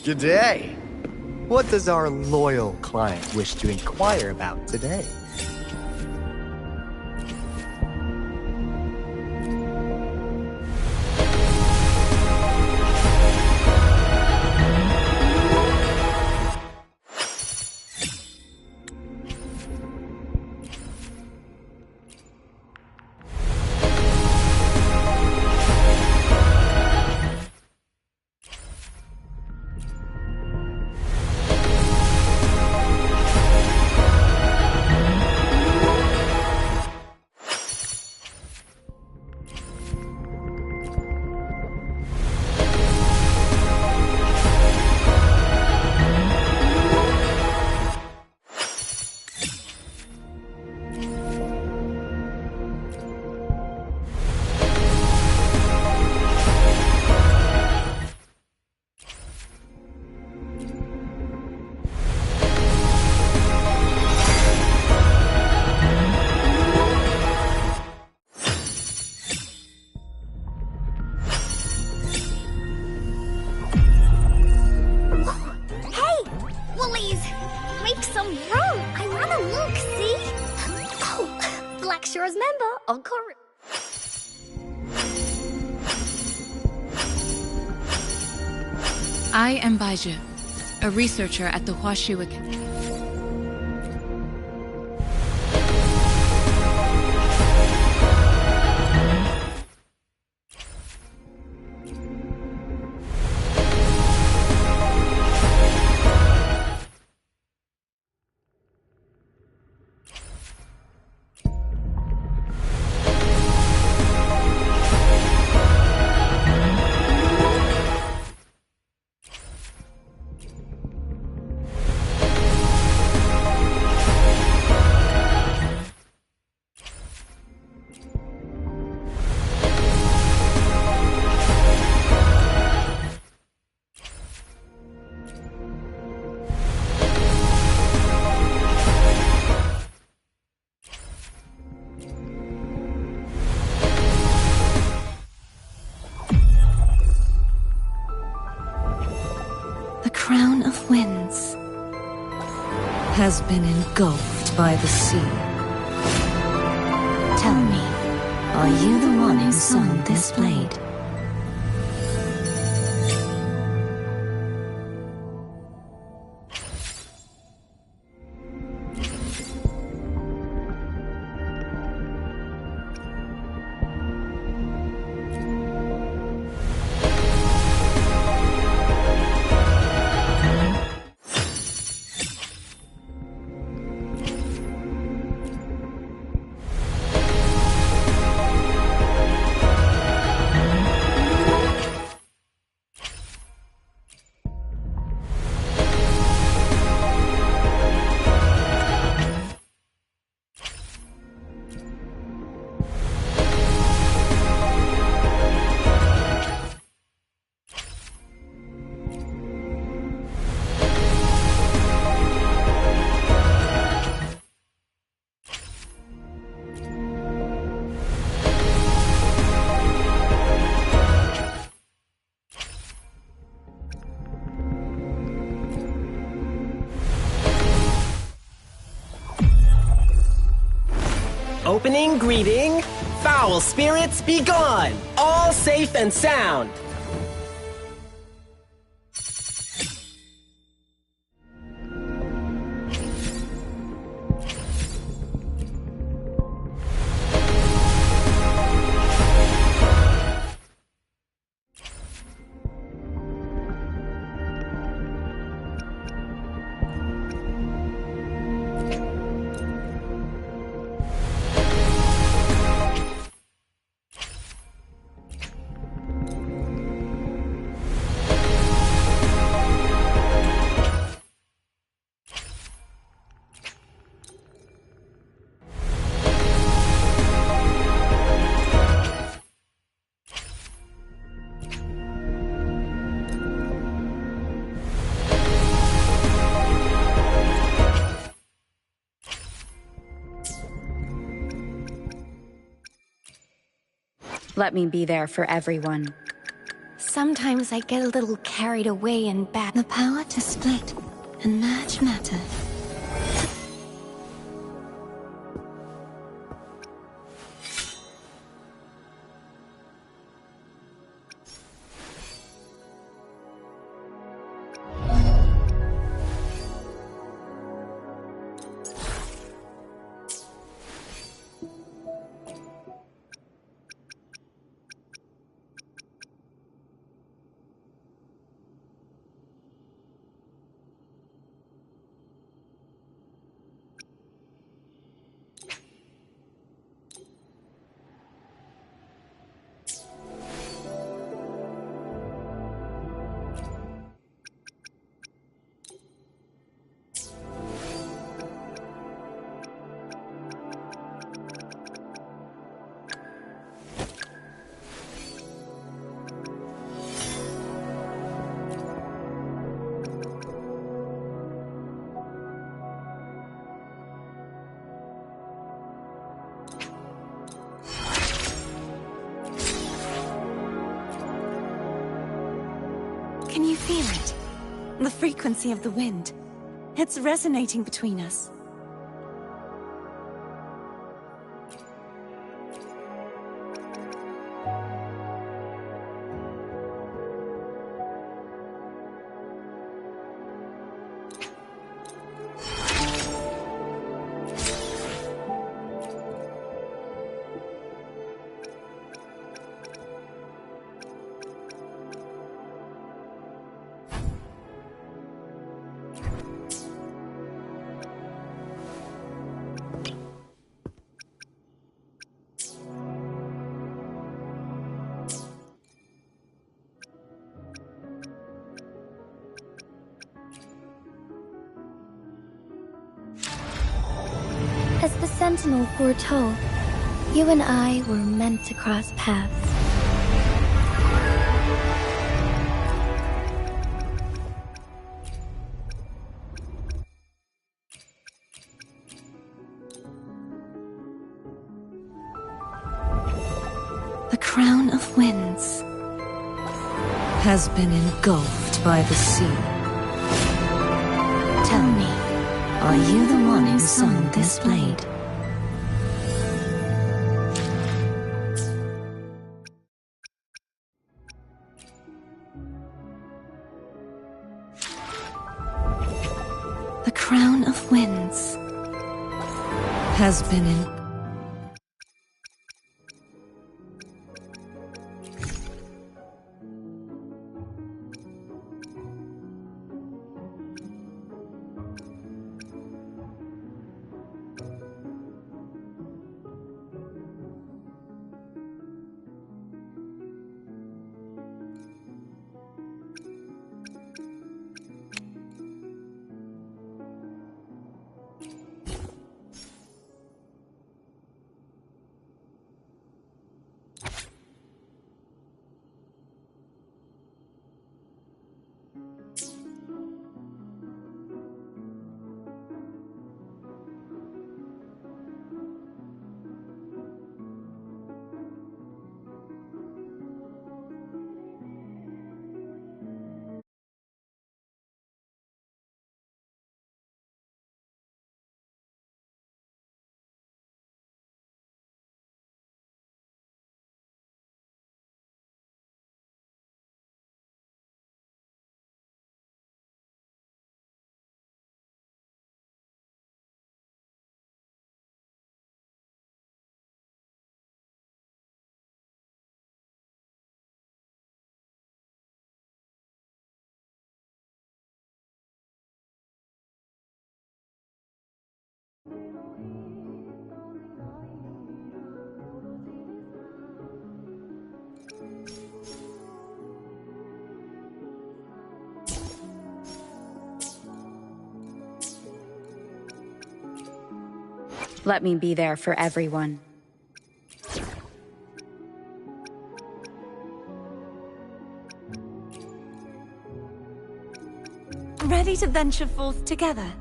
Good day. What does our loyal client wish to inquire about today? I am Baiju, a researcher at the Huashiwa. Crown of Winds has been engulfed by the sea. Tell me, are you the one who sung this blade? Opening greeting, foul spirits be gone, all safe and sound. Let me be there for everyone. Sometimes I get a little carried away and back. The power to split and merge matter. Can you feel it? The frequency of the wind. It's resonating between us. As the Sentinel foretold, you and I were meant to cross paths. The crown of winds has been engulfed by the sea. Tell me, are you the one who sung this blade? The crown of winds has been engulfed. Let me be there for everyone. Ready to venture forth together?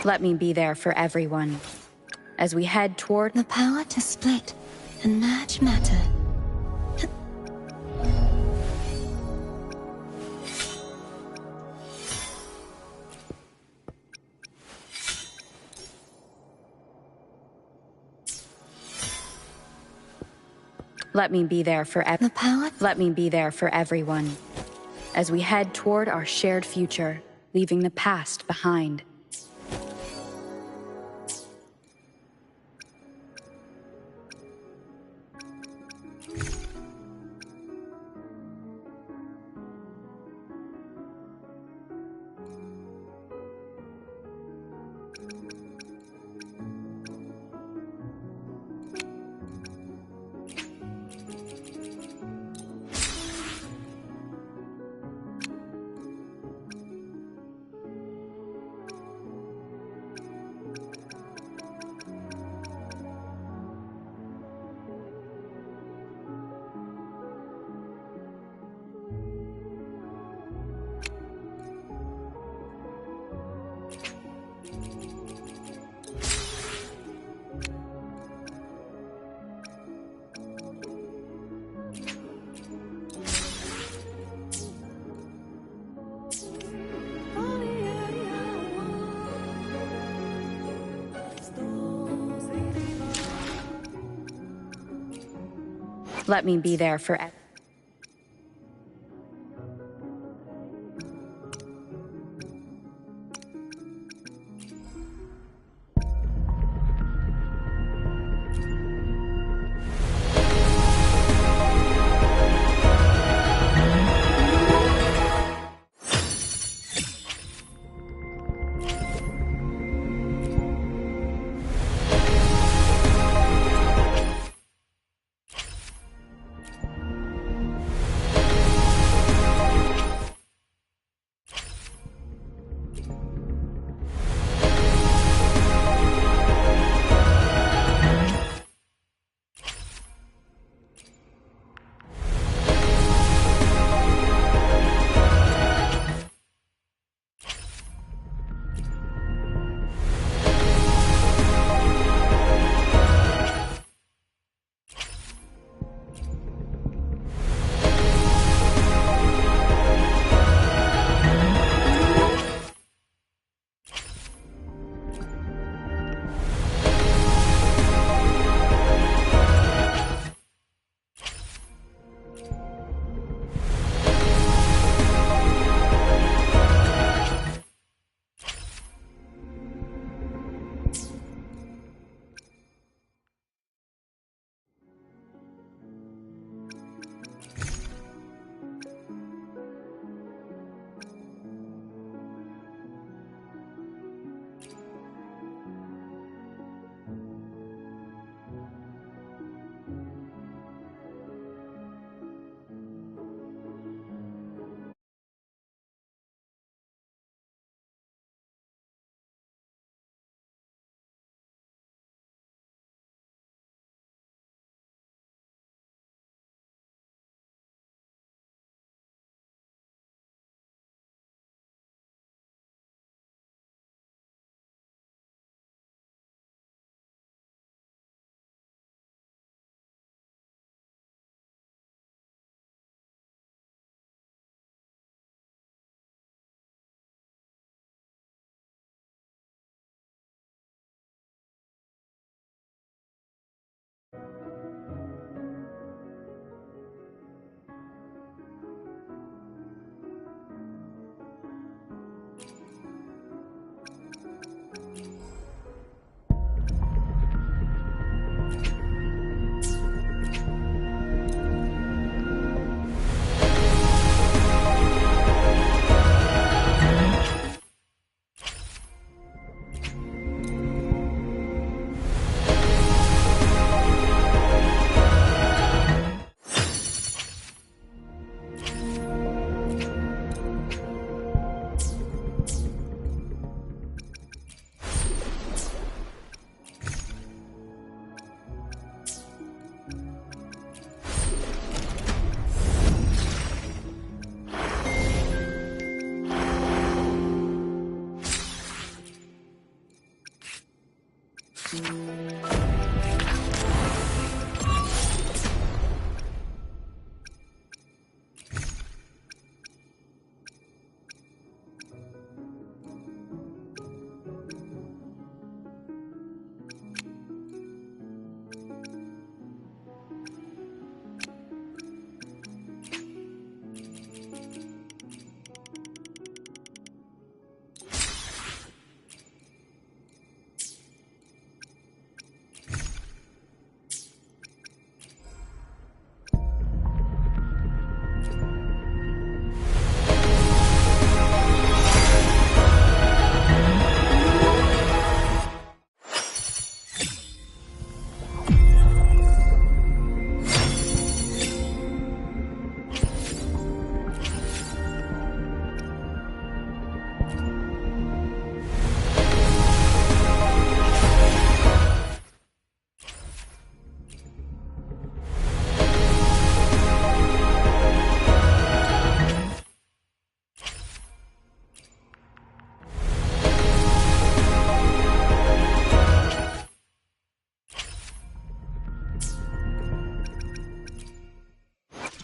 Let me be there for everyone. As we head toward The power to split and merge matter. Let me be there for The power. Let me be there for everyone. As we head toward our shared future, leaving the past behind. Let me be there for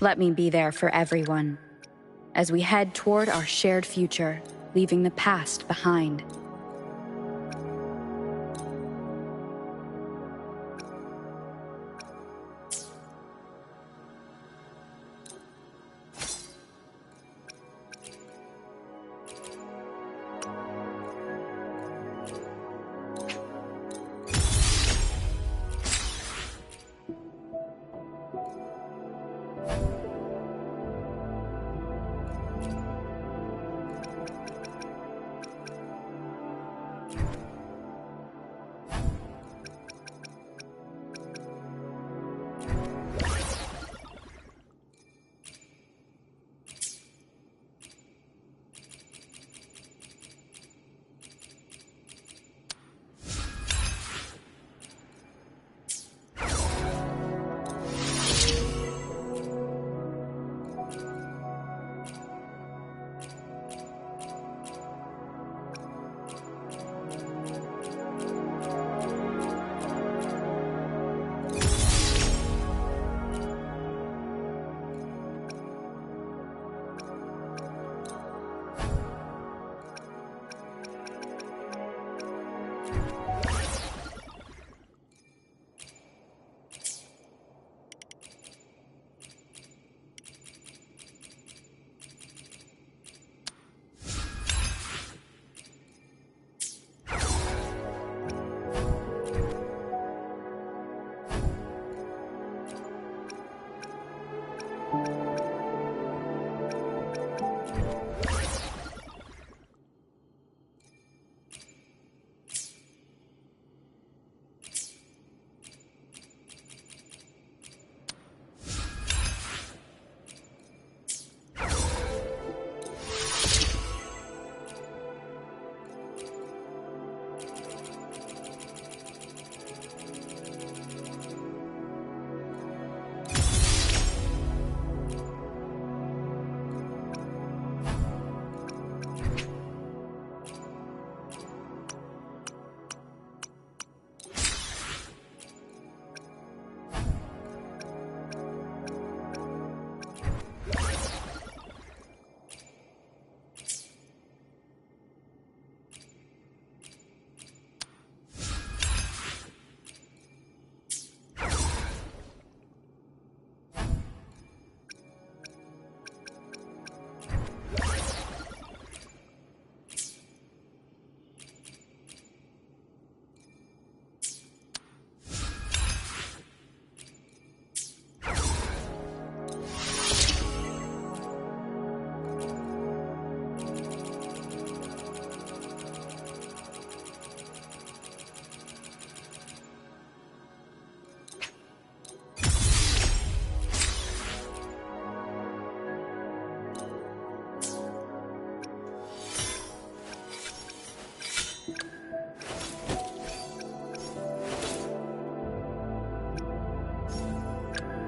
Let me be there for everyone, as we head toward our shared future, leaving the past behind.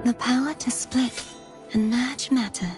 The power to split and merge matter.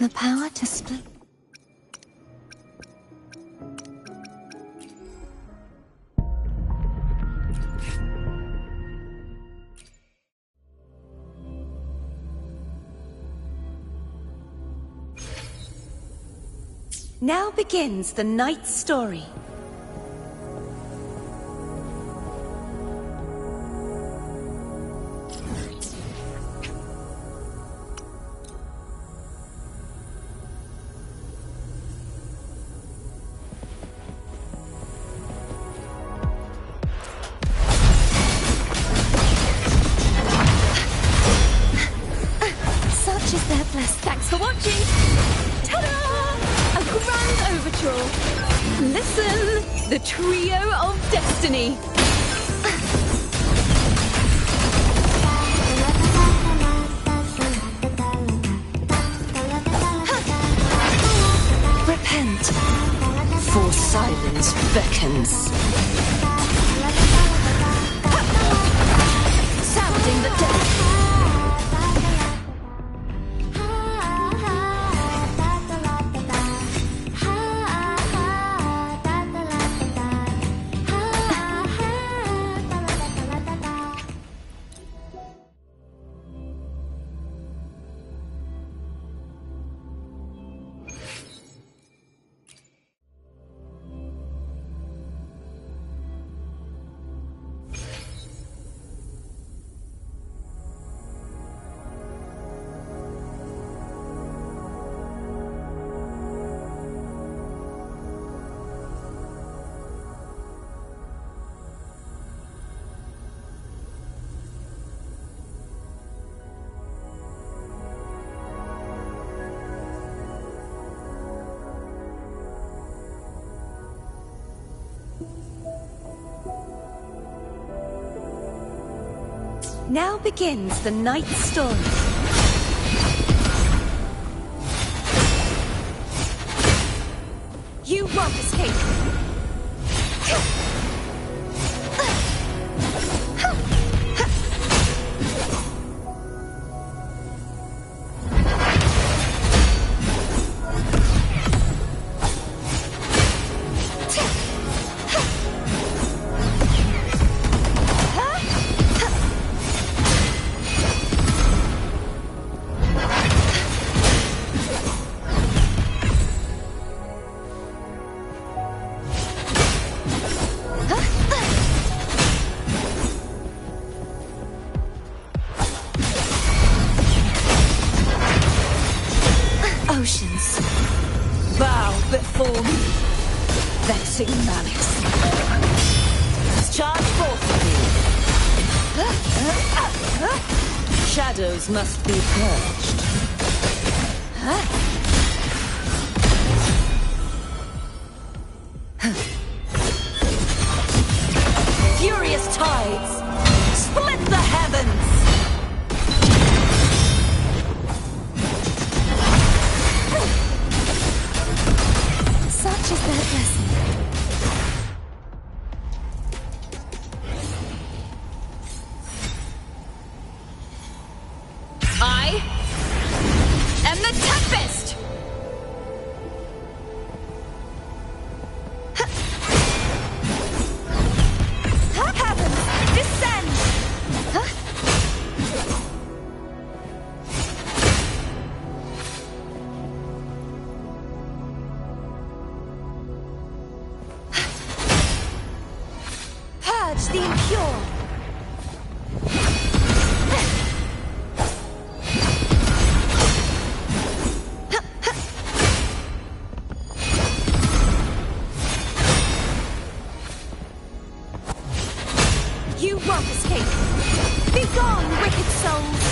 The power to split. Now begins the night's story. Such is their blessing. Thanks for watching! Ta-da! A grand overture! Listen! The Trio of Destiny! Repent, for silence beckons. Sounding the dead. Now begins the night's story. You won't escape. Oceans, bow before me, vexing malice. Charge forth with me. Shadows must be purged. Furious tides, split the heavens! Such is their blessing. I am the Tempest! Heavens, descend! Purge the impure! You won't escape! Be gone, wicked souls!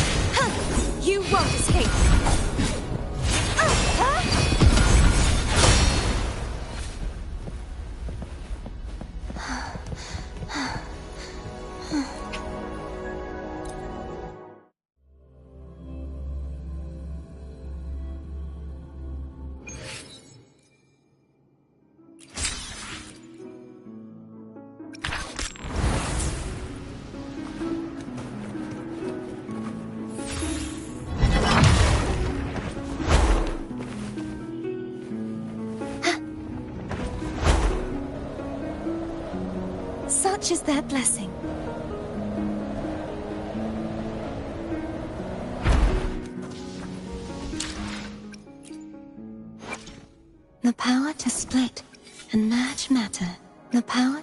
You won't escape! Such is their blessing. The power to split and merge matter. The power...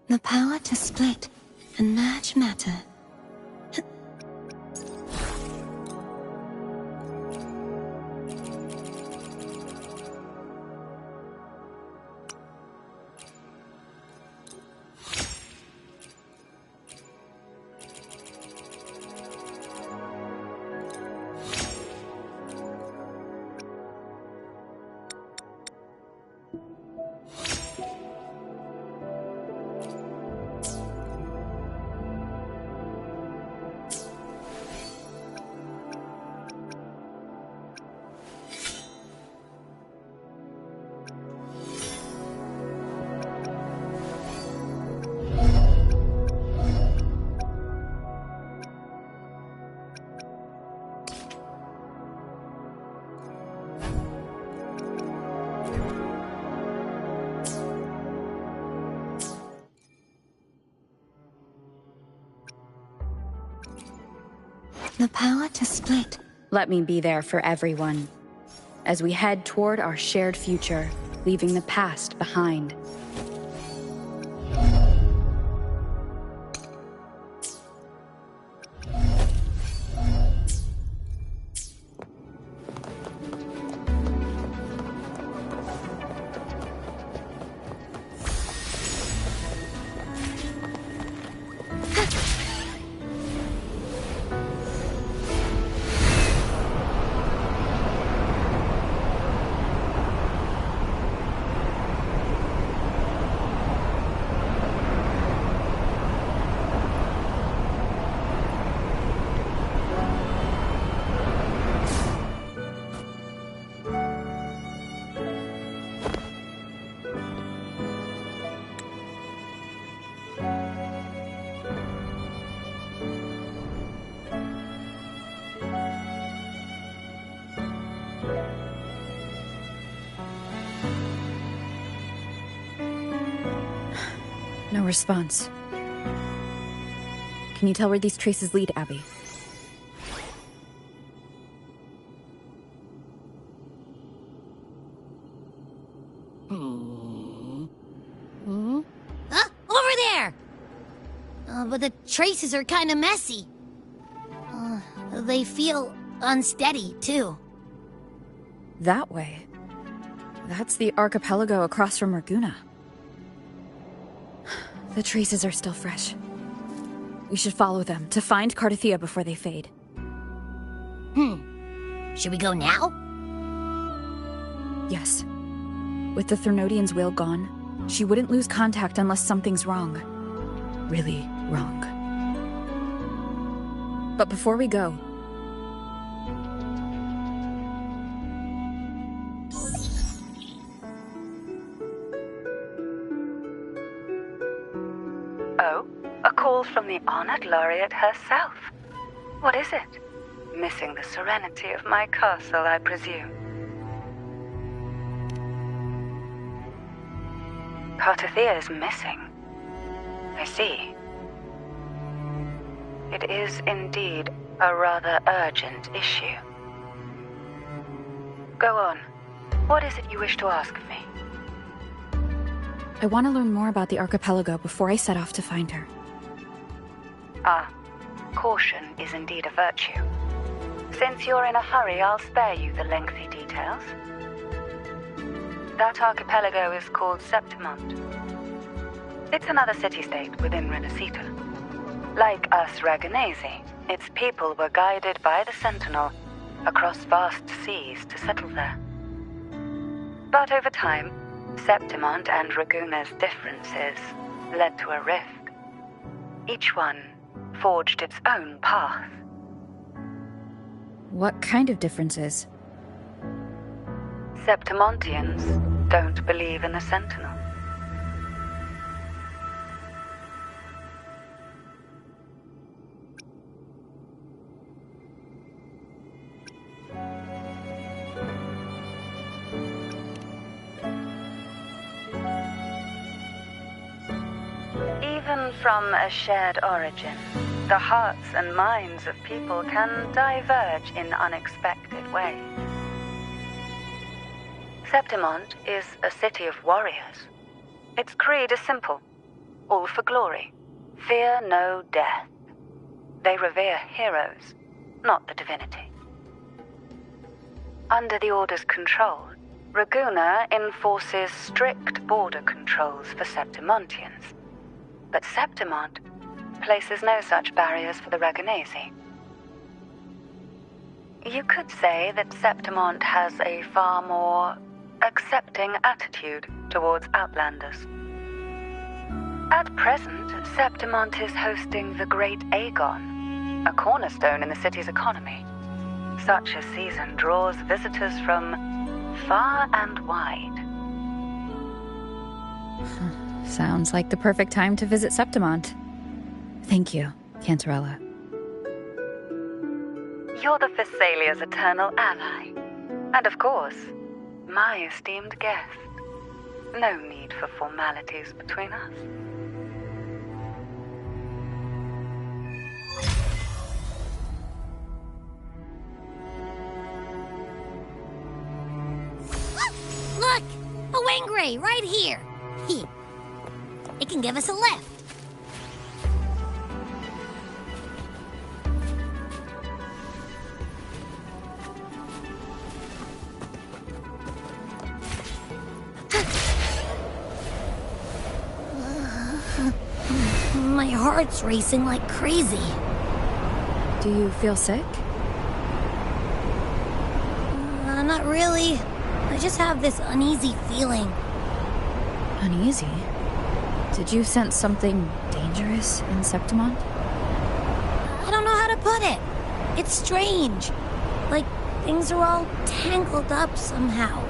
The power to split and merge matter. The power to split. Let me be there for everyone, as we head toward our shared future, leaving the past behind. No response. Can you tell where these traces lead, Abby? Over there! But the traces are kind of messy. They feel unsteady, too. That way. That's the archipelago across from Raguna. The traces are still fresh. We should follow them to find CARTETHIYA before they fade. Should we go now? Yes. With the Thernodian's will gone, she wouldn't lose contact unless something's wrong. Really wrong. But before we go... Oh, a call from the honored laureate herself. What is it? Missing the serenity of my castle, I presume. CARTETHIYA is missing. I see. It is indeed a rather urgent issue. Go on. What is it you wish to ask of me? I want to learn more about the archipelago before I set off to find her. Caution is indeed a virtue. Since you're in a hurry, I'll spare you the lengthy details. That archipelago is called Septimont. It's another city-state within Renacita. Like us Raganese, its people were guided by the Sentinel across vast seas to settle there. But over time, Septimont and Raguna's differences led to a rift. Each one forged its own path. What kind of differences? Septimontians don't believe in the Sentinel. Even from a shared origin, the hearts and minds of people can diverge in unexpected ways. Septimont is a city of warriors. Its creed is simple: all for glory, fear no death. They revere heroes, not the divinity. Under the Order's control, Raguna enforces strict border controls for Septimontians. But Septimont places no such barriers for the Raganese. You could say that Septimont has a far more accepting attitude towards Outlanders. At present, Septimont is hosting the Great Aegon, a cornerstone in the city's economy. Such a season draws visitors from far and wide. Sounds like the perfect time to visit Septimont. Thank you, Cantarella. You're the Thessalia's eternal ally. And of course, my esteemed guest. No need for formalities between us. Look! A Wingray right here! It can give us a lift. My heart's racing like crazy. Do you feel sick? Not really. I just have this uneasy feeling. Uneasy? Did you sense something dangerous in Septimont? I don't know how to put it. It's strange. Like things are all tangled up somehow.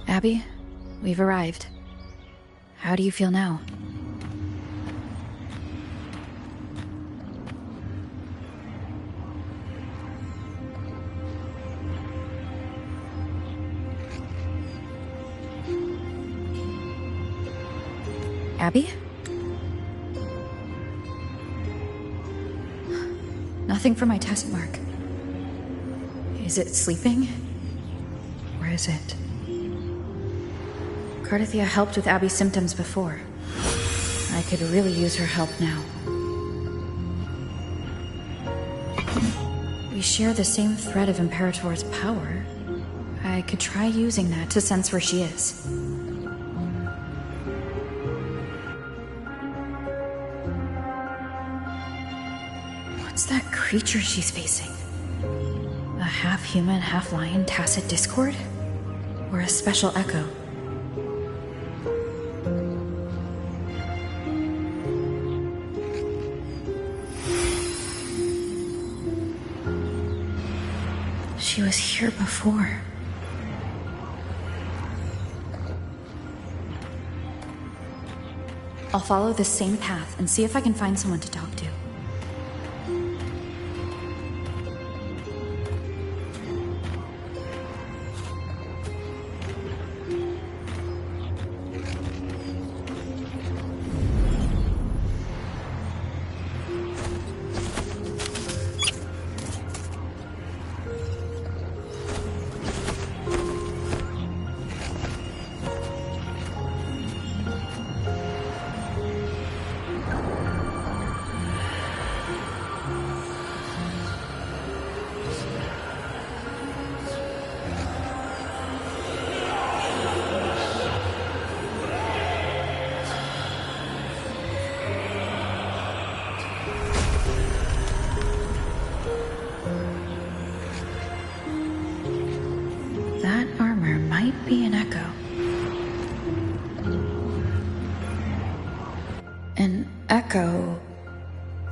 Abby, we've arrived. How do you feel now? Abby? Nothing for my test mark. Is it sleeping? Or is it? CARTETHIYA helped with Abby's symptoms before. I could really use her help now. We share the same thread of Imperator's power. I could try using that to sense where she is. What's that creature she's facing? A half-human, half-lion tacit discord? Or a special echo? She was here before. I'll follow the same path and see if I can find someone to talk to. That armor might be an echo. An echo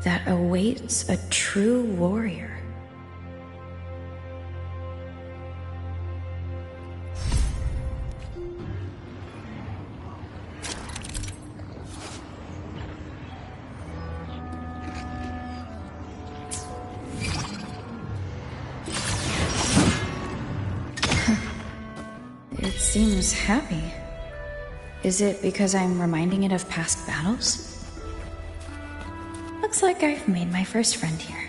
that awaits a true warrior. It seems happy. Is it because I'm reminding it of past battles? Looks like I've made my first friend here.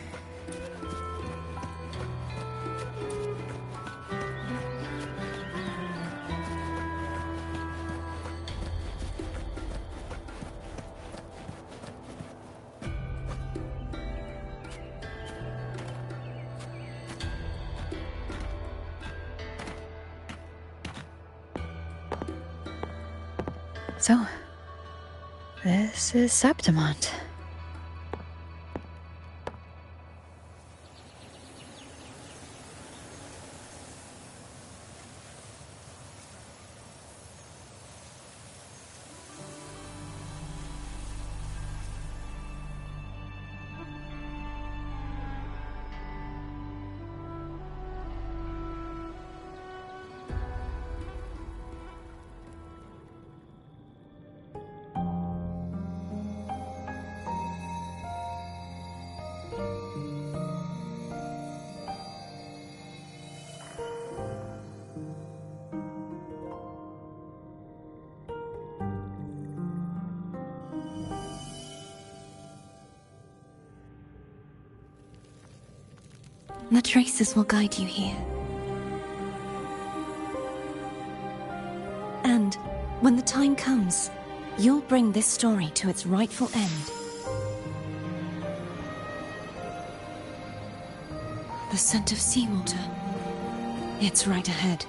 So, this is Septimont. The traces will guide you here. And when the time comes, you'll bring this story to its rightful end. The scent of seawater. It's right ahead.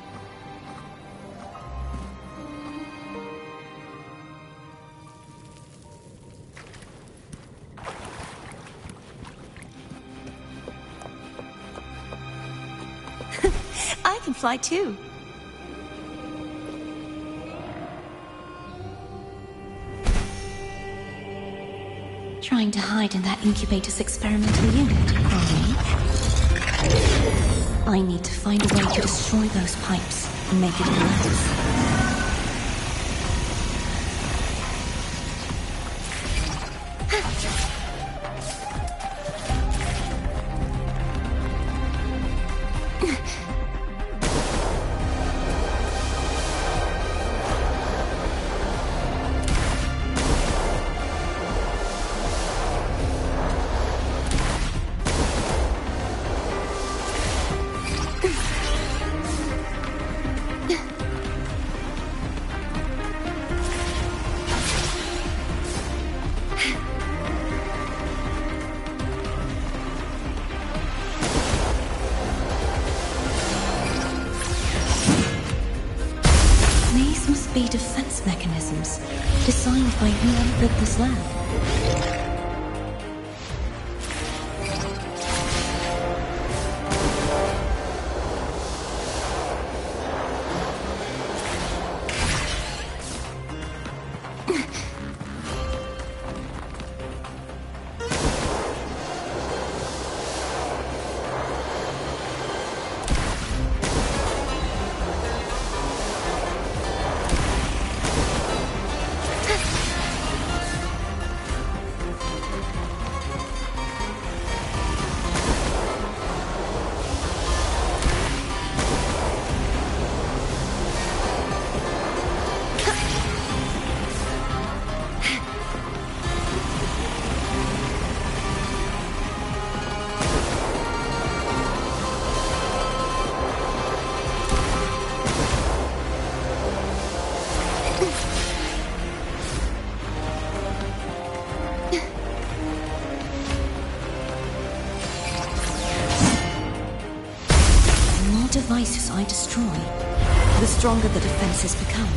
I can fly too. Trying to hide in that incubator's experimental unit, are we? I need to find a way to destroy those pipes and make it less. These must be defense mechanisms, designed by whoever built this lab. Devices I destroy, the stronger the defenses become.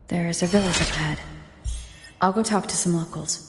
There's a village up ahead. I'll go talk to some locals.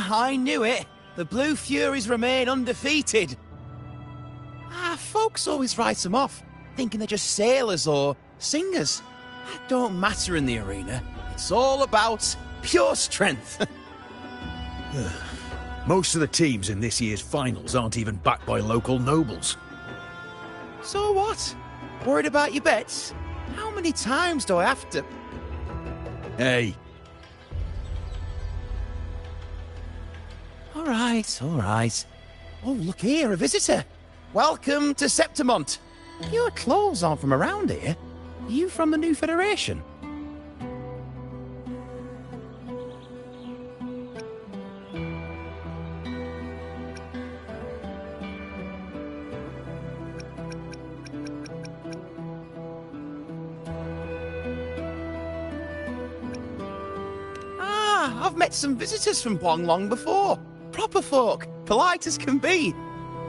I knew it. The Blue Furies remain undefeated. Folks always write them off, thinking they're just sailors or singers. That don't matter in the arena. It's all about pure strength. Most of the teams in this year's finals aren't even backed by local nobles. So what? Worried about your bets? How many times do I have to... Hey. All right. Oh, look here, a visitor. Welcome to Septimont. Your clothes aren't from around here. Are you from the New Federation? I've met some visitors from Huanglong before. Proper folk, polite as can be.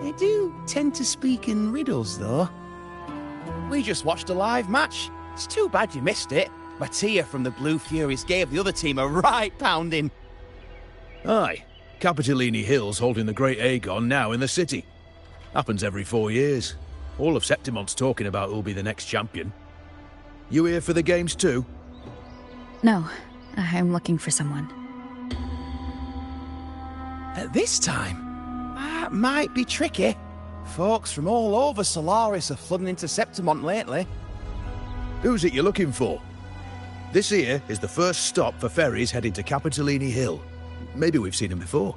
They do tend to speak in riddles, though. We just watched a live match. It's too bad you missed it. Mattia from the Blue Furies gave the other team a right pounding. Aye, Capitolini Hill's holding the Great Aegon now in the city. Happens every 4 years. All of Septimont's talking about who'll be the next champion. You here for the games too? No, I'm looking for someone. At this time? That might be tricky. Folks from all over Solaris are flooding into Septimont lately. Who's it you're looking for? This here is the first stop for ferries heading to Capitolini Hill. Maybe we've seen him before.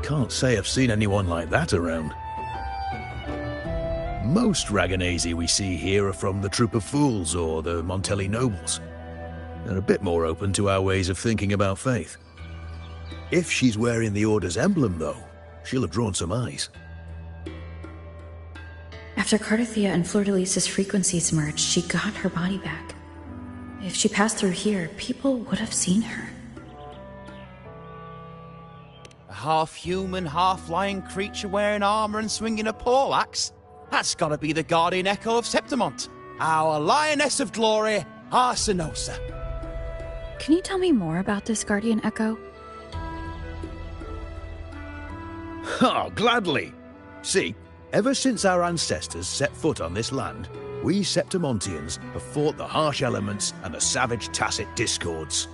Can't say I've seen anyone like that around. Most Raganesi we see here are from the Troop of Fools or the Montelli Nobles. They're a bit more open to our ways of thinking about faith. If she's wearing the Order's emblem, though, she'll have drawn some eyes. After CARTETHIYA and Fleur-de-Lis's frequencies merged, she got her body back. If she passed through here, people would have seen her. A half-human, half-lion creature wearing armor and swinging a poleaxe? That's gotta be the guardian echo of Septimont. Our lioness of glory, Arsinosa. Can you tell me more about this guardian echo? Oh, gladly. See, ever since our ancestors set foot on this land, we Septimontians have fought the harsh elements and the savage tacit discords.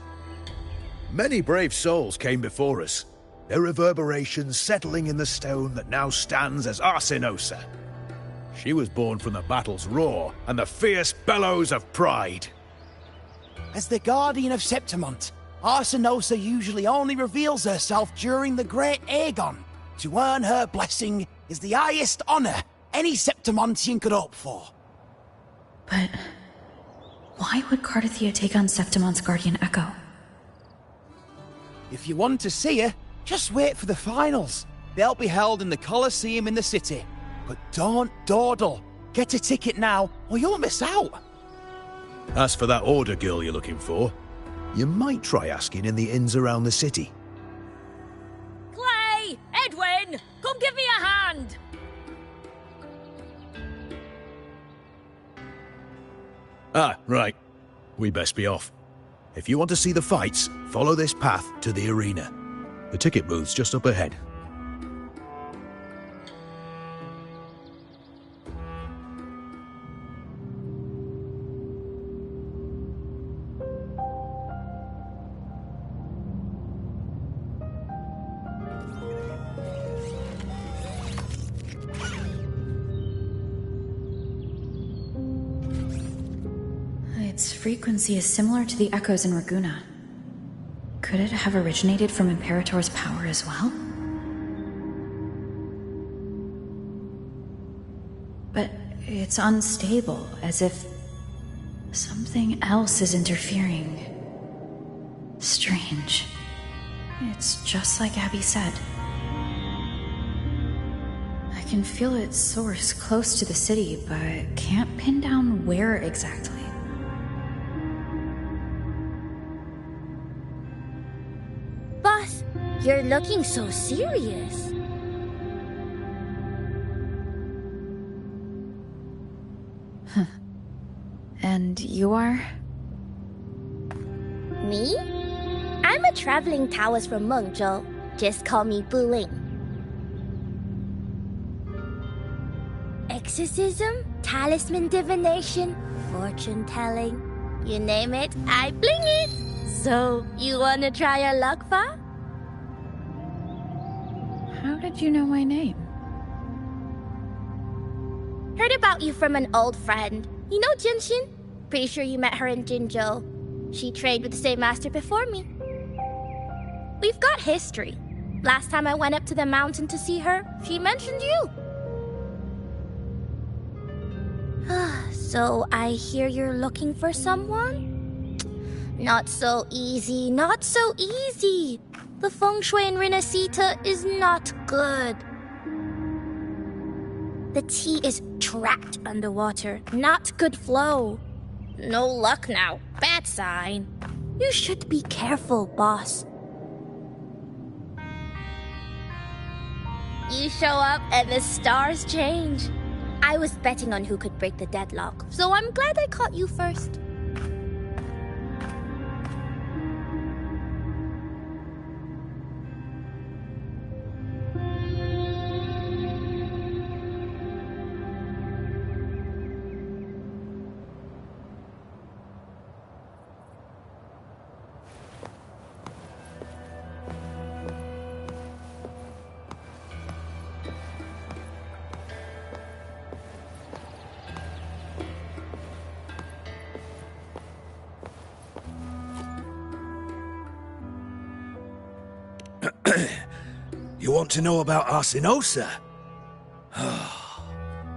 Many brave souls came before us, their reverberations settling in the stone that now stands as Arsinosa. She was born from the battle's roar and the fierce bellows of pride. As the guardian of Septimont, Arsinosa usually only reveals herself during the Great Aegon. To earn her blessing is the highest honor any Septimontian could hope for. But why would CARTETHIYA take on Septimont's guardian echo? If you want to see her, just wait for the finals. They'll be held in the Colosseum in the city. But don't dawdle. Get a ticket now, or you'll miss out. As for that Order girl you're looking for, you might try asking in the inns around the city. Clay! Edwin! Come give me a hand! Ah, right. We best be off. If you want to see the fights, follow this path to the arena. The ticket booth's just up ahead. Its frequency is similar to the echoes in Raguna. Could it have originated from Imperator's power as well? But it's unstable, as if something else is interfering. Strange. It's just like Abby said. I can feel its source close to the city, but can't pin down where exactly. Boss, you're looking so serious. And you are? Me? I'm a traveling Taoist from Mengzhou. Just call me Buling. exorcism, talisman divination, fortune telling. You name it, I bling it. So, you wanna try your luck, Fa? How did you know my name? Heard about you from an old friend. You know Jinshin? Pretty sure you met her in Jinzhou. She trained with the same master before me. We've got history. Last time I went up to the mountain to see her, she mentioned you. So I hear you're looking for someone? Not so easy, not so easy. The feng shui in Renacita is not good. The tea is trapped underwater, not good flow. No luck now, bad sign. You should be careful, boss. You show up and the stars change. I was betting on who could break the deadlock, so I'm glad I caught you first. You want to know about Arsinosa?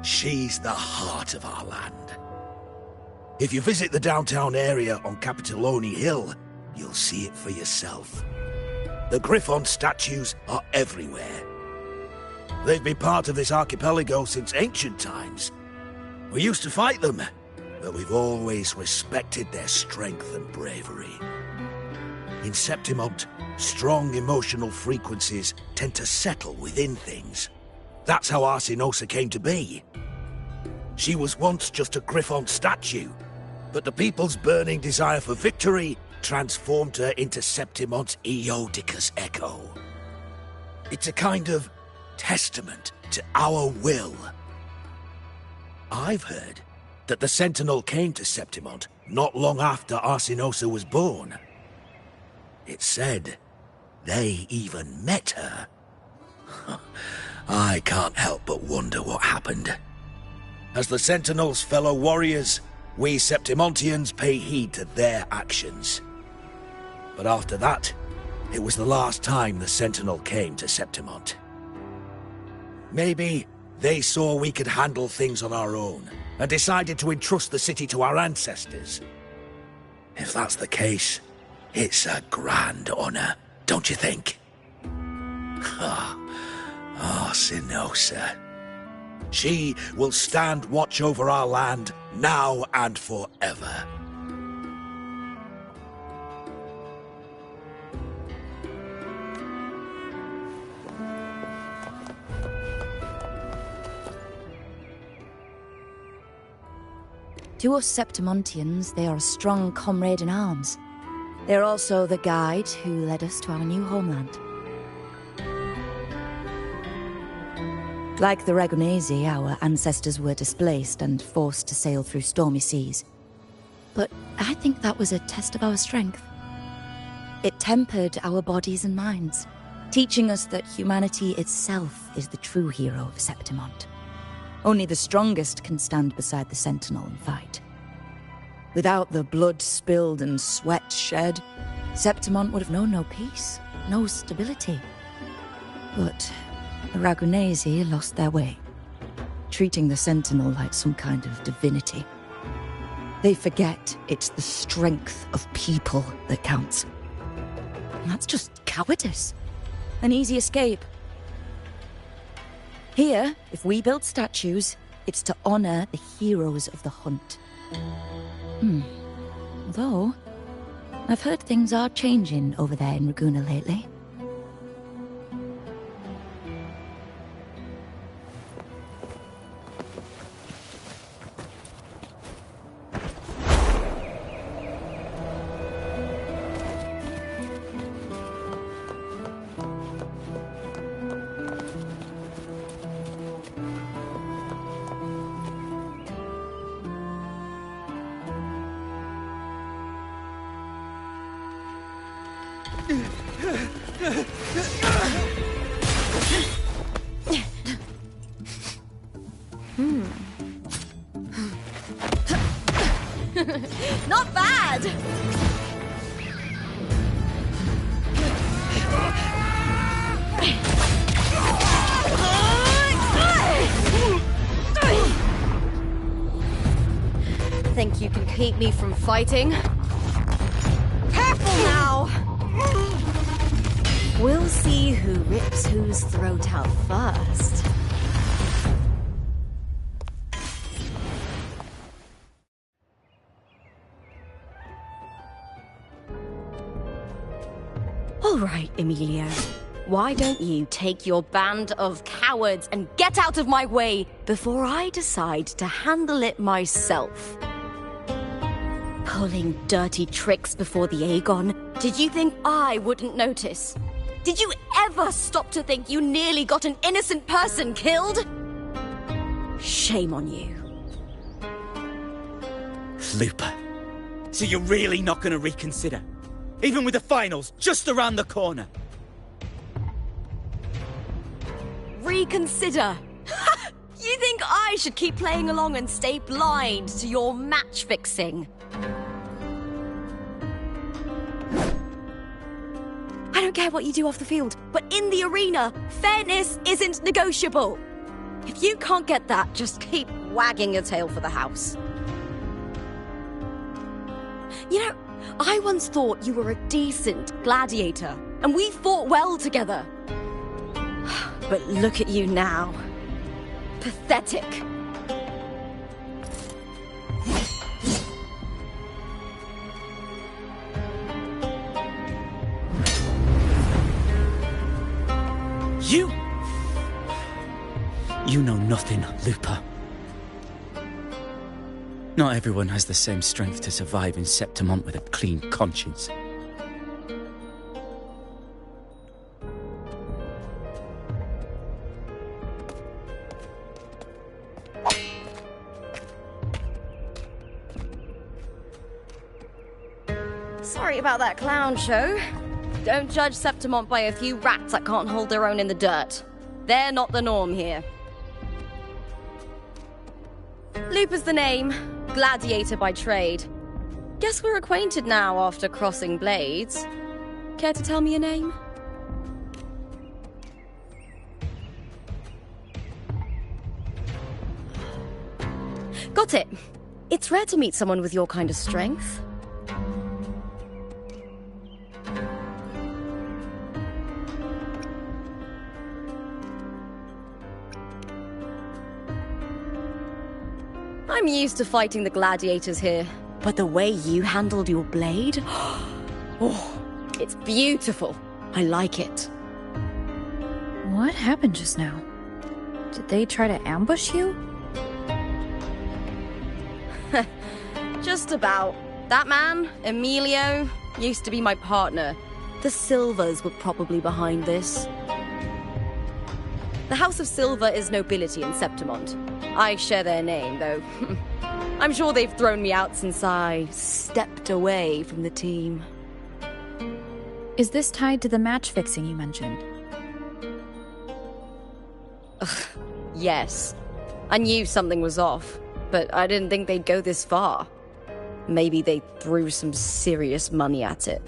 She's the heart of our land. If you visit the downtown area on Capitoloni Hill, you'll see it for yourself. The Griffon statues are everywhere. They've been part of this archipelago since ancient times. We used to fight them, but we've always respected their strength and bravery. In Septimont, strong emotional frequencies tend to settle within things. That's how Arsinosa came to be. She was once just a Griffon statue, but the people's burning desire for victory transformed her into Septimont's Eodica's echo. It's a kind of testament to our will. I've heard that the Sentinel came to Septimont not long after Arsinosa was born. It's said they even met her. I can't help but wonder what happened. As the Sentinel's fellow warriors, we Septimontians pay heed to their actions. But after that, it was the last time the Sentinel came to Septimont. Maybe they saw we could handle things on our own, and decided to entrust the city to our ancestors. If that's the case, it's a grand honor, don't you think? Arsinosa. She will stand watch over our land now and forever. To us Septimontians, they are a strong comrade in arms. They're also the guide who led us to our new homeland. Like the Ragonese, our ancestors were displaced and forced to sail through stormy seas. But I think that was a test of our strength. It tempered our bodies and minds, teaching us that humanity itself is the true hero of Septimont. Only the strongest can stand beside the Sentinel and fight. Without the blood spilled and sweat shed, Septimont would have known no peace, no stability. But the Ragonese lost their way, treating the Sentinel like some kind of divinity. They forget it's the strength of people that counts. And that's just cowardice. An easy escape. Here, if we build statues, it's to honor the heroes of the hunt. Though, I've heard things are changing over there in Raguna lately. Not bad! Think you can keep me from fighting? Careful now! We'll see who rips whose throat out first. All right, Emilio. Why don't you take your band of cowards and get out of my way before I decide to handle it myself? Pulling dirty tricks before the Aegon. Did you think I wouldn't notice? Did you ever stop to think you nearly got an innocent person killed? Shame on you. Lupa. So you're really not gonna reconsider? Even with the finals just around the corner? Reconsider? You think I should keep playing along and stay blind to your match fixing? I don't care what you do off the field, but in the arena, fairness isn't negotiable. If you can't get that, just keep wagging your tail for the house. You know, I once thought you were a decent gladiator, and we fought well together. But look at you now. Pathetic. You know nothing, Lupa. Not everyone has the same strength to survive in Septimont with a clean conscience. Sorry about that clown show. Don't judge Septimont by a few rats that can't hold their own in the dirt. They're not the norm here. Lupa's the name, gladiator by trade. Guess we're acquainted now after crossing blades. Care to tell me your name? Got it. It's rare to meet someone with your kind of strength. I'm used to fighting the gladiators here, but the way you handled your blade... Oh, it's beautiful. I like it. What happened just now? Did they try to ambush you? Just about. That man, Emilio, used to be my partner. The Silvers were probably behind this. The House of Silver is nobility in Septimont. I share their name, though. I'm sure they've thrown me out since I stepped away from the team. Is this tied to the match fixing you mentioned? Yes. I knew something was off, but I didn't think they'd go this far. Maybe they threw some serious money at it.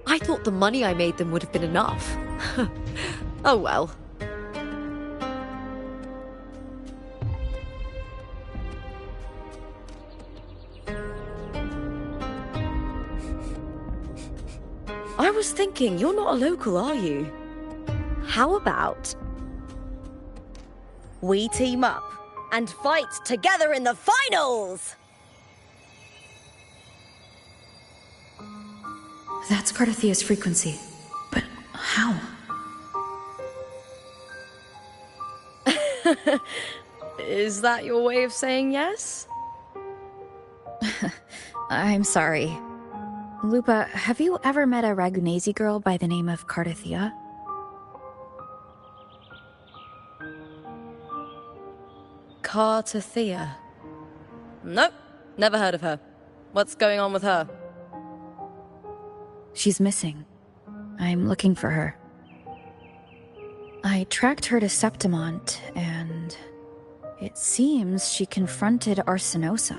I thought the money I made them would have been enough. Oh well. I was thinking, you're not a local, are you? How about we team up and fight together in the finals? That's CARTETHIYA's frequency. But how? Is that your way of saying yes? I'm sorry. Lupa, have you ever met a Ragunesi girl by the name of CARTETHIYA? CARTETHIYA? Nope, never heard of her. What's going on with her? She's missing. I'm looking for her. I tracked her to Septimont, and it seems she confronted Arsinosa.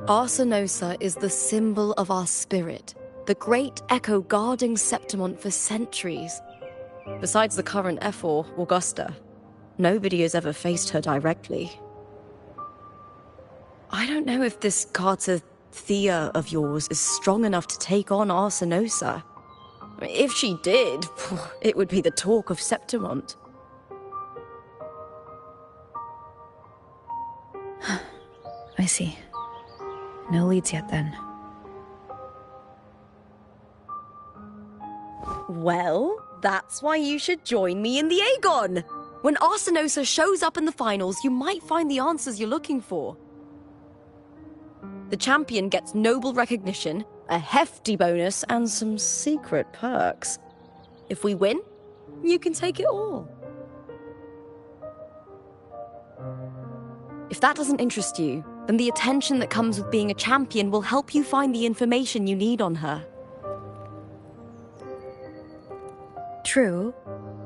Arsinosa is the symbol of our spirit, the great echo guarding Septimont for centuries. Besides the current Ephor, Augusta, nobody has ever faced her directly. I don't know if this CARTETHIYA of yours is strong enough to take on Arsinosa. If she did, it would be the talk of Septimont. I see. No leads yet, then. Well, that's why you should join me in the Aegon! When Arsinosa shows up in the finals, you might find the answers you're looking for. The champion gets noble recognition, a hefty bonus, and some secret perks. If we win, you can take it all. If that doesn't interest you, then the attention that comes with being a champion will help you find the information you need on her. True,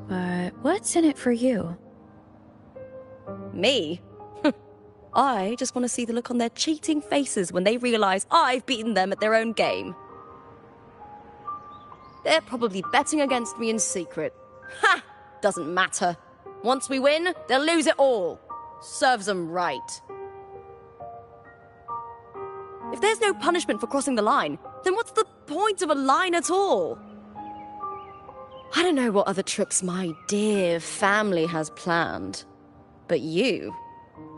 but what's in it for you? Me? I just want to see the look on their cheating faces when they realize I've beaten them at their own game. They're probably betting against me in secret. Ha! Doesn't matter. Once we win, they'll lose it all. Serves them right. If there's no punishment for crossing the line, then what's the point of a line at all? I don't know what other tricks my dear family has planned, but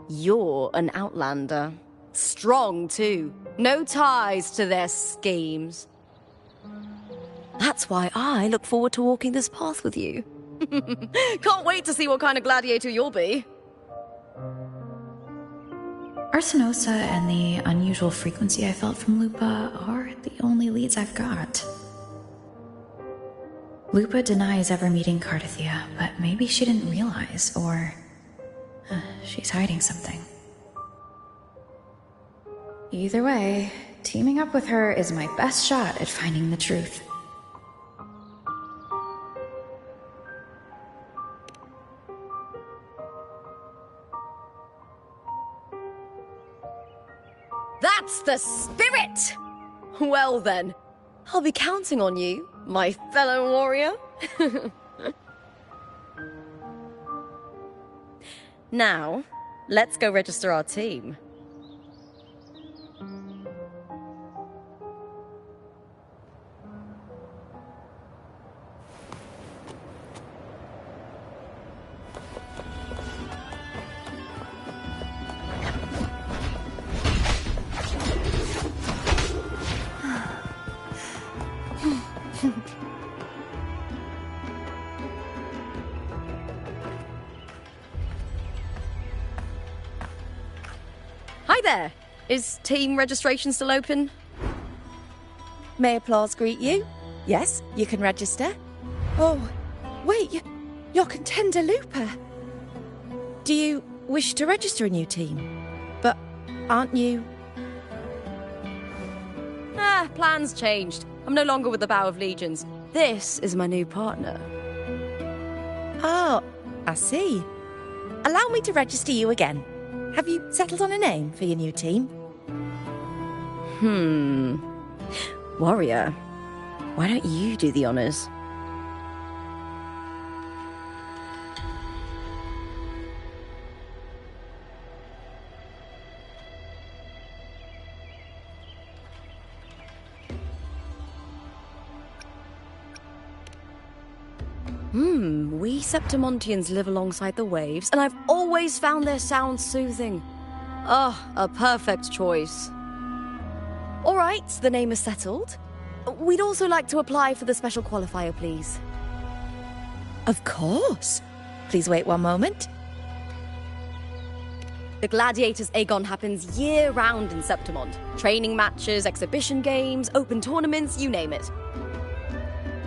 you're an outlander. Strong, too. No ties to their schemes. That's why I look forward to walking this path with you. Can't wait to see what kind of gladiator you'll be. Arsinosa and the unusual frequency I felt from Lupa are the only leads I've got. Lupa denies ever meeting CARTETHIYA, but maybe she didn't realize, or she's hiding something. Either way, teaming up with her is my best shot at finding the truth. That's the spirit! Well then, I'll be counting on you, my fellow warrior. Now, let's go register our team. Hi there! Is team registration still open? May applause greet you? Yes, you can register. Oh, wait, you're contender Lupa. Do you wish to register a new team? But aren't you... Plans changed. I'm no longer with the Bow of Legions. This is my new partner. Oh, I see. Allow me to register you again. Have you settled on a name for your new team? Warrior, why don't you do the honors? We Septimontians live alongside the waves, and I've always found their sound soothing. A perfect choice. All right, the name is settled. We'd also like to apply for the special qualifier, please. Of course. Please wait one moment. The Gladiators Aegon happens year-round in Septimont. Training matches, exhibition games, open tournaments, you name it.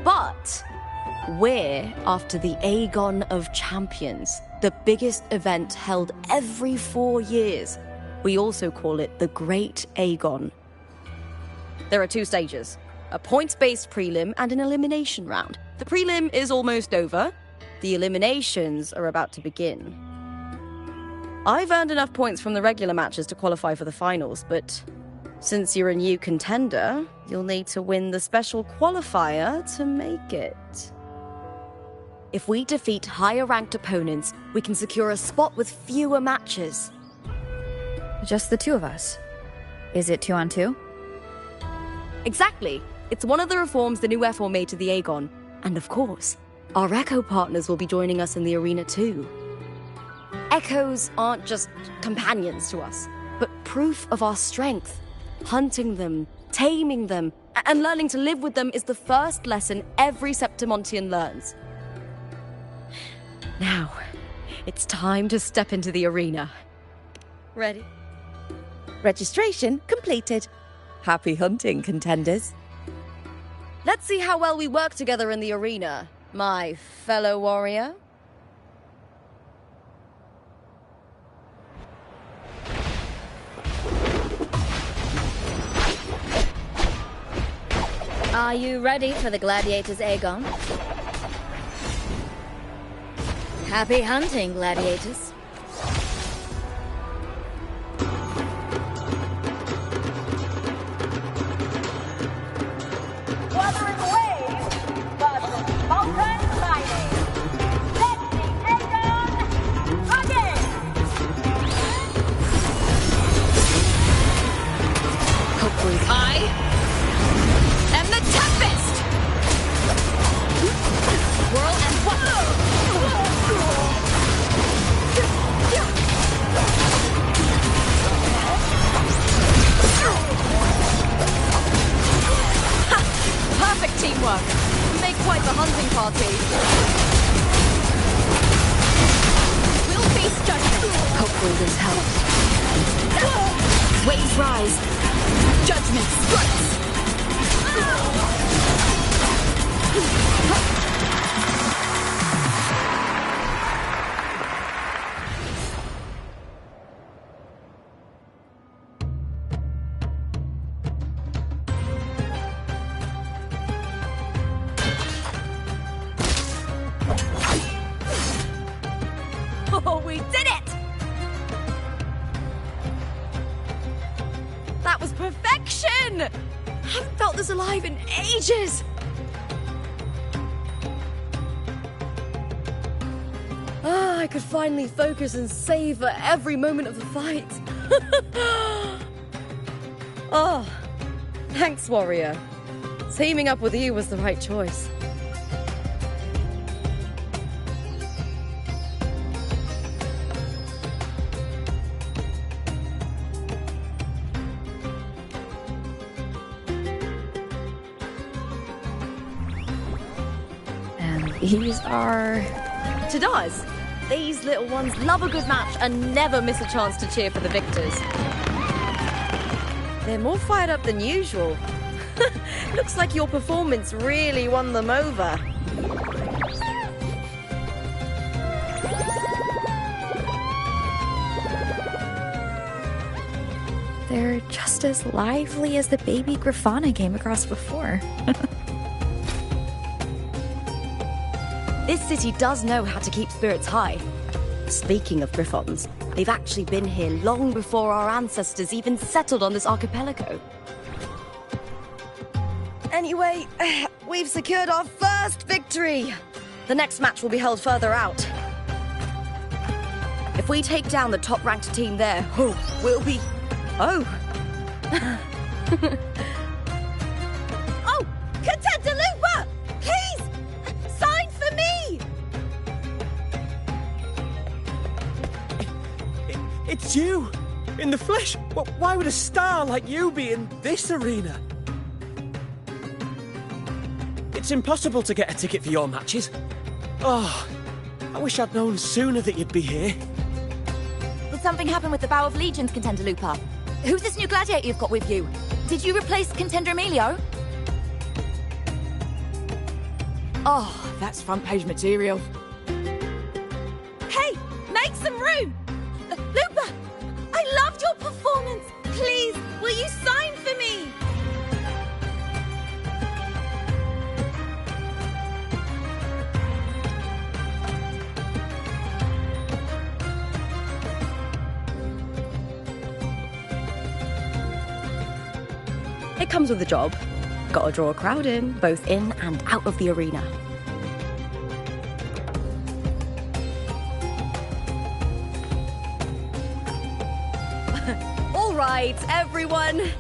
But we're after the Aegon of Champions, the biggest event held every 4 years. We also call it the Great Aegon. There are 2 stages. A points-based prelim and an elimination round. The prelim is almost over. The eliminations are about to begin. I've earned enough points from the regular matches to qualify for the finals, but since you're a new contender, you'll need to win the special qualifier to make it. If we defeat higher-ranked opponents, we can secure a spot with fewer matches. Just the 2 of us? Is it 2 on 2? Exactly. It's one of the reforms the new FO made to the Aegon. And of course, our Echo partners will be joining us in the arena too. Echoes aren't just companions to us, but proof of our strength. Hunting them, taming them, and learning to live with them is the first lesson every Septimontian learns. Now, it's time to step into the arena. Ready? Registration completed. Happy hunting, contenders. Let's see how well we work together in the arena, my fellow warrior. Are you ready for the gladiators, Aegon? Happy hunting, gladiators. Wuthering waves, but Vulcan mining. Let the Aegon again! Hopefully I am the Tempest! Whirl and perfect teamwork. We make quite the hunting party. We'll face judgment. Hopefully this helps. Waves rise. Judgment strikes. Oh, we did it! That was perfection! Haven't felt this alive in ages! I could finally focus and savor every moment of the fight. Oh, thanks, warrior. Teaming up with you was the right choice. And these are... Tadars. These little ones love a good match and never miss a chance to cheer for the victors. They're more fired up than usual. Looks like your performance really won them over. They're just as lively as the baby Grafana came across before. This city does know how to keep spirits high. Speaking of Griffons, they've actually been here long before our ancestors even settled on this archipelago. Anyway, we've secured our first victory. The next match will be held further out. If we take down the top-ranked team there, we'll be... Oh! Oh! Contender Lupa! Please! Sign for me! It's you! In the flesh! Why would a star like you be in this arena? It's impossible to get a ticket for your matches. Oh, I wish I'd known sooner that you'd be here. Did something happen with the Bow of Legions, Contender Lupa? Who's this new gladiator you've got with you? Did you replace Contender Emilio? Oh, that's front page material. Hey, make some room! Lupa, I loved your performance. Please, will you sign for me? It comes with the job. Gotta draw a crowd in, both in and out of the arena. All right, everyone.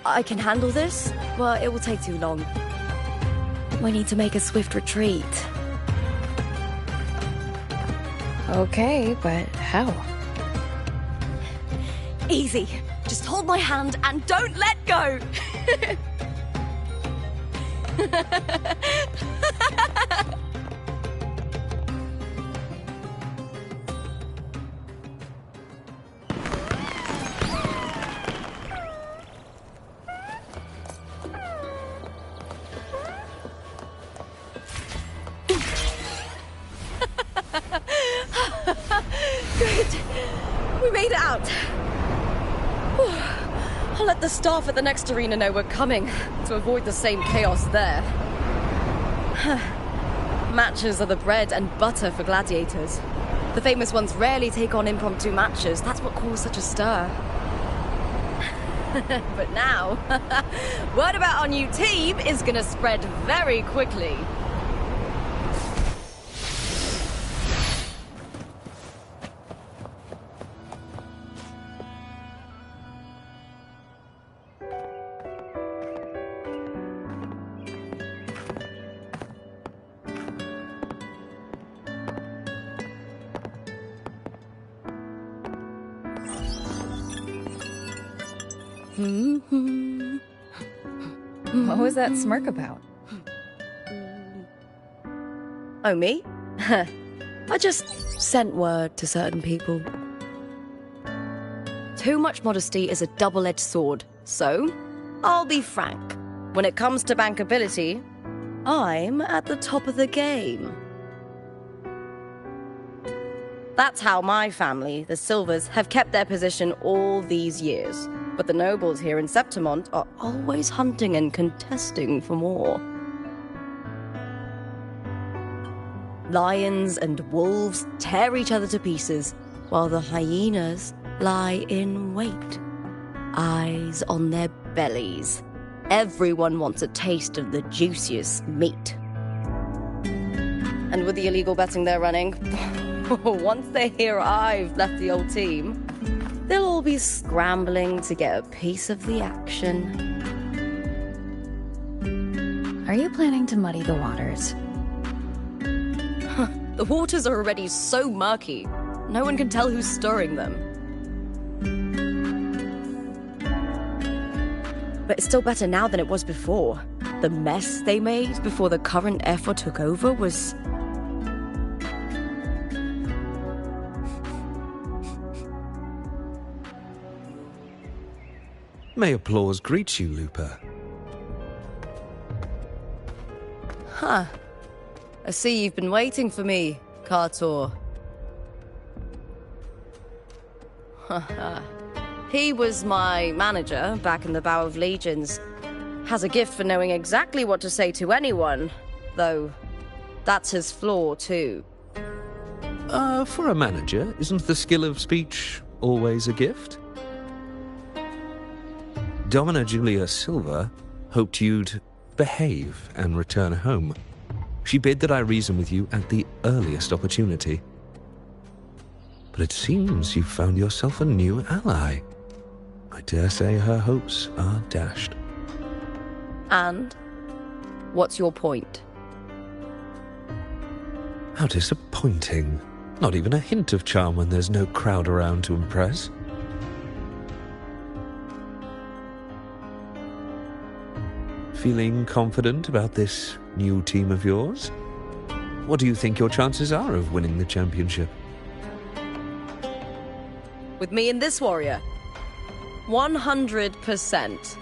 I can handle this, but it will take too long. We need to make a swift retreat. Okay, but how? Easy. Just hold my hand and don't let go! Good. We made it out. I'll let the staff at the next arena know we're coming to avoid the same chaos there. Matches are the bread and butter for gladiators. The famous ones rarely take on impromptu matches. That's what caused such a stir. But now, word about our new team is gonna spread very quickly. What was that smirk about? Oh, me? I just sent word to certain people. Too much modesty is a double-edged sword, so I'll be frank. When it comes to bankability, I'm at the top of the game. That's how my family, the Silvers, have kept their position all these years. But the nobles here in Septimont are always hunting and contesting for more. Lions and wolves tear each other to pieces, while the hyenas lie in wait, eyes on their bellies. Everyone wants a taste of the juiciest meat. And with the illegal betting they're running, once they hear I've left the old team, they'll all be scrambling to get a piece of the action. Are you planning to muddy the waters? The waters are already so murky, no one can tell who's stirring them. But it's still better now than it was before. The mess they made before the current effort took over was... May applause greet you, Lupa. Huh. I see you've been waiting for me, Cartor. He was my manager back in the Bow of Legions. Has a gift for knowing exactly what to say to anyone, though that's his flaw too. For a manager, isn't the skill of speech always a gift? Domina Julia Silva hoped you'd behave and return home. She bid that I reason with you at the earliest opportunity. But it seems you've found yourself a new ally. I dare say her hopes are dashed. And? What's your point? How disappointing. Not even a hint of charm when there's no crowd around to impress. Feeling confident about this new team of yours? What do you think your chances are of winning the championship? With me and this warrior? 100%.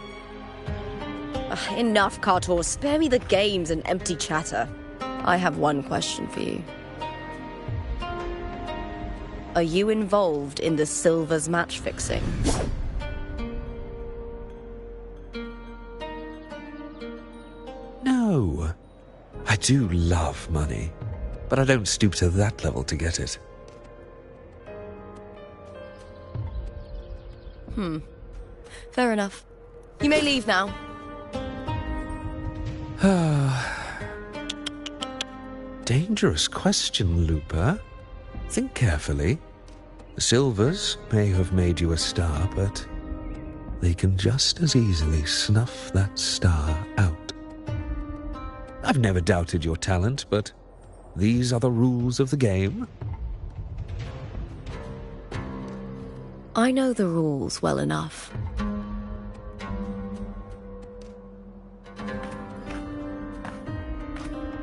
Enough, Cartor. Spare me the games and empty chatter. I have one question for you. Are you involved in the Silvers match fixing? No. I do love money, but I don't stoop to that level to get it. Fair enough. You may leave now. Dangerous question, Looper. Think carefully. The Silvers may have made you a star, but they can just as easily snuff that star out. I've never doubted your talent, but these are the rules of the game. I know the rules well enough.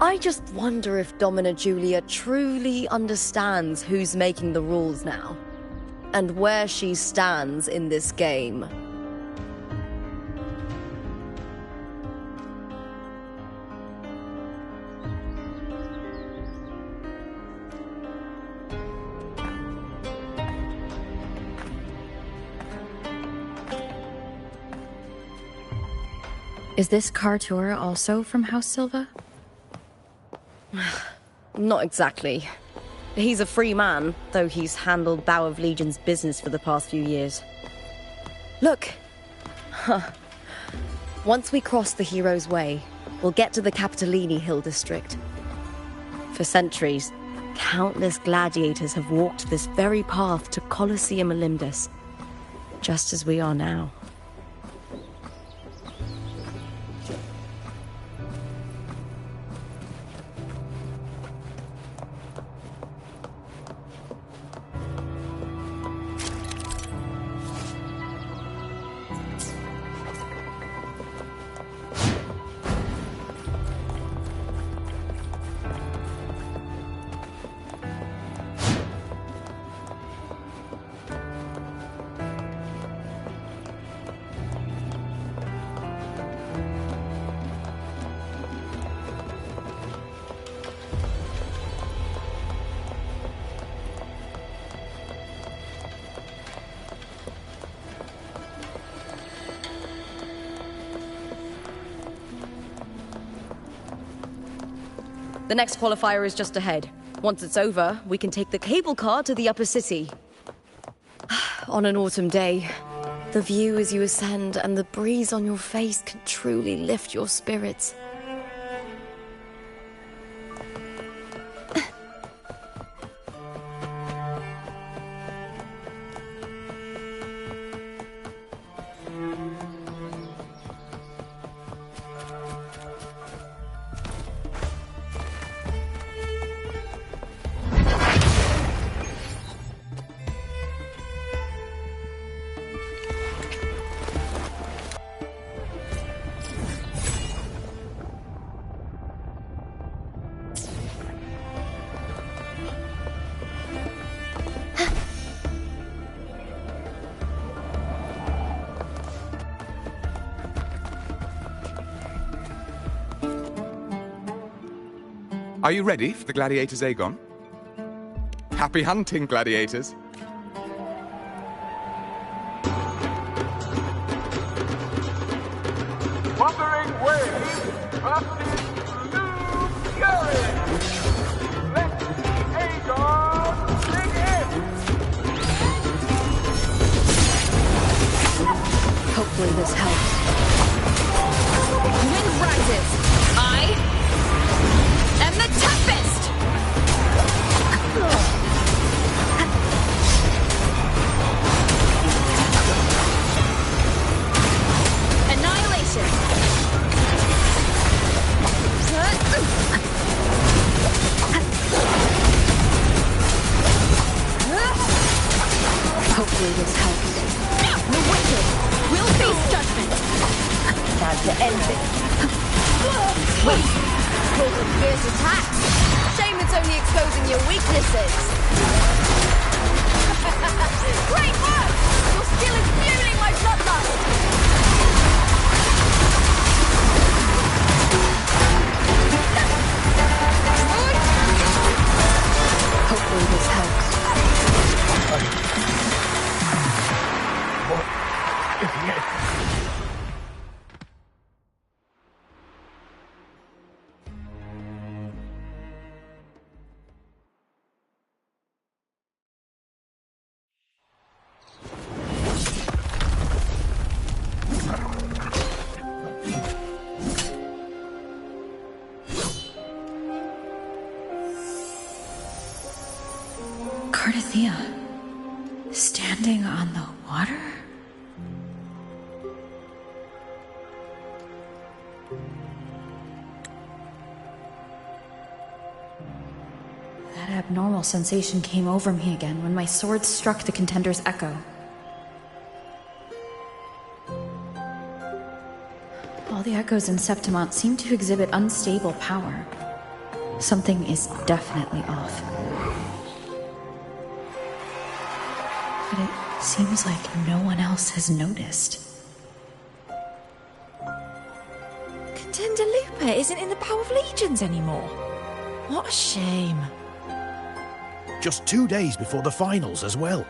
I just wonder if Domina Julia truly understands who's making the rules now, and where she stands in this game. Is this Cartethiyya also from House Silva? Not exactly. He's a free man, though he's handled Bow of Legion's business for the past few years. Look! Once we cross the Hero's Way, we'll get to the Capitolini Hill district. For centuries, countless gladiators have walked this very path to Colosseum Olympus, just as we are now. The next qualifier is just ahead. Once it's over, we can take the cable car to the upper city. On an autumn day, the view as you ascend and the breeze on your face can truly lift your spirits. Are you ready for the Gladiators Aegon? Happy hunting, gladiators! Wuthering Waves versus Blue Fury! Let the Aegon begin! Hopefully this helps. Wind rises! And the Tempest! Annihilation! Hopefully this helps. The wicked will face judgment! Time to end it. Wait! Full of fierce attacks. Shame it's only exposing your weaknesses. Great work! Your skill is fueling my bloodlust. Hopefully this helps. abnormal sensation came over me again when my sword struck the contender's echo. All the echoes in Septimont seem to exhibit unstable power. Something is definitely off. But it seems like no one else has noticed. Contender Lupa isn't in the Bow of Legions anymore. What a shame. Just 2 days before the finals as well.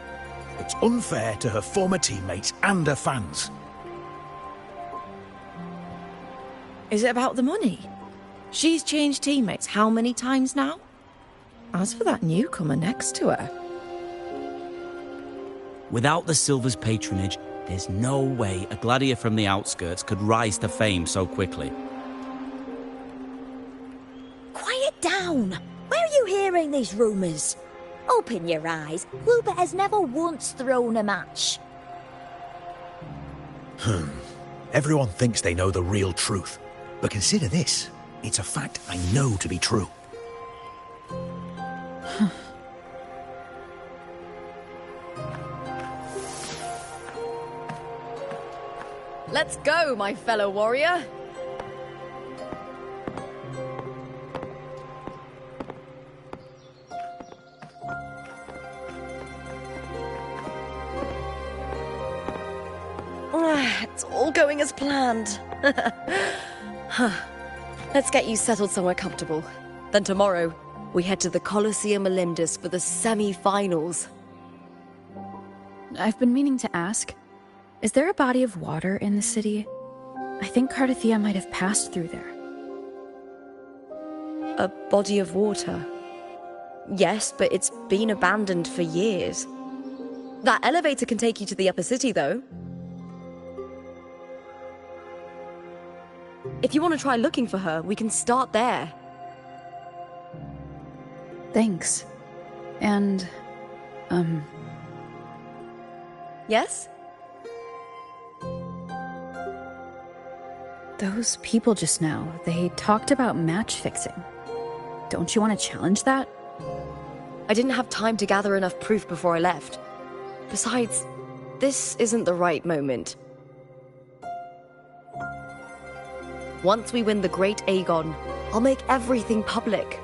It's unfair to her former teammates and her fans. Is it about the money? She's changed teammates how many times now? As for that newcomer next to her... Without the Silver's patronage, there's no way a gladiator from the outskirts could rise to fame so quickly. Quiet down! Where are you hearing these rumours? Open your eyes. Lupa has never once thrown a match. Everyone thinks they know the real truth. But consider this. It's a fact I know to be true. Let's go, my fellow warrior. It's all going as planned. Let's get you settled somewhere comfortable. Then tomorrow, we head to the Colosseum Olympus for the semi-finals. I've been meaning to ask, is there a body of water in the city? I think CARTETHIYA might have passed through there. A body of water? Yes, but it's been abandoned for years. That elevator can take you to the upper city, though. If you want to try looking for her, we can start there. Thanks. And, Yes? those people just now, they talked about match fixing. Don't you want to challenge that? I didn't have time to gather enough proof before I left. Besides, this isn't the right moment. Once we win the Great Aegon, I'll make everything public.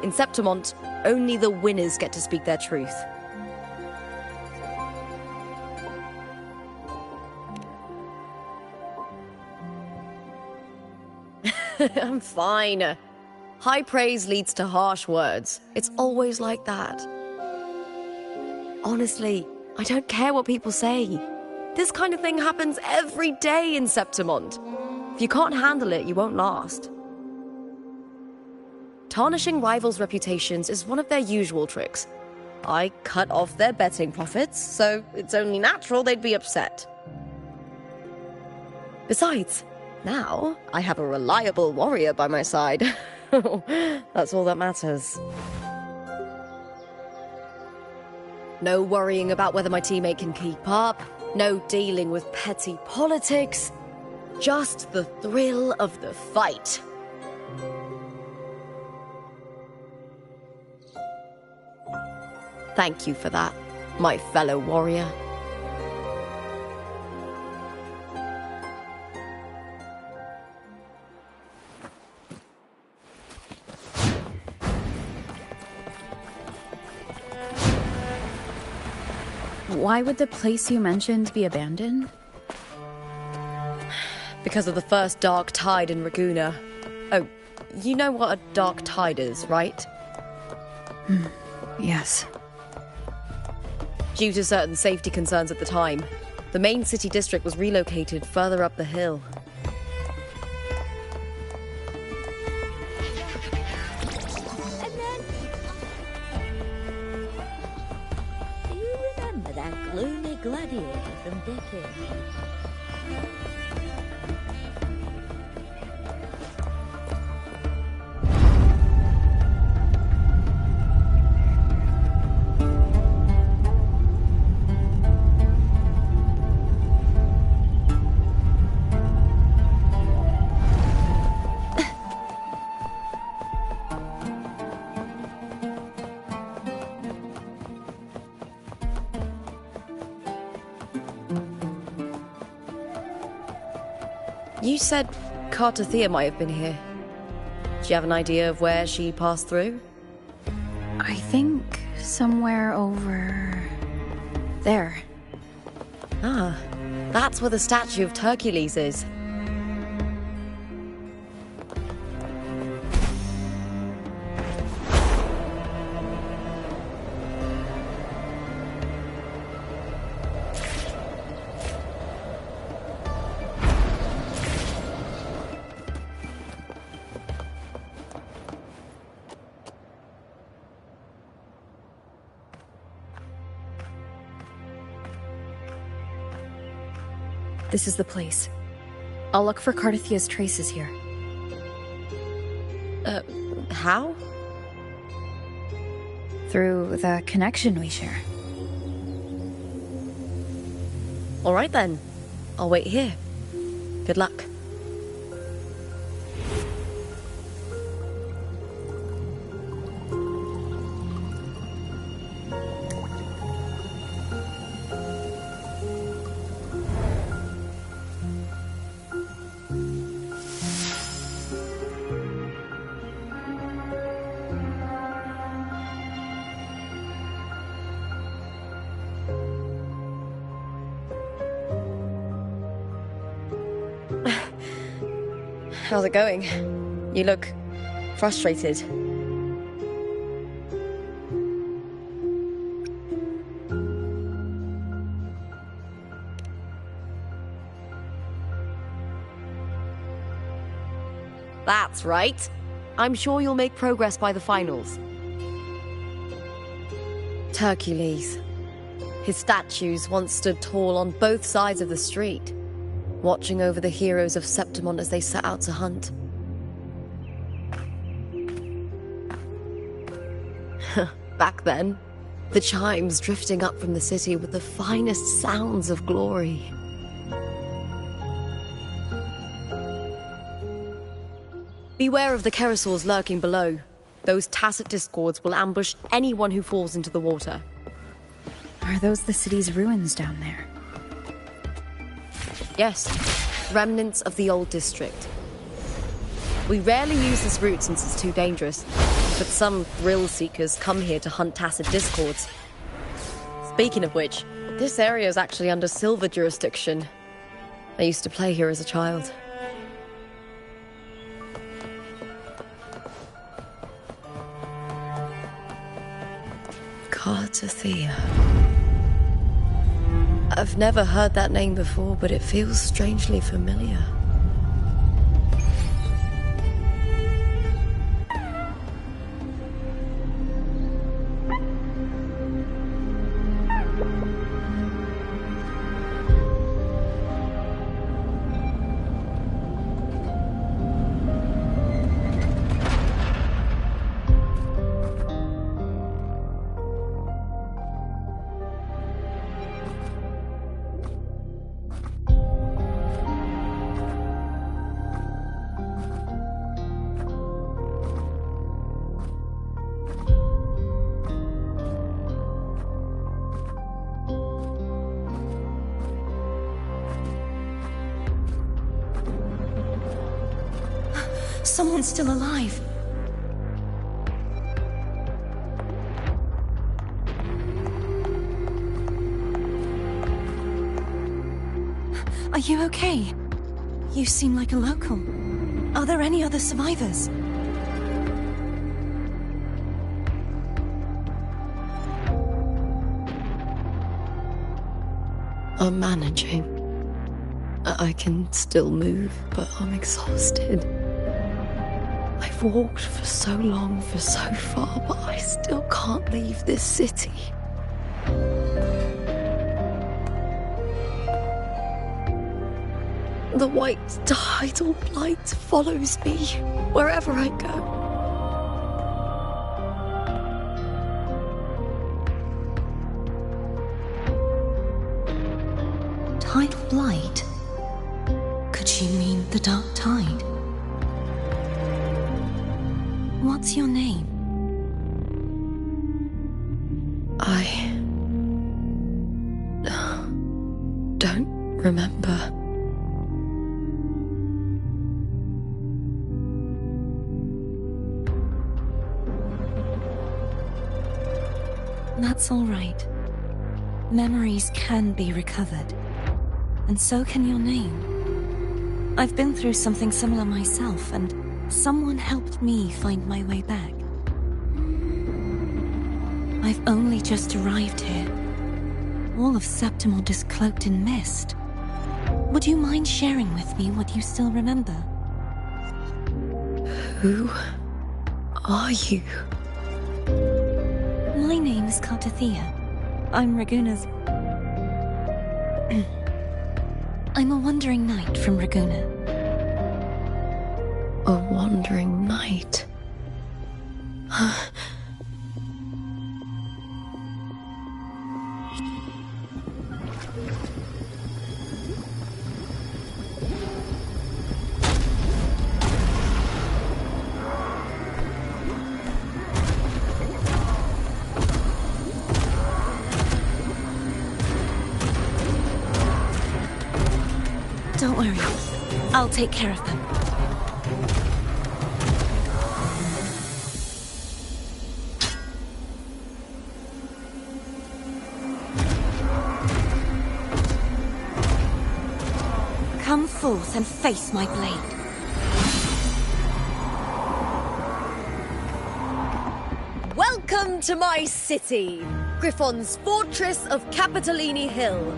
In Septimont, only the winners get to speak their truth. I'm fine. High praise leads to harsh words. It's always like that. Honestly, I don't care what people say. This kind of thing happens every day in Septimont. If you can't handle it, you won't last. Tarnishing rivals' reputations is one of their usual tricks. I cut off their betting profits, so it's only natural they'd be upset. Besides, now I have a reliable warrior by my side. That's all that matters. No worrying about whether my teammate can keep up, no dealing with petty politics. Just the thrill of the fight. Thank you for that, my fellow warrior. Why would the place you mentioned be abandoned? Because of the first dark tide in Raguna. Oh, you know what a dark tide is, right? Yes. Due to certain safety concerns at the time, the main city district was relocated further up the hill. Do you remember that gloomy gladiator from Vicky? You said CARTETHIYA might have been here. Do you have an idea of where she passed through? I think somewhere over there. Ah, that's where the statue of Hercules is. This is the place. I'll look for CARTETHIYA's traces here. How? Through the connection we share. All right then. I'll wait here. Good luck. How's it going? You look frustrated. That's right. I'm sure you'll make progress by the finals. Hercules. His statues once stood tall on both sides of the street, watching over the heroes of Septimont as they set out to hunt. Back then, the chimes drifting up from the city with the finest sounds of glory. Beware of the Kerosaurs lurking below. Those tacit discords will ambush anyone who falls into the water. Are those the city's ruins down there? Yes, remnants of the old district. We rarely use this route since it's too dangerous, but some thrill seekers come here to hunt tacit discords. Speaking of which, this area is actually under Silver jurisdiction. I used to play here as a child. CARTETHIYA. I've never heard that name before, but it feels strangely familiar. Someone's still alive. Are you okay? You seem like a local. Are there any other survivors? I'm managing. I can still move, but I'm exhausted. I've walked for so long, for so far, but I still can't leave this city. The white tidal blight follows me wherever I go. Tidal blight? Could she mean the dark tide? What's your name? I don't remember. That's all right. Memories can be recovered. And so can your name. I've been through something similar myself, and someone helped me find my way back. I've only just arrived here. All of Septimont is cloaked in mist. Would you mind sharing with me what you still remember? Who are you? My name is CARTETHIYA. I'm Raguna's... I'm a wandering knight from Raguna. A wandering knight? Don't worry. I'll take care of them. Come forth and face my blade. Welcome to my city, Griffon's fortress of Capitolini Hill.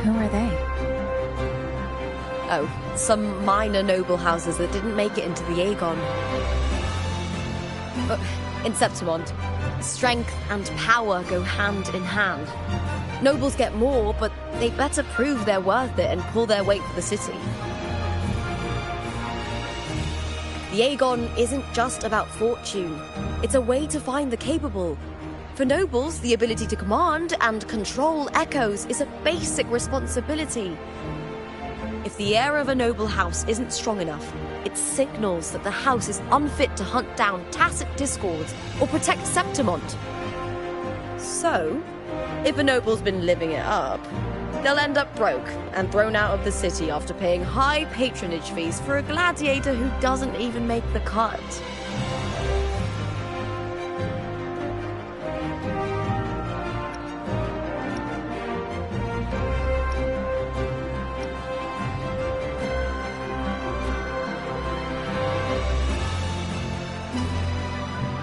Who are they? Oh, some minor noble houses that didn't make it into the Aegon. In Septimont, strength and power go hand in hand. Nobles get more, but they better prove they're worth it and pull their weight for the city. The Aegon isn't just about fortune. It's a way to find the capable. For nobles, the ability to command and control echoes is a basic responsibility. If the heir of a noble house isn't strong enough, it signals that the house is unfit to hunt down tacit discords or protect Septimont. So, if a noble's been living it up, they'll end up broke and thrown out of the city after paying high patronage fees for a gladiator who doesn't even make the cut.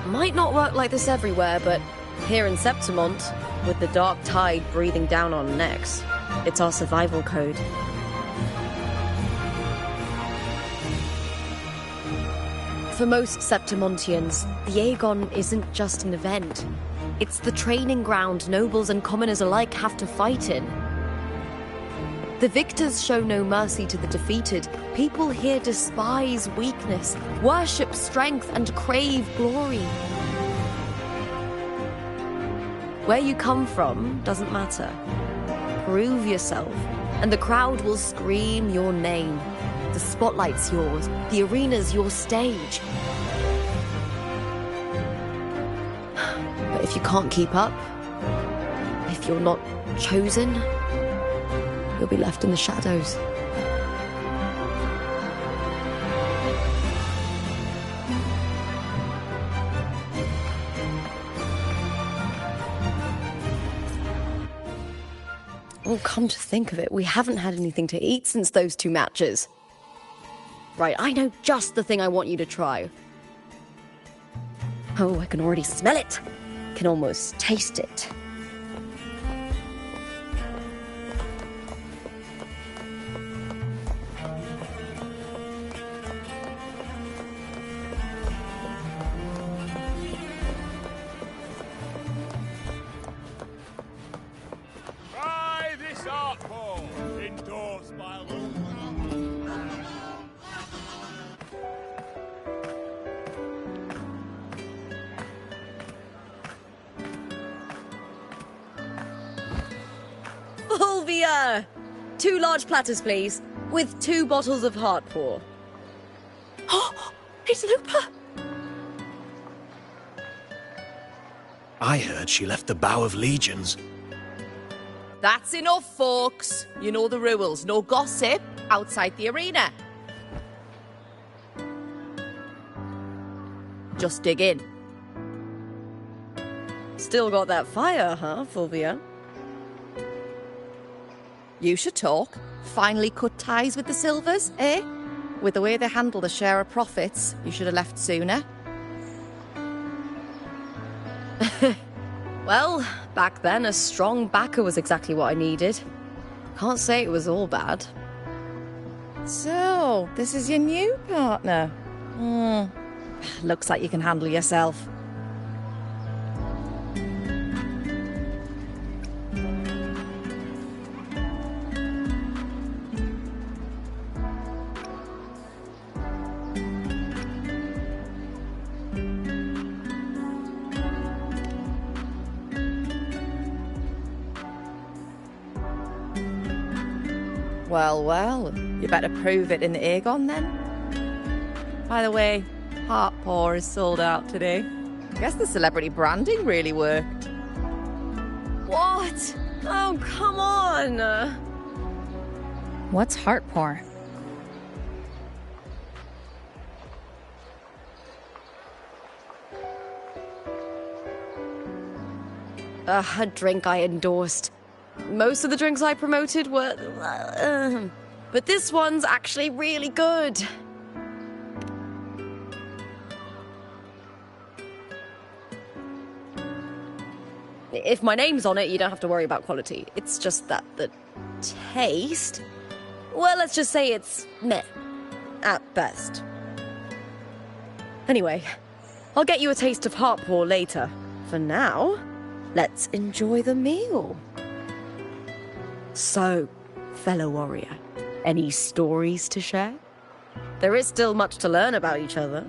Might not work like this everywhere, but here in Septimont, with the dark tide breathing down on necks, it's our survival code. For most Septimontians, the Aegon isn't just an event. It's the training ground nobles and commoners alike have to fight in. The victors show no mercy to the defeated. People here despise weakness, worship strength, and crave glory. Where you come from doesn't matter. Prove yourself, and the crowd will scream your name. The spotlight's yours, the arena's your stage. But if you can't keep up, if you're not chosen, you'll be left in the shadows. Oh, come to think of it, we haven't had anything to eat since those 2 matches. Right, I know just the thing I want you to try. Oh, I can already smell it. Can almost taste it. Try this art form, endorsed by Fulvia! 2 large platters, please, with 2 bottles of Heartpour. Oh, it's Lupa! I heard she left the Bow of Legions. That's enough, folks. You know the rules. No gossip outside the arena. Just dig in. Still got that fire, huh, Fulvia? You should talk. Finally cut ties with the Silvers, eh? With the way they handle the share of profits, you should have left sooner. Well, back then, a strong backer was exactly what I needed. Can't say it was all bad. So, this is your new partner. Looks like you can handle yourself. Well, you better prove it in the Aegon then. By the way, Heartpour is sold out today. I guess the celebrity branding really worked. What? Oh, come on! What's Heartpour? A drink I endorsed. Most of the drinks I promoted were... but this one's actually really good. If my name's on it, you don't have to worry about quality. It's just that the taste... Well, let's just say it's meh. At best. Anyway, I'll get you a taste of Heartpour later. For now, let's enjoy the meal. So, fellow warrior, any stories to share? There is still much to learn about each other.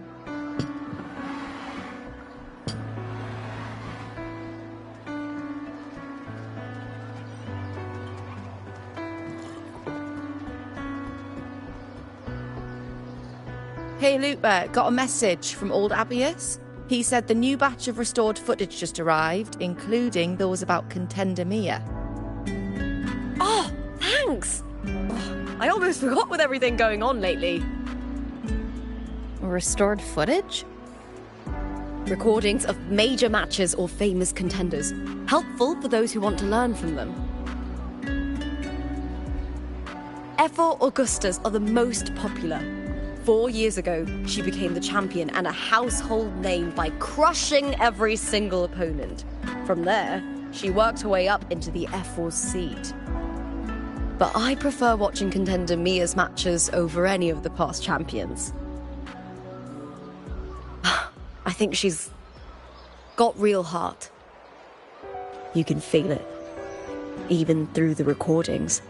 Hey Lupa, got a message from old Abius. He said the new batch of restored footage just arrived, including those about Contender Mia. Oh, thanks! Oh, I almost forgot with everything going on lately. Restored footage? Recordings of major matches or famous contenders. Helpful for those who want to learn from them. Effor Augustas are the most popular. 4 years ago, she became the champion and a household name by crushing every single opponent. From there, she worked her way up into the Effor's seat. But I prefer watching Contender Mia's matches over any of the past champions. I think she's got real heart. You can feel it, even through the recordings.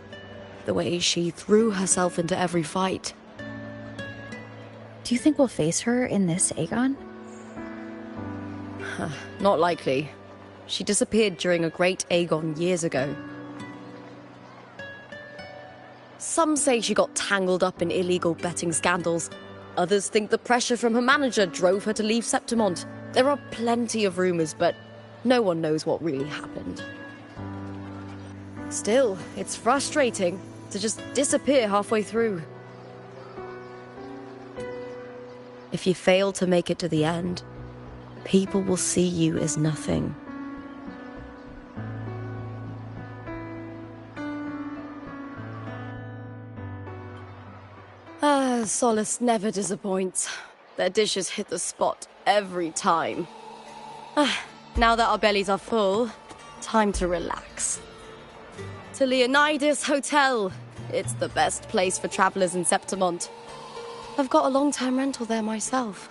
The way she threw herself into every fight. Do you think we'll face her in this Aegon? Not likely. She disappeared during a great Aegon years ago. Some say she got tangled up in illegal betting scandals. Others think the pressure from her manager drove her to leave Septimont. There are plenty of rumors, but no one knows what really happened. Still, it's frustrating to just disappear halfway through. If you fail to make it to the end, people will see you as nothing. Solace never disappoints. Their dishes hit the spot every time. Now that our bellies are full, time to relax. To Leonidas Hotel. It's the best place for travelers in Septimont. I've got a long-term rental there myself.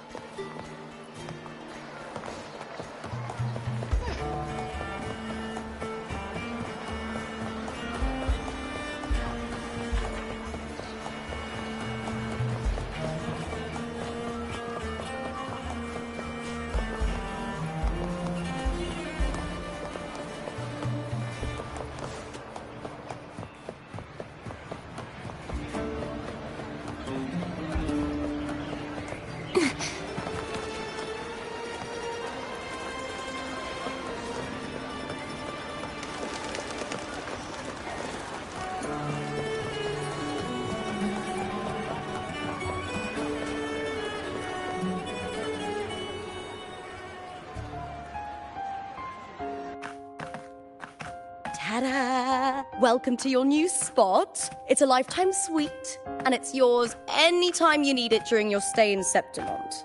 Ta-da! Welcome to your new spot. It's a lifetime suite, and it's yours anytime you need it during your stay in Septimont.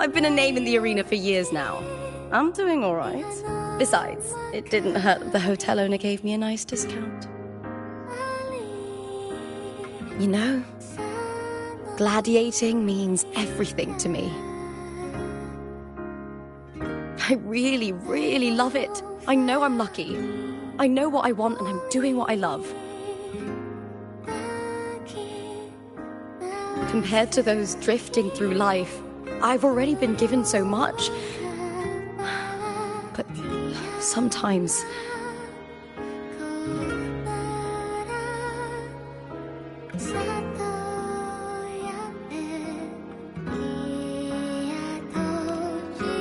I've been a name in the arena for years now. I'm doing all right. Besides, it didn't hurt that the hotel owner gave me a nice discount. You know, gladiating means everything to me. I really, really love it. I know I'm lucky. I know what I want and I'm doing what I love. Compared to those drifting through life, I've already been given so much. But sometimes...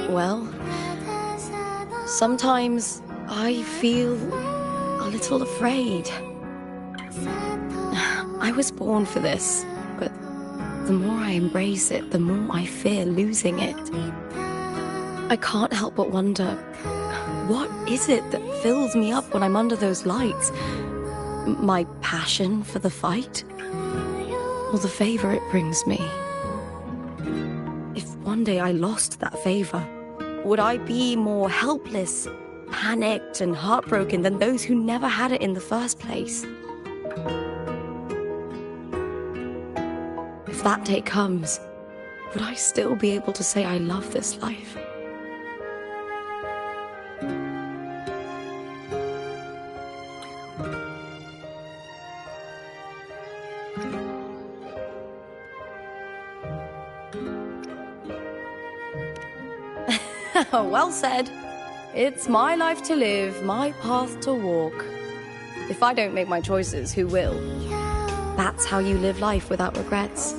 well, sometimes I feel a little afraid. I was born for this, but the more I embrace it, the more I fear losing it. I can't help but wonder, what is it that fills me up when I'm under those lights? My passion for the fight? Or the favor it brings me? If one day I lost that favor, would I be more helpless, panicked, and heartbroken than those who never had it in the first place? If that day comes, would I still be able to say I love this life? Well said. It's my life to live, my path to walk. If I don't make my choices, who will? That's how you live life without regrets.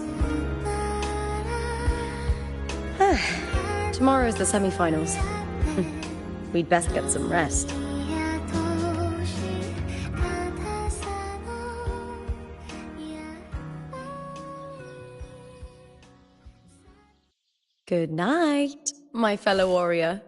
Tomorrow's the semi-finals. We'd best get some rest. Good night, my fellow warrior.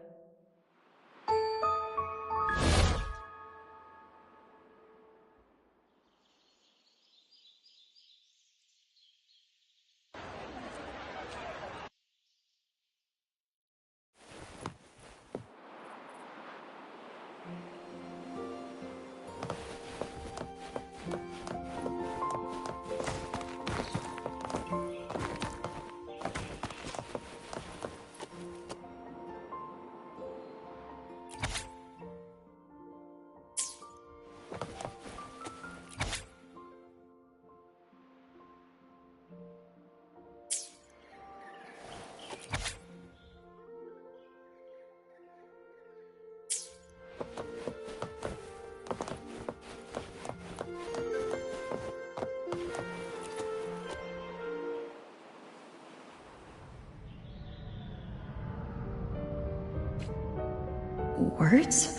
Words?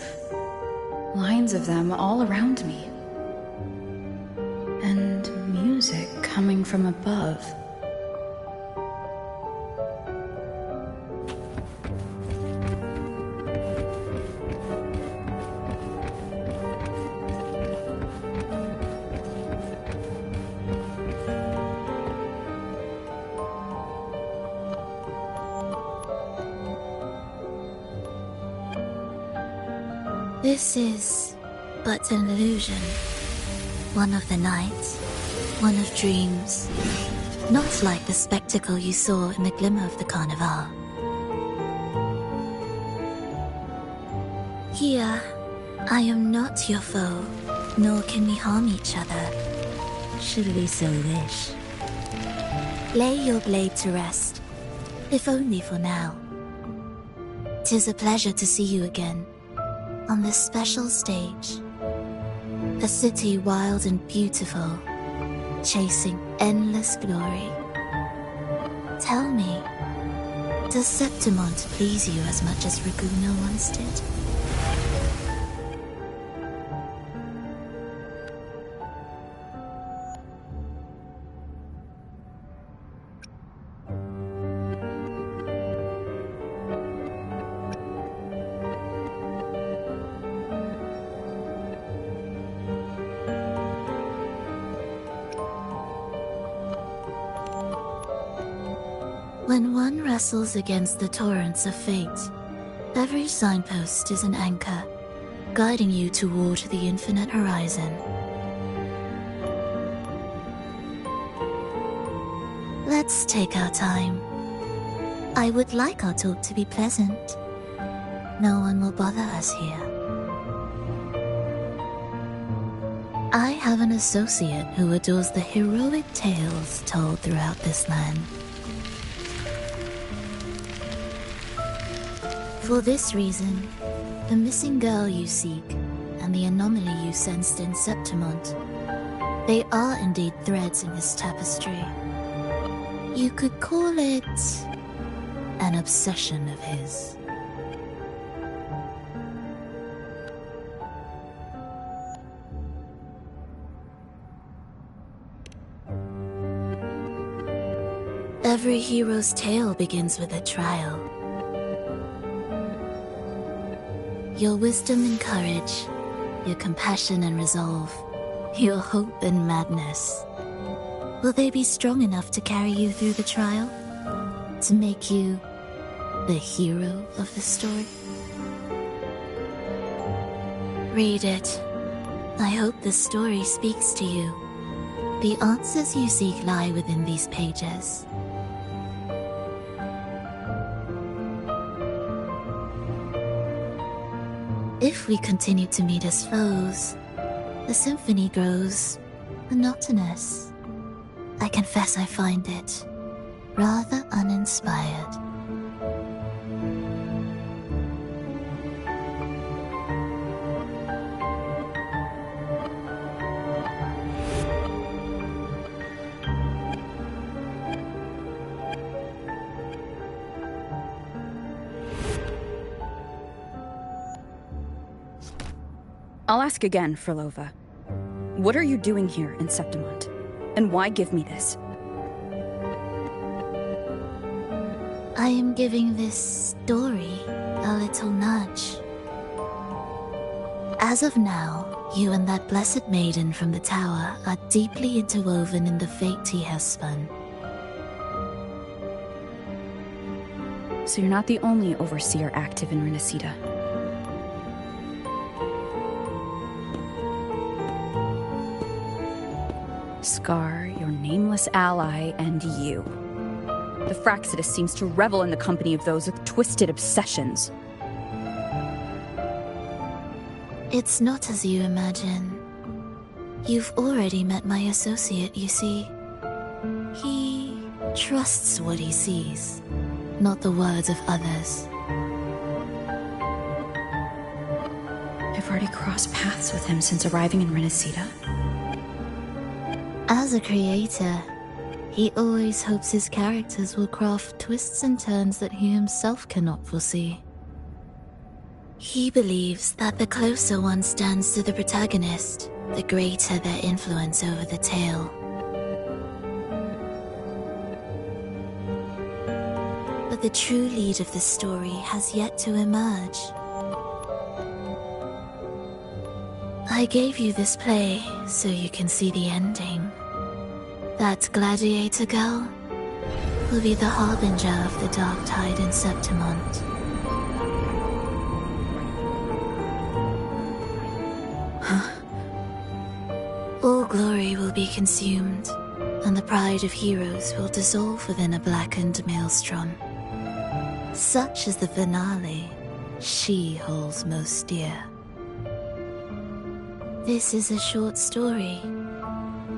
Lines of them all around me. And music coming from above. This is but an illusion. One of the nights, one of dreams. Not like the spectacle you saw in the glimmer of the Carnival. Here, I am not your foe. nor can we harm each other, should we so wish. Lay your blade to rest, if only for now. 'Tis a pleasure to see you again, on this special stage. A city wild and beautiful, chasing endless glory. Tell me, does Septimont please you as much as Raguna once did? When one wrestles against the torrents of fate, every signpost is an anchor, guiding you toward the infinite horizon. Let's take our time. I would like our talk to be pleasant. No one will bother us here. I have an associate who adores the heroic tales told throughout this land. For this reason, the missing girl you seek and the anomaly you sensed in Septimont, they are indeed threads in this tapestry. You could call it an obsession of his. Every hero's tale begins with a trial. Your wisdom and courage, your compassion and resolve, your hope and madness. Will they be strong enough to carry you through the trial? To make you the hero of the story? Read it. I hope the story speaks to you. The answers you seek lie within these pages. If we continue to meet as foes, the symphony grows monotonous. I confess I find it rather uninspired. I'll ask again, Frolova. What are you doing here in Septimont? And why give me this? I am giving this story a little nudge. As of now, you and that blessed maiden from the tower are deeply interwoven in the fate he has spun. So you're not the only overseer active in Renacita. Scar, your nameless ally, and you. The Fraxidus seems to revel in the company of those with twisted obsessions. It's not as you imagine. You've already met my associate, you see. He trusts what he sees, not the words of others. I've already crossed paths with him since arriving in Renacita. As a creator, he always hopes his characters will craft twists and turns that he himself cannot foresee. He believes that the closer one stands to the protagonist, the greater their influence over the tale. But the true lead of the story has yet to emerge. I gave you this play so you can see the ending. That gladiator girl will be the harbinger of the dark tide in Septimont. All glory will be consumed, and the pride of heroes will dissolve within a blackened maelstrom. Such is the finale she holds most dear. This is a short story,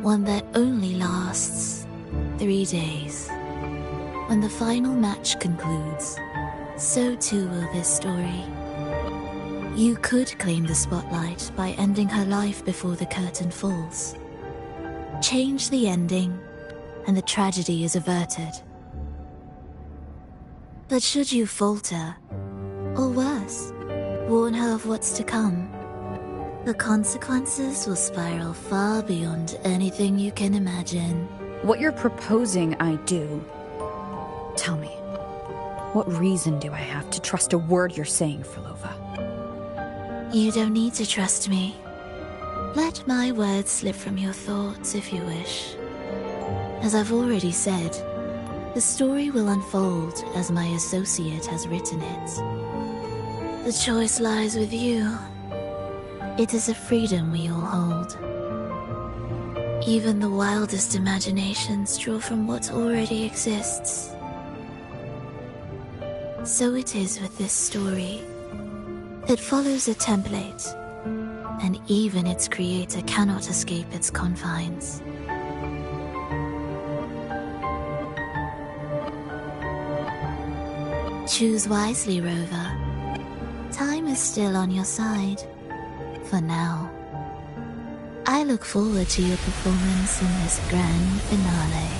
one that only lasts 3 days. When the final match concludes, so too will this story. You could claim the spotlight by ending her life before the curtain falls. Change the ending, and the tragedy is averted. But should you falter, or worse, warn her of what's to come, the consequences will spiral far beyond anything you can imagine. What you're proposing I do. Tell me, what reason do I have to trust a word you're saying, Frolova? You don't need to trust me. Let my words slip from your thoughts if you wish. As I've already said, the story will unfold as my associate has written it. The choice lies with you. It is a freedom we all hold. Even the wildest imaginations draw from what already exists. So it is with this story. It follows a template, and even its creator cannot escape its confines. Choose wisely, Rover. Time is still on your side. For now. I look forward to your performance in this grand finale.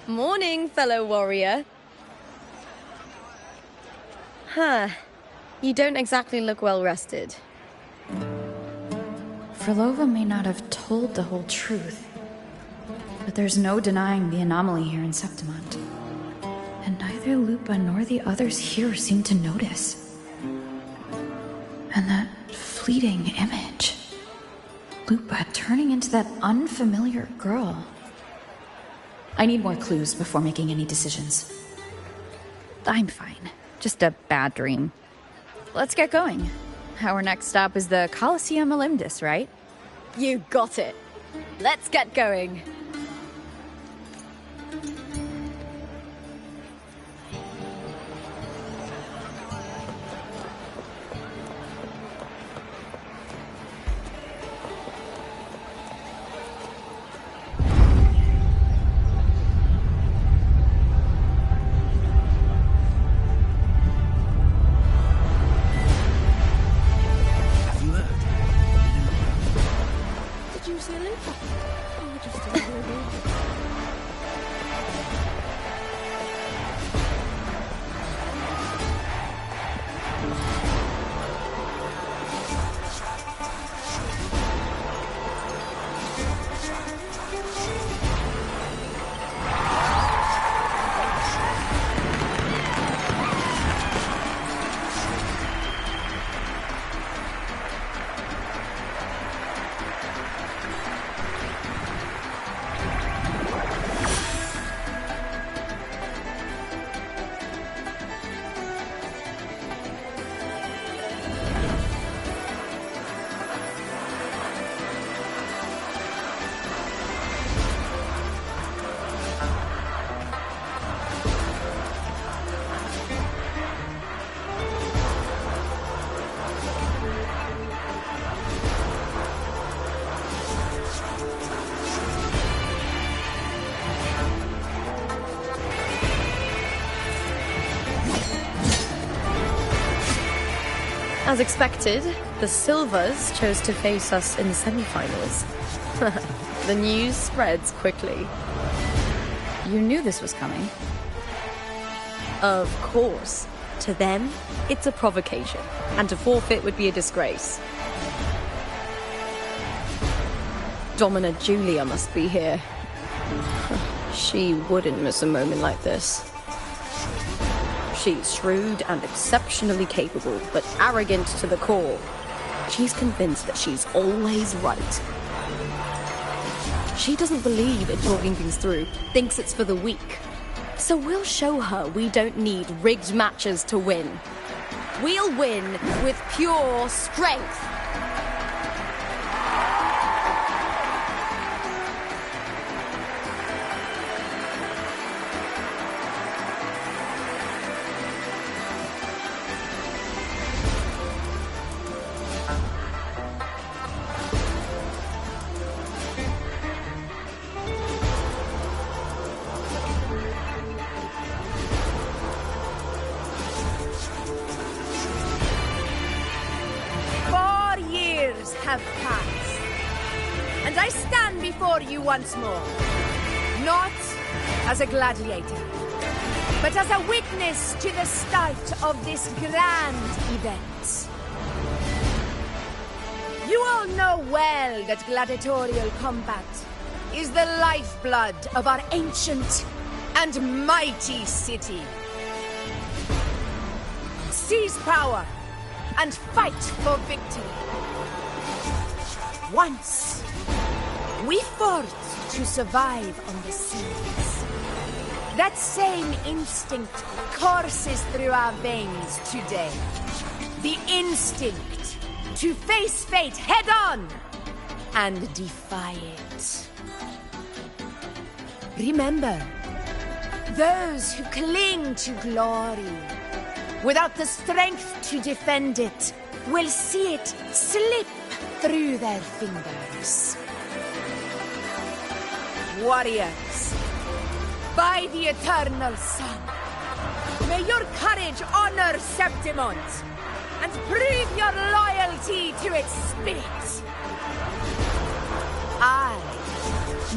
Morning, fellow warrior. Huh. You don't exactly look well rested. Frolova may not have told the whole truth, but there's no denying the anomaly here in Septimont. And neither Lupa nor the others here seem to notice. And that fleeting image. Lupa turning into that unfamiliar girl. I need more clues before making any decisions. I'm fine. Just a bad dream. Let's get going. Our next stop is the Coliseum Olympus, right? You got it. Let's get going. As expected, the Silvers chose to face us in the semi-finals. The news spreads quickly. You knew this was coming. Of course. To them, it's a provocation, and to forfeit would be a disgrace. Domina Julia must be here. She wouldn't miss a moment like this. She's shrewd and exceptionally capable, but arrogant to the core. She's convinced that she's always right. She doesn't believe in talking things through, thinks it's for the weak. So we'll show her we don't need rigged matches to win. We'll win with pure strength. Have passed, and I stand before you once more, not as a gladiator, but as a witness to the start of this grand event. You all know well that gladiatorial combat is the lifeblood of our ancient and mighty city. Seize power and fight for victory. Once, we fought to survive on the seas. That same instinct courses through our veins today. The instinct to face fate head-on and defy it. Remember, those who cling to glory without the strength to defend it will see it slip through their fingers. Warriors, by the eternal sun, may your courage honor Septimont and prove your loyalty to its spirit. I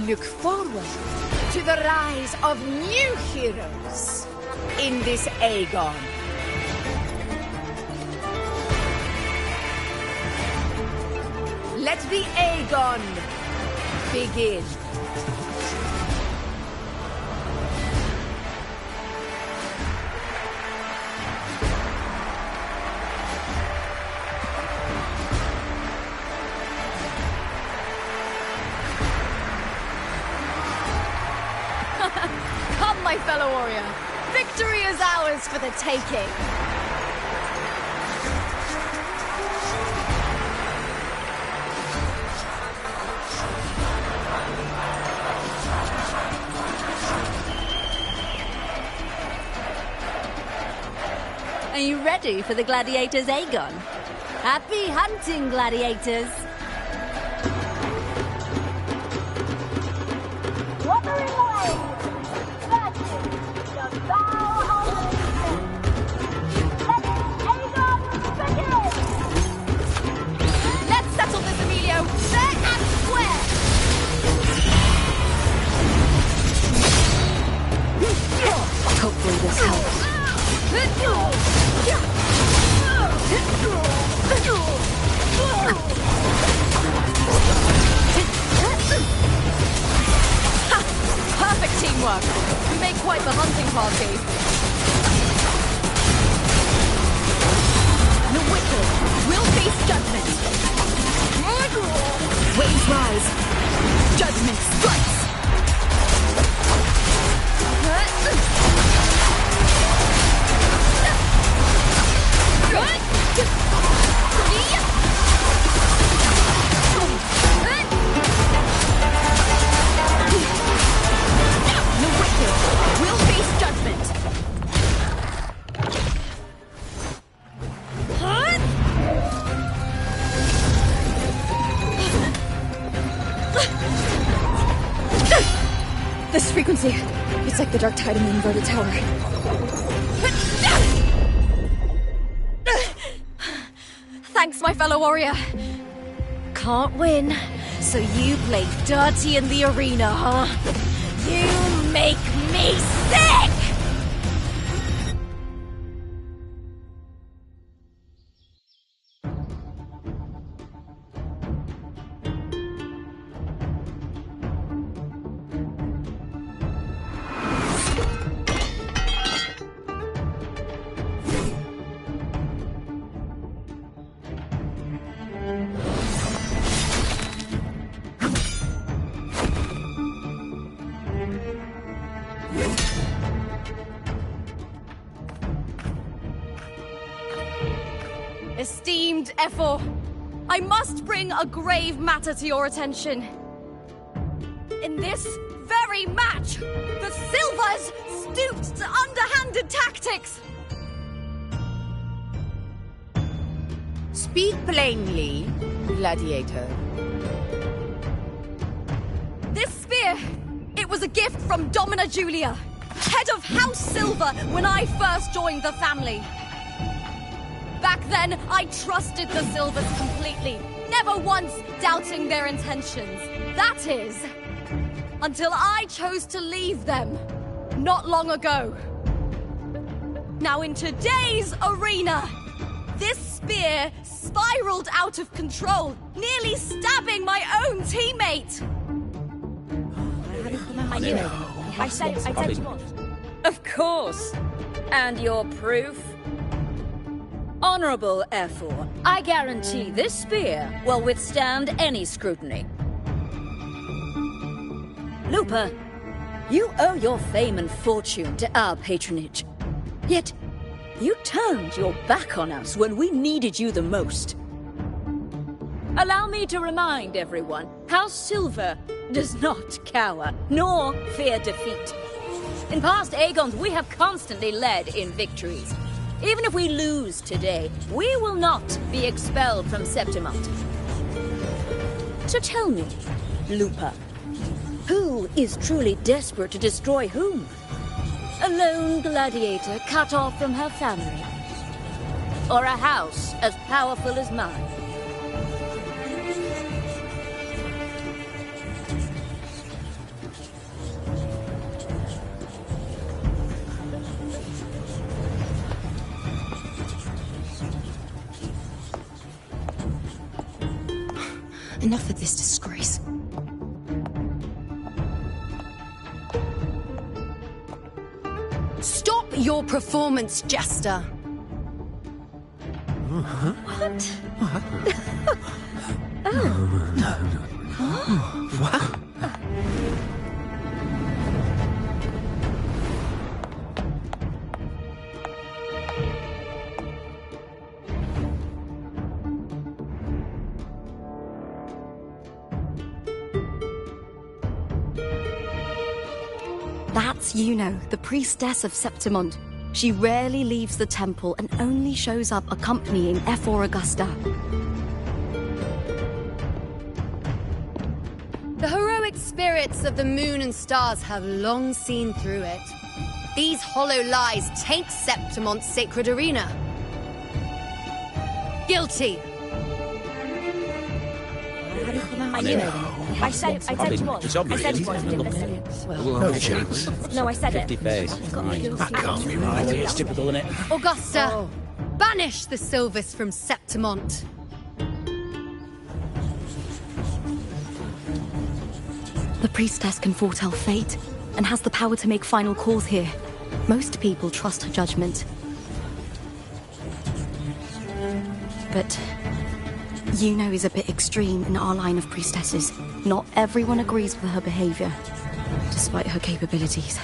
look forward to the rise of new heroes in this Aegon. Let the Aegon begin. Come, my fellow warrior. Victory is ours for the taking. Are you ready for the gladiators, Aegon? Happy hunting, gladiators! Wuthering versus the Bow of Legion. Let Aegon begin! Let's settle this, Emilio! Fair and square! Hopefully this helps. Perfect teamwork! We make quite the hunting party. The wicked will face judgment. Waves rise. Judgment strikes. The wicked will face judgment. This frequency, it's like the dark tide in the inverted tower. Thanks, my fellow warrior. Can't win, so you play dirty in the arena, huh? You make me sick! Esteemed Ephor, I must bring a grave matter to your attention. In this very match, the Silvers stooped to underhanded tactics. Speak plainly, Gladiator. This spear, it was a gift from Domina Julia, head of House Silver, when I first joined the family. Back then, I trusted the Silvers completely, never once doubting their intentions. That is, until I chose to leave them, not long ago. Now in today's arena, this spear spiraled out of control, nearly stabbing my own teammate. I said you want. Of course. And your proof? Honorable Ephor, I guarantee this spear will withstand any scrutiny. Lupa, you owe your fame and fortune to our patronage. Yet, you turned your back on us when we needed you the most. Allow me to remind everyone, House Silver does not cower, nor fear defeat. In past Aegons, we have constantly led in victories. Even if we lose today, we will not be expelled from Septimont. So tell me, Lupa, who is truly desperate to destroy whom? A lone gladiator cut off from her family? Or a house as powerful as mine? Enough of this disgrace. Stop your performance, Jester. What? What? That's Yuno, the priestess of Septimont. She rarely leaves the temple and only shows up accompanying Ephor Augusta. The heroic spirits of the moon and stars have long seen through it. These hollow lies taint Septimont's sacred arena. Guilty. I said you want. It's obvious. I said you wanted. No chance. No, I said it. 50 face. That can't be right. It's typical, isn't it? Augusta, banish the Silvers from Septimont. The priestess can foretell fate and has the power to make final calls here. Most people trust her judgment. But Yuno is a bit extreme in our line of priestesses. Not everyone agrees with her behavior, despite her capabilities.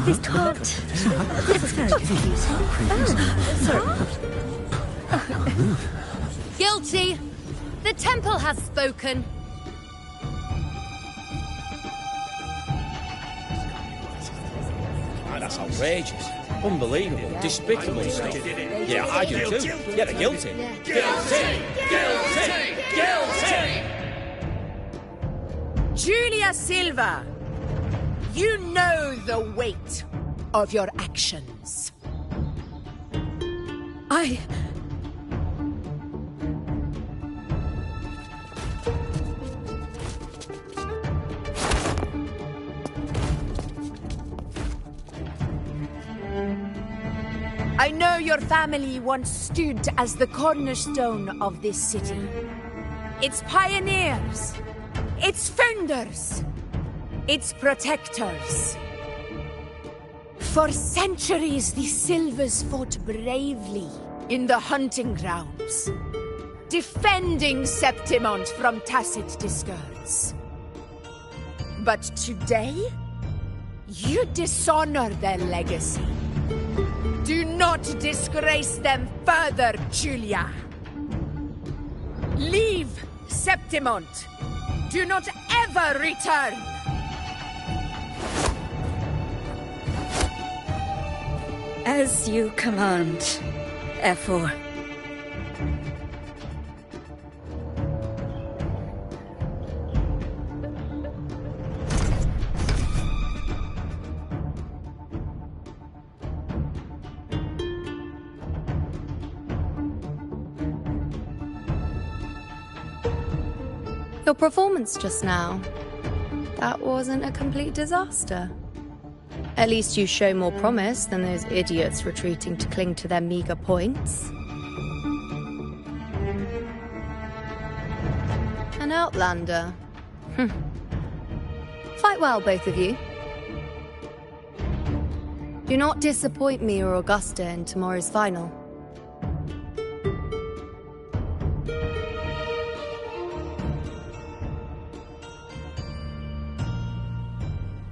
This can't. This is very confusing. Guilty. The temple has spoken. That's outrageous. Unbelievable, despicable stuff. Yeah, I do too. Yeah, they're guilty. Guilty! Guilty! Guilty! Julia Silva, you know the weight of your actions. I know your family once stood as the cornerstone of this city. Its pioneers, its founders, its protectors. For centuries, the Silvers fought bravely in the hunting grounds, defending Septimont from tacit discords. But today, you dishonor their legacy. Do not disgrace them further, Julia. Leave Septimont. Do not ever return. As you command, F4. Your performance just now, that wasn't a complete disaster. At least you show more promise than those idiots retreating to cling to their meager points. An outlander. Fight well, both of you. Do not disappoint me or Augusta in tomorrow's final.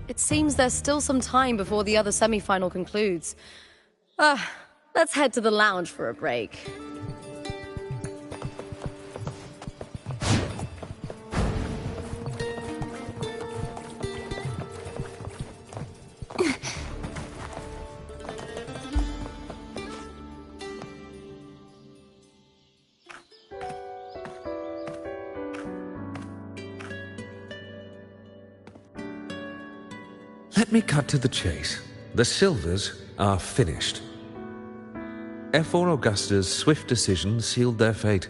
It seems there's still some time before the other semi-final concludes. Let's head to the lounge for a break. Let me cut to the chase. The Silvers are finished. F4 Augusta's swift decision sealed their fate.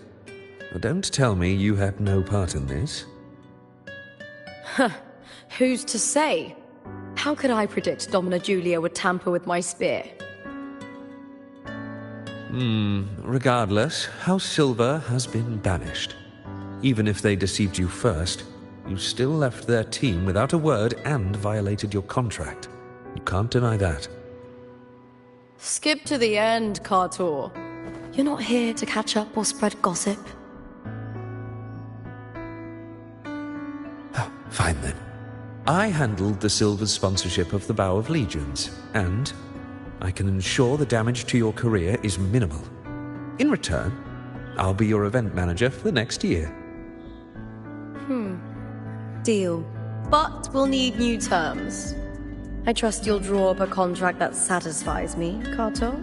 But don't tell me you had no part in this. Who's to say? How could I predict Domina Julia would tamper with my spear? Regardless, House Silver has been banished. Even if they deceived you first, you still left their team without a word and violated your contract. You can't deny that. Skip to the end, Cartor. You're not here to catch up or spread gossip. Fine then. I handled the Silver's sponsorship of the Bow of Legions, and I can ensure the damage to your career is minimal. In return, I'll be your event manager for the next year. Deal. But we'll need new terms. I trust you'll draw up a contract that satisfies me, Cartor?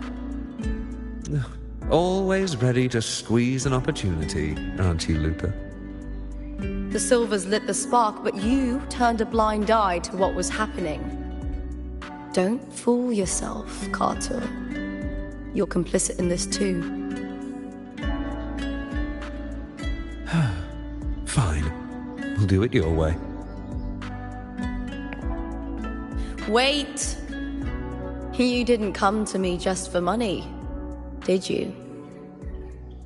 Always ready to squeeze an opportunity, aren't you, Lupa? The Silvers lit the spark, but you turned a blind eye to what was happening. Don't fool yourself, Cartor. You're complicit in this too. Fine. We'll do it your way. Wait! You didn't come to me just for money, did you?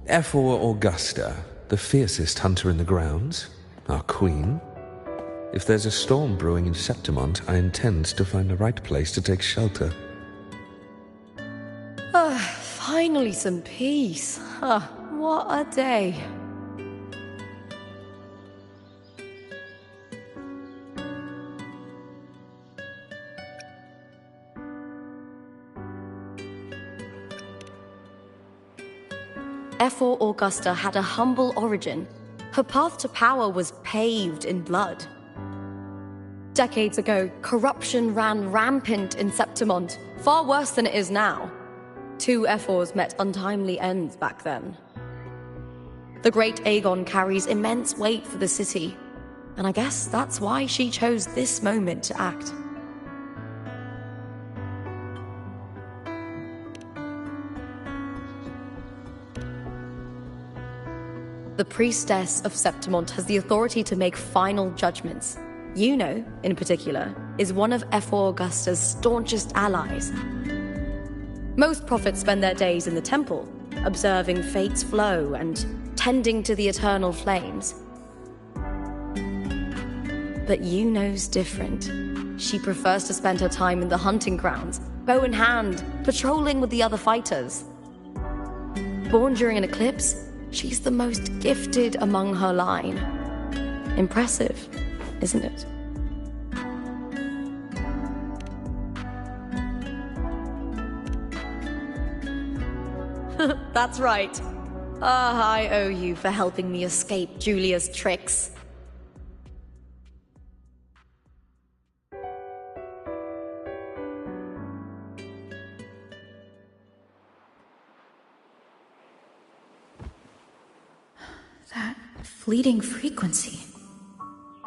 F4 Augusta, the fiercest hunter in the grounds, our queen. If there's a storm brewing in Septimont, I intend to find the right place to take shelter. Finally some peace. What a day. F4 Augusta had a humble origin. Her path to power was paved in blood. Decades ago, corruption ran rampant in Septimont. Far worse than it is now. 2 Ephors met untimely ends back then. The great Aegon carries immense weight for the city, and I guess that's why she chose this moment to act. The priestess of Septimont has the authority to make final judgments. Yuno, in particular, is one of Ephor Augusta's staunchest allies. Most prophets spend their days in the temple, observing fate's flow and tending to the eternal flames. But Yuno's different. She prefers to spend her time in the hunting grounds, bow in hand, patrolling with the other fighters. Born during an eclipse, she's the most gifted among her line. Impressive, isn't it? That's right. I owe you for helping me escape Julia's tricks. That fleeting frequency.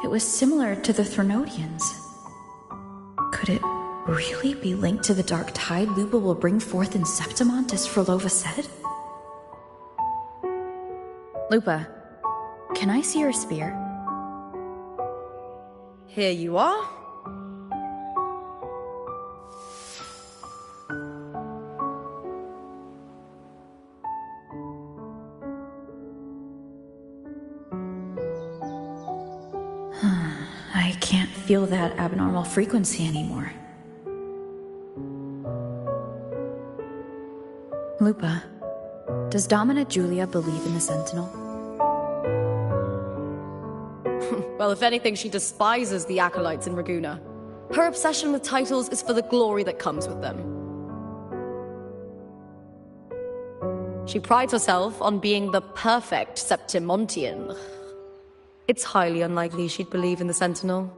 It was similar to the Threnodians. Could it really be linked to the dark tide Lupa will bring forth in Septimont, as Frolova said? Lupa, can I see your spear? Here you are. I can't feel that abnormal frequency anymore. Lupa, does Domina Julia believe in the Sentinel? Well, if anything, she despises the acolytes in Raguna. Her obsession with titles is for the glory that comes with them. She prides herself on being the perfect Septimontian. It's highly unlikely she'd believe in the Sentinel.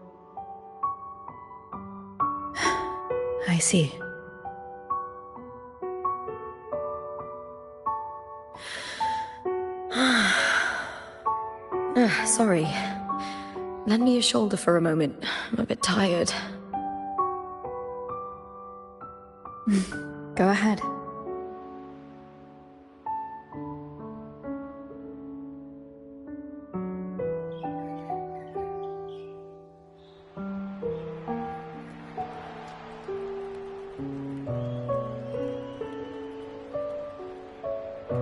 I see. Sorry. Lend me your shoulder for a moment. I'm a bit tired. Go ahead.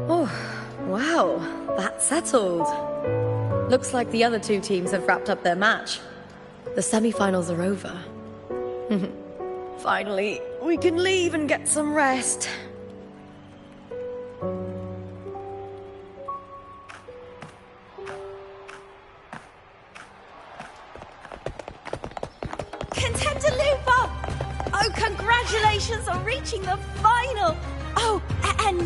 Oh, wow. That's settled. Looks like the other 2 teams have wrapped up their match. The semi-finals are over. Finally, we can leave and get some rest. Contender Lupa! Oh, congratulations on reaching the final! Oh, and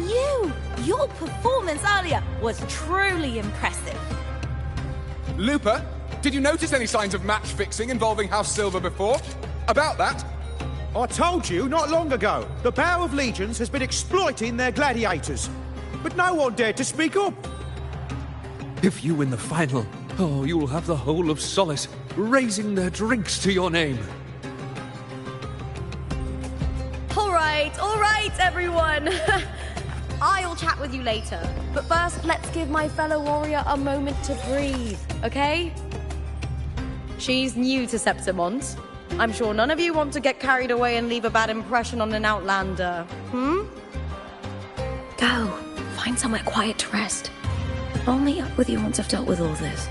your performance earlier was truly impressive. Lupa, did you notice any signs of match fixing involving House Silver before? About that? I told you not long ago, the Bow of Legions has been exploiting their gladiators. But no one dared to speak up. If you win the final, you'll have the whole of Solace raising their drinks to your name. All right, everyone. I'll chat with you later. But first, let's give my fellow warrior a moment to breathe, okay? She's new to Septimont. I'm sure none of you want to get carried away and leave a bad impression on an outlander. Go. Find somewhere quiet to rest. I'll meet up with you once I've dealt with all this.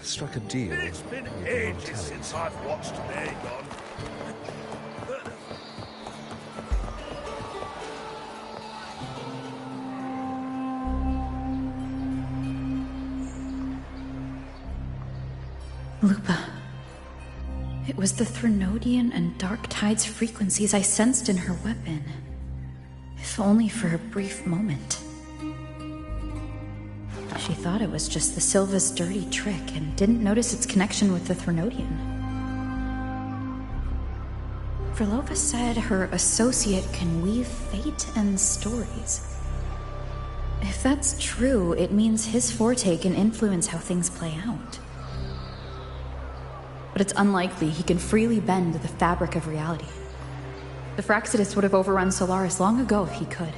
struck a deal. It's been ages since I've watched Aegon. Lupa. It was the Threnodian and Dark Tide's frequencies I sensed in her weapon. If only for a brief moment. She thought it was just the Silva's dirty trick and didn't notice its connection with the Threnodian. Verlova said her associate can weave fate and stories. If that's true, it means his forte can influence how things play out. But it's unlikely he can freely bend the fabric of reality. The Fraxidus would have overrun Solaris long ago if he could.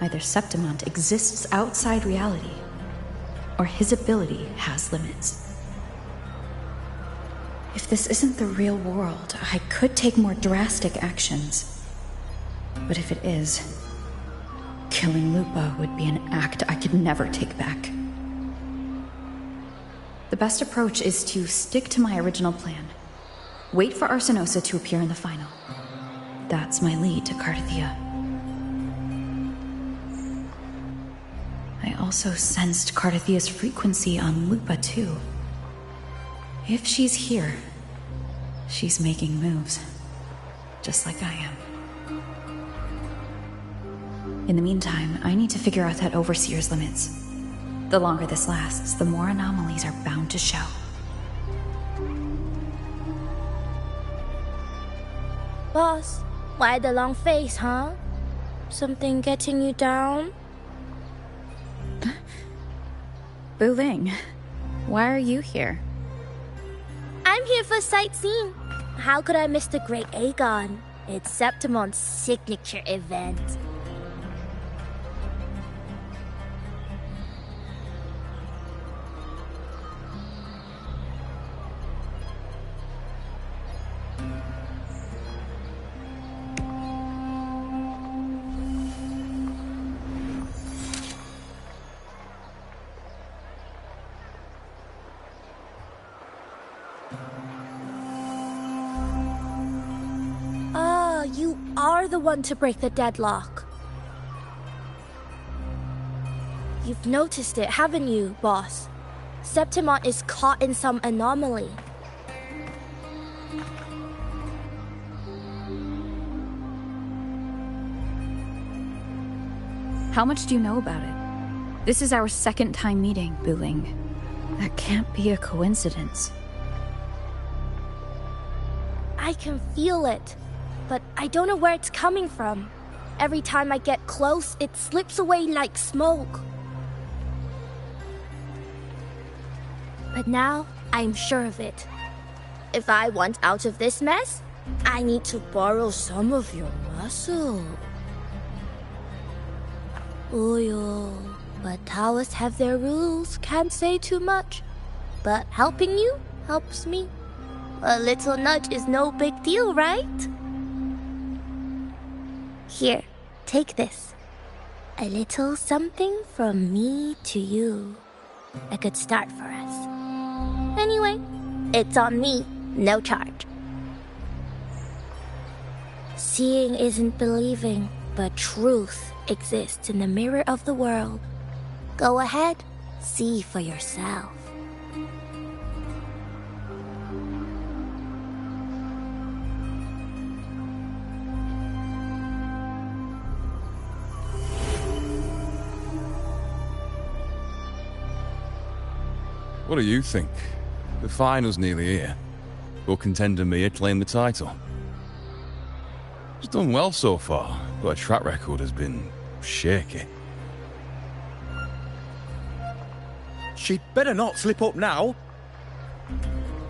Either Septimont exists outside reality, or his ability has limits. If this isn't the real world, I could take more drastic actions. But if it is, killing Lupa would be an act I could never take back. The best approach is to stick to my original plan. Wait for Arsenosa to appear in the final. That's my lead to CARTETHIYA. I also sensed CARTETHIYA's frequency on Lupa, too. If she's here, she's making moves. Just like I am. In the meantime, I need to figure out that Overseer's limits. The longer this lasts, the more anomalies are bound to show. Boss, why the long face, huh? Something getting you down? Wuthering, why are you here? I'm here for sightseeing. How could I miss the Great Aegon? It's Septimont's signature event. You are the one to break the deadlock. You've noticed it, haven't you, boss? Septimont is caught in some anomaly. How much do you know about it? This is our second time meeting, Wuthering. That can't be a coincidence. I can feel it. But I don't know where it's coming from. Every time I get close, it slips away like smoke. But now, I'm sure of it. If I want out of this mess, I need to borrow some of your muscle. Oil. But Taoists have their rules, can't say too much. But helping you helps me. A little nudge is no big deal, right? Here, take this. A little something from me to you. A good start for us. Anyway, it's on me, no charge. Seeing isn't believing, but truth exists in the mirror of the world. Go ahead, see for yourself. What do you think? The final's nearly here. Will contender Mia claim the title? She's done well so far, but her track record has been shaky. She'd better not slip up now.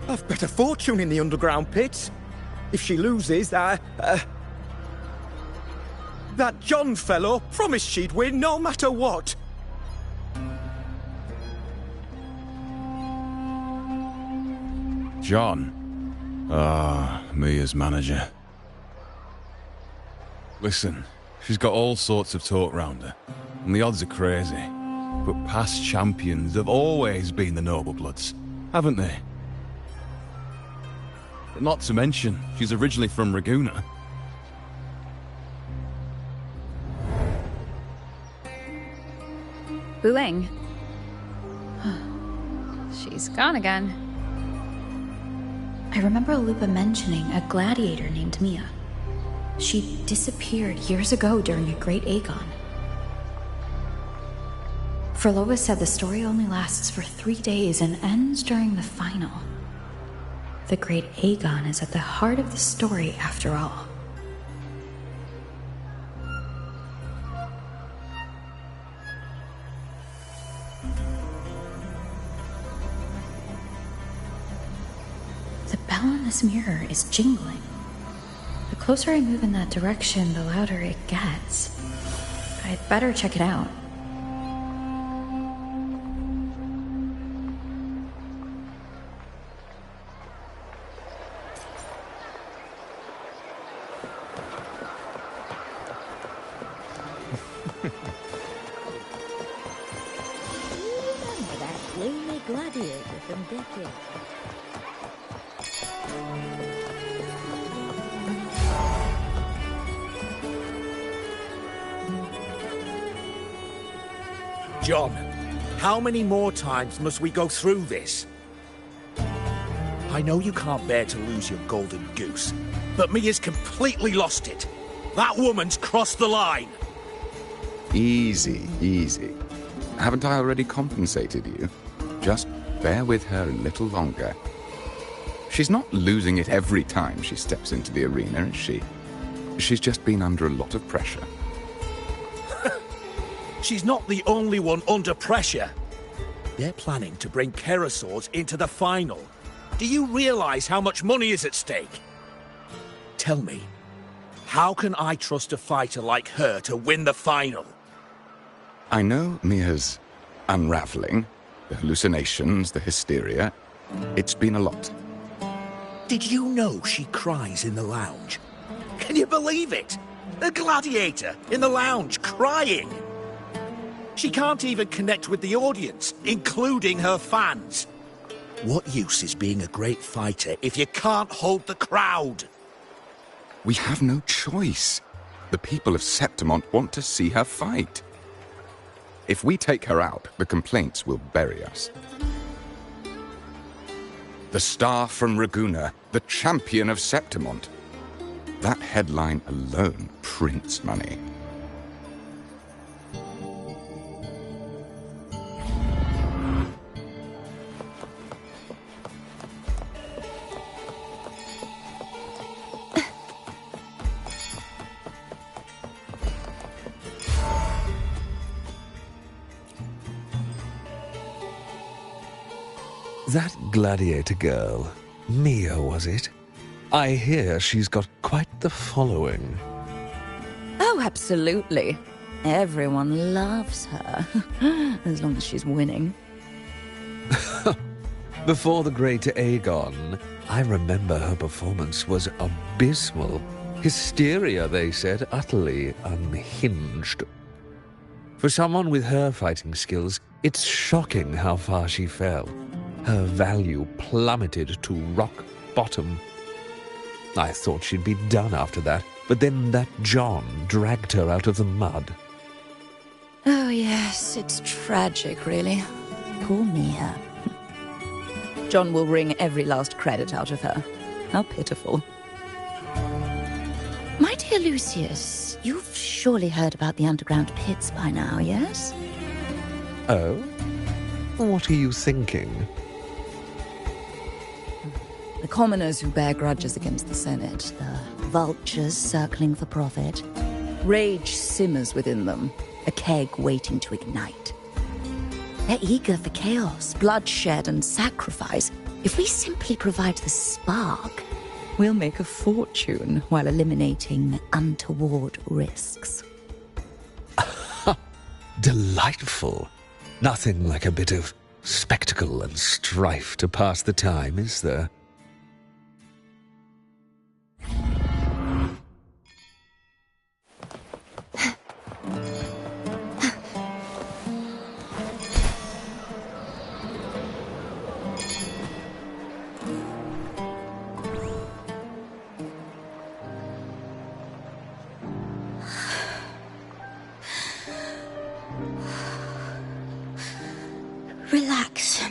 I've bet a fortune in the underground pits. If she loses, that John fellow promised she'd win no matter what. John? Mia's manager. Listen, she's got all sorts of talk round her, and the odds are crazy. But past champions have always been the noble bloods. haven't they? Not to mention, she's originally from Raguna. Wuthering. She's gone again. I remember Lupa mentioning a gladiator named Mia. She disappeared years ago during a Great Aegon. Frolova said the story only lasts for 3 days and ends during the final. The Great Aegon is at the heart of the story after all. The bell on this mirror is jingling. The closer I move in that direction, the louder it gets. I'd better check it out. Remember that gloomy gladiator from decades. John, how many more times must we go through this? I know you can't bear to lose your golden goose, but Mia's completely lost it. That woman's crossed the line. Easy, easy. Haven't I already compensated you? Just bear with her a little longer. She's not losing it every time she steps into the arena, is she? She's just been under a lot of pressure. She's not the only one under pressure. They're planning to bring Kerasaurs into the final. Do you realize how much money is at stake? Tell me, how can I trust a fighter like her to win the final? I know Mia's unraveling, the hallucinations, the hysteria. It's been a lot. Did you know she cries in the lounge? Can you believe it? A gladiator in the lounge crying. She can't even connect with the audience, including her fans. What use is being a great fighter if you can't hold the crowd? We have no choice. The people of Septimont want to see her fight. If we take her out, the complaints will bury us. The star from Raguna, the champion of Septimont. That headline alone prints money. That gladiator girl, Mia, was it? I hear she's got quite the following. Oh, absolutely. Everyone loves her, as long as she's winning. Before the Great Aegon, I remember her performance was abysmal. Hysteria, they said, utterly unhinged. For someone with her fighting skills, it's shocking how far she fell. Her value plummeted to rock bottom. I thought she'd be done after that, but then that John dragged her out of the mud. Oh, yes, it's tragic, really. Poor Mia. John will wring every last credit out of her. How pitiful. My dear Lucius, you've surely heard about the underground pits by now, yes? Oh? What are you thinking? The commoners who bear grudges against the Senate, the vultures circling for profit. Rage simmers within them, a keg waiting to ignite. They're eager for chaos, bloodshed, and sacrifice. If we simply provide the spark, we'll make a fortune while eliminating untoward risks. Delightful. Nothing like a bit of spectacle and strife to pass the time, is there?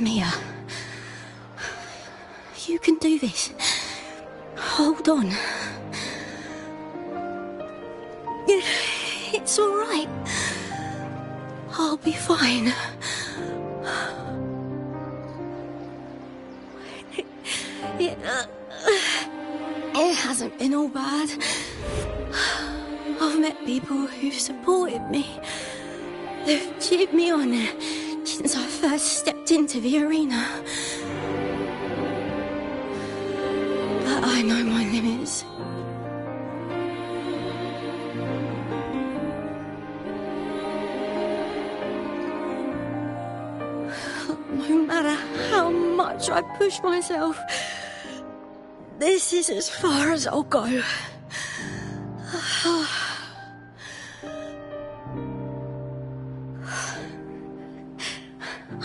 Mia. You can do this. Hold on. It's all right. I'll be fine. It hasn't been all bad. I've met people who've supported me. They've cheered me on since I first stepped into the arena. But I know my limits. No matter how much I push myself, this is as far as I'll go.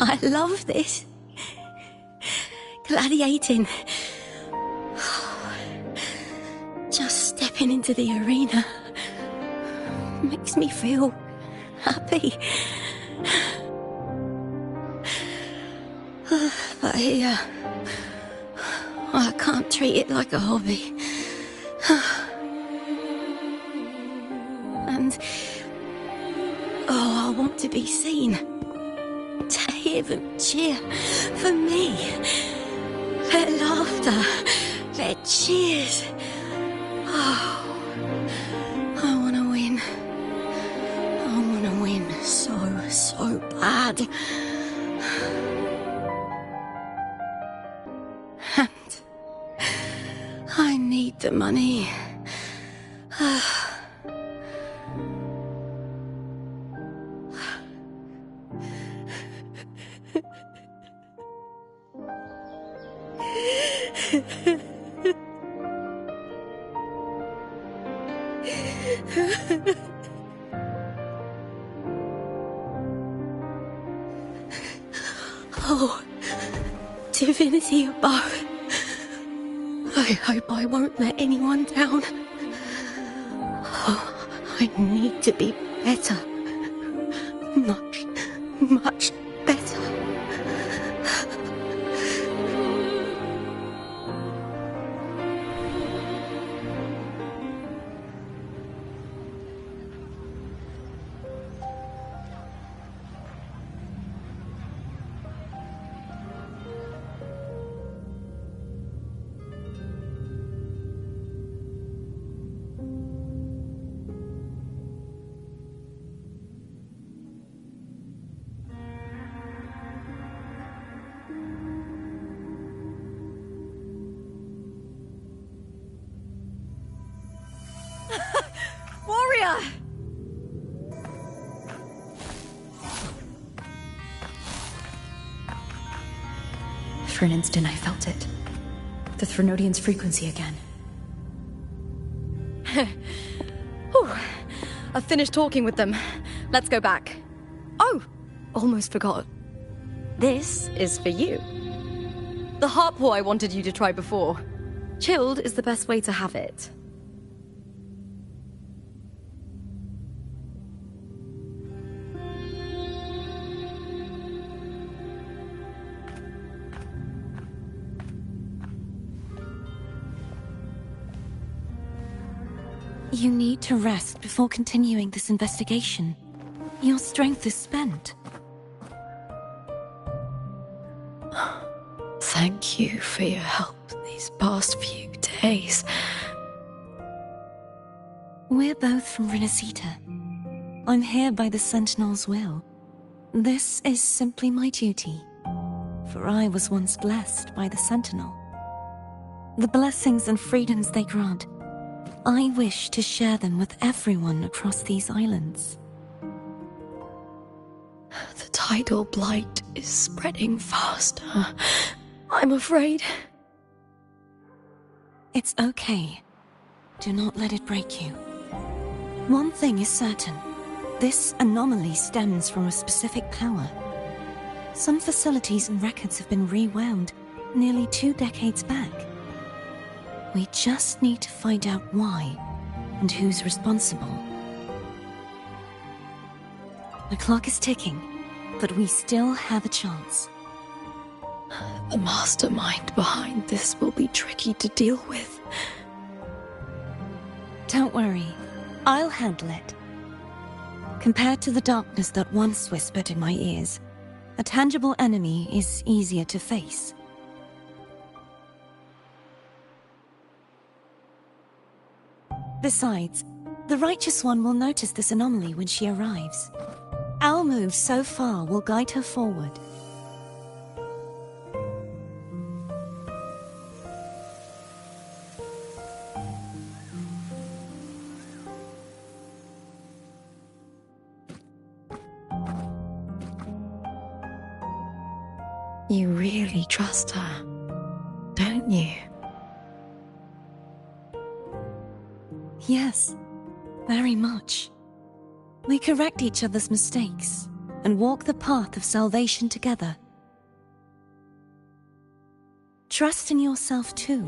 I love this. Gladiating. Just stepping into the arena makes me feel happy. But here, I can't treat it like a hobby. And I want to be seen. To hear them cheer for me. Their laughter, their cheers. Oh, I want to win. I want to win so bad. And I need the money. Oh, divinity above. I hope I won't let anyone down. Oh, I need to be better. Much better. Warrior! For an instant, I felt it. The Threnodian's frequency again. Whew. I've finished talking with them. Let's go back. Oh, almost forgot. This is for you. The harpor I wanted you to try before. Chilled is the best way to have it. You need to rest before continuing this investigation. Your strength is spent. Thank you for your help these past few days. We're both from Renacita. I'm here by the Sentinel's will. This is simply my duty, for I was once blessed by the Sentinel. The blessings and freedoms they grant, I wish to share them with everyone across these islands. The tidal blight is spreading faster. I'm afraid. It's okay. Do not let it break you. One thing is certain. This anomaly stems from a specific power. Some facilities and records have been rewound nearly 2 decades back. We just need to find out why and who's responsible. The clock is ticking, but we still have a chance. The mastermind behind this will be tricky to deal with. Don't worry. I'll handle it. Compared to the darkness that once whispered in my ears, a tangible enemy is easier to face. Besides, the Righteous One will notice this anomaly when she arrives. Our move so far will guide her forward. You really trust her, don't you? Yes, very much. We correct each other's mistakes and walk the path of salvation together. Trust in yourself too.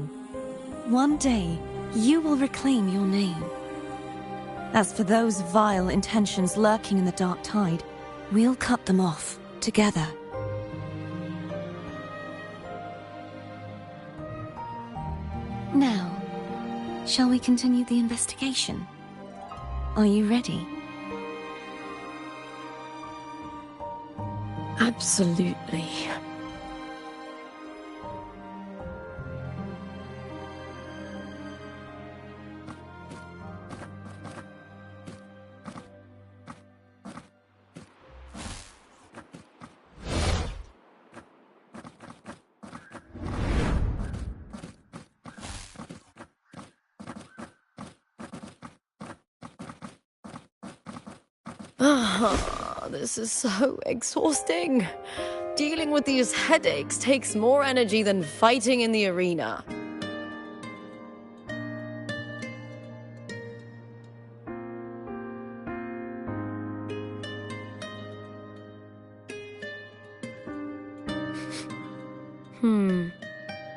One day, you will reclaim your name. As for those vile intentions lurking in the dark tide, we'll cut them off together. Now, shall we continue the investigation? Are you ready? Absolutely. This is so exhausting. Dealing with these headaches takes more energy than fighting in the arena.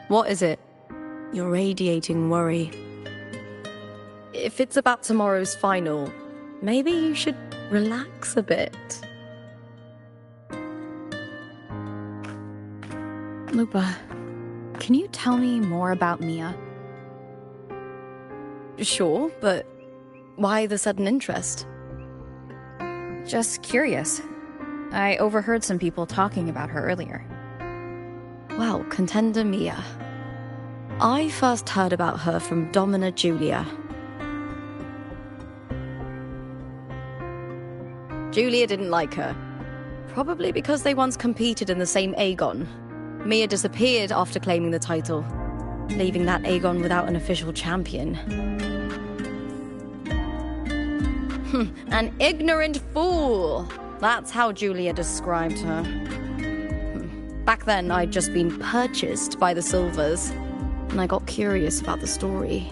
What is it? You're radiating worry. If it's about tomorrow's final, maybe you should relax a bit. Lupa, can you tell me more about Mia? Sure, but why the sudden interest? Just curious. I overheard some people talking about her earlier. Well, Contender Mia. I first heard about her from Domina Julia. Julia didn't like her. Probably because they once competed in the same Aegon. Mia disappeared after claiming the title, leaving that Aegon without an official champion. An ignorant fool! That's how Julia described her. Back then, I'd just been purchased by the Silvers, and I got curious about the story.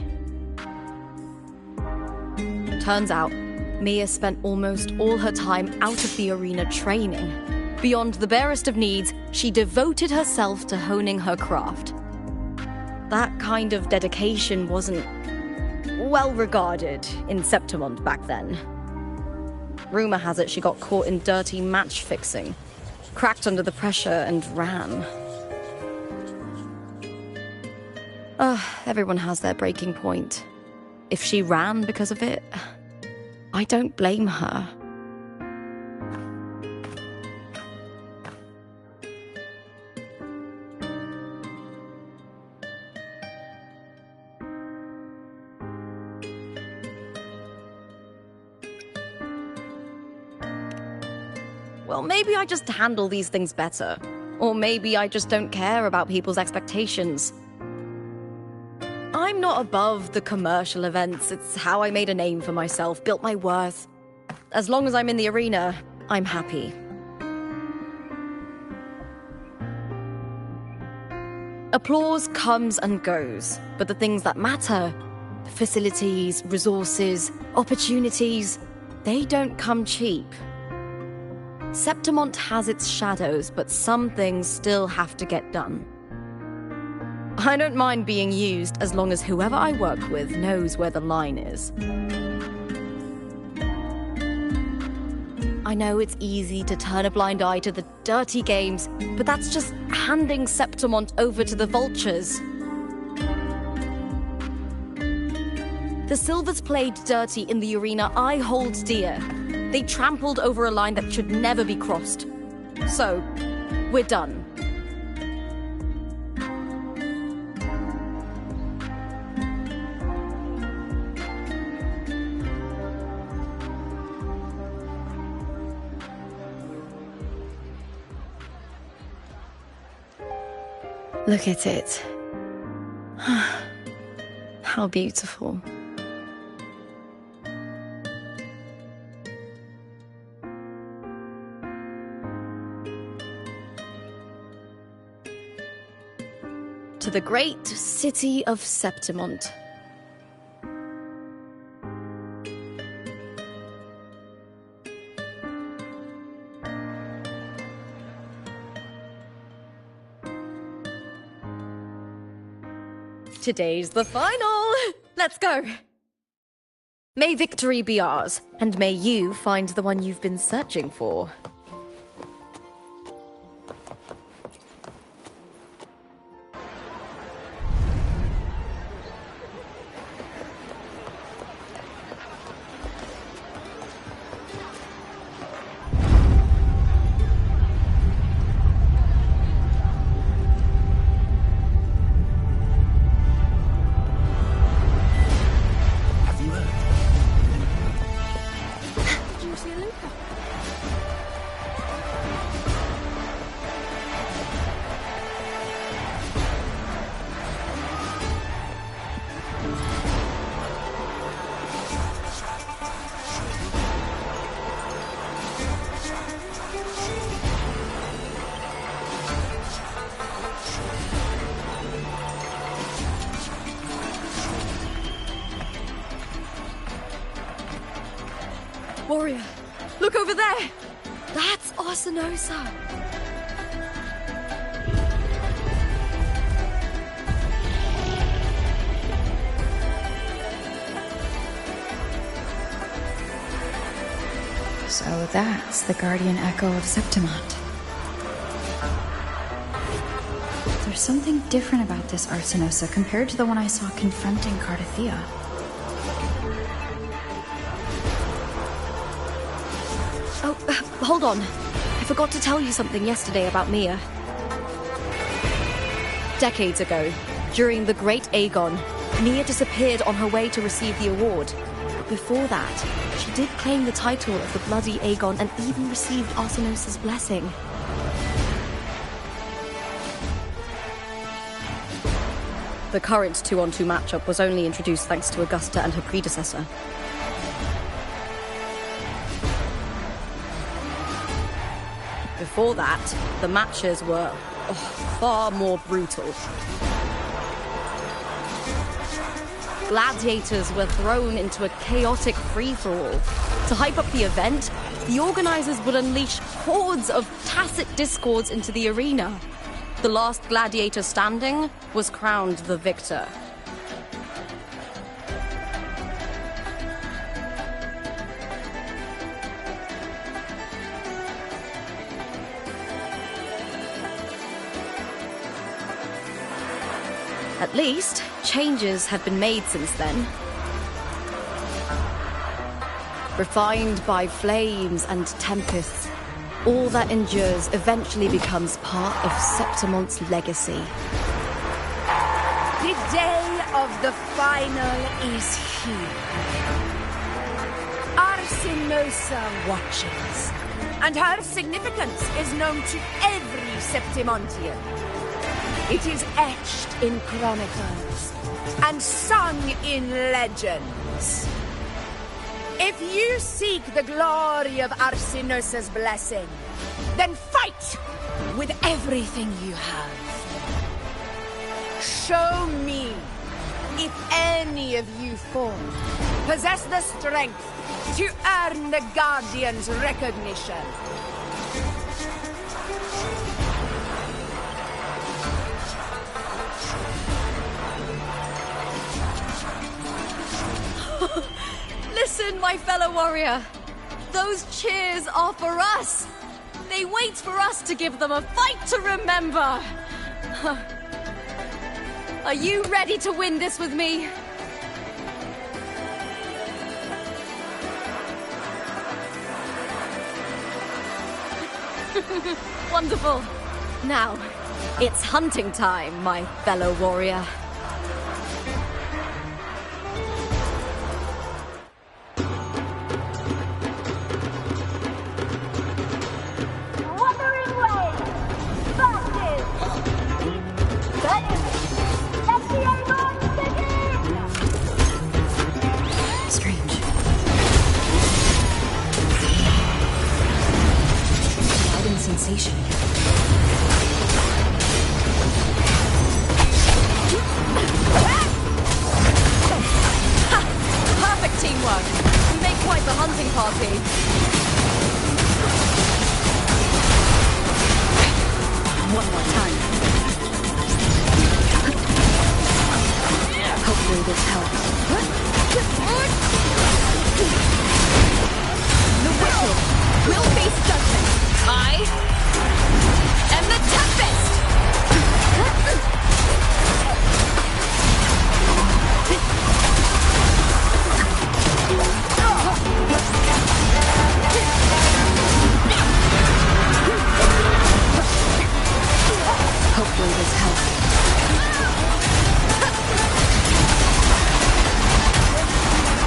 Turns out, Mia spent almost all her time out of the arena training. Beyond the barest of needs, she devoted herself to honing her craft. That kind of dedication wasn't well regarded in Septimont back then. Rumor has it she got caught in dirty match fixing, cracked under the pressure and ran. Everyone has their breaking point. If she ran because of it, I don't blame her. Well, maybe I just handle these things better. Or maybe I just don't care about people's expectations. I'm not above the commercial events. It's how I made a name for myself, built my worth. As long as I'm in the arena, I'm happy. Applause comes and goes, but the things that matter, facilities, resources, opportunities, they don't come cheap. Septimont has its shadows, but some things still have to get done. I don't mind being used as long as whoever I work with knows where the line is. I know it's easy to turn a blind eye to the dirty games, but that's just handing Septimont over to the vultures. The Silvers played dirty in the arena I hold dear. They trampled over a line that should never be crossed. So, we're done. Look at it. How beautiful. To the great city of Septimont. Today's the final! Let's go! May victory be ours, and may you find the one you've been searching for. Warrior, look over there! That's Arsinosa! So that's the guardian echo of Septimont. There's something different about this Arsinosa compared to the one I saw confronting CARTETHIYA. Hold on. I forgot to tell you something yesterday about Mia. Decades ago, during the Great Aegon, Mia disappeared on her way to receive the award. But before that, she did claim the title of the Bloody Aegon and even received Arsinosa's blessing. The current 2-on-2 matchup was only introduced thanks to Augusta and her predecessor. Before that, the matches were far more brutal. Gladiators were thrown into a chaotic free-for-all. To hype up the event, the organizers would unleash hordes of tacit discords into the arena. The last gladiator standing was crowned the victor. At least, changes have been made since then. Refined by flames and tempests, all that endures eventually becomes part of Septimont's legacy. The day of the final is here. Arsinosa watches, and her significance is known to every Septimontian. It is etched in chronicles and sung in legends. If you seek the glory of Arsinosa's blessing, then fight with everything you have. Show me if any of you four possess the strength to earn the Guardian's recognition. Listen, my fellow warrior. Those cheers are for us! They wait for us to give them a fight to remember! Are you ready to win this with me? Wonderful. Now, it's hunting time, my fellow warrior. Wuthering Way! Fastest! That is... That's the Aegon City! Strange. Loud sensation. Perfect teamwork. We make quite the hunting party. One more time. Hopefully this helps. The wicked will face judgment. I am the Tempest! Hopefully this helps.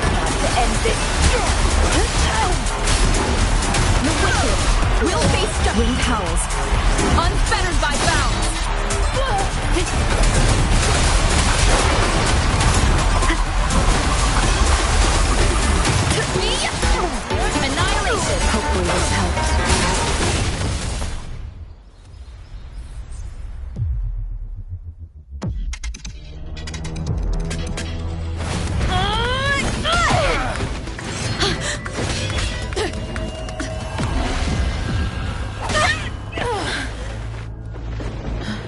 Time to end this. The wicked will face judgment. Wind howls. Unfettered by bounds. Me? Annihilation. Hopefully this helps.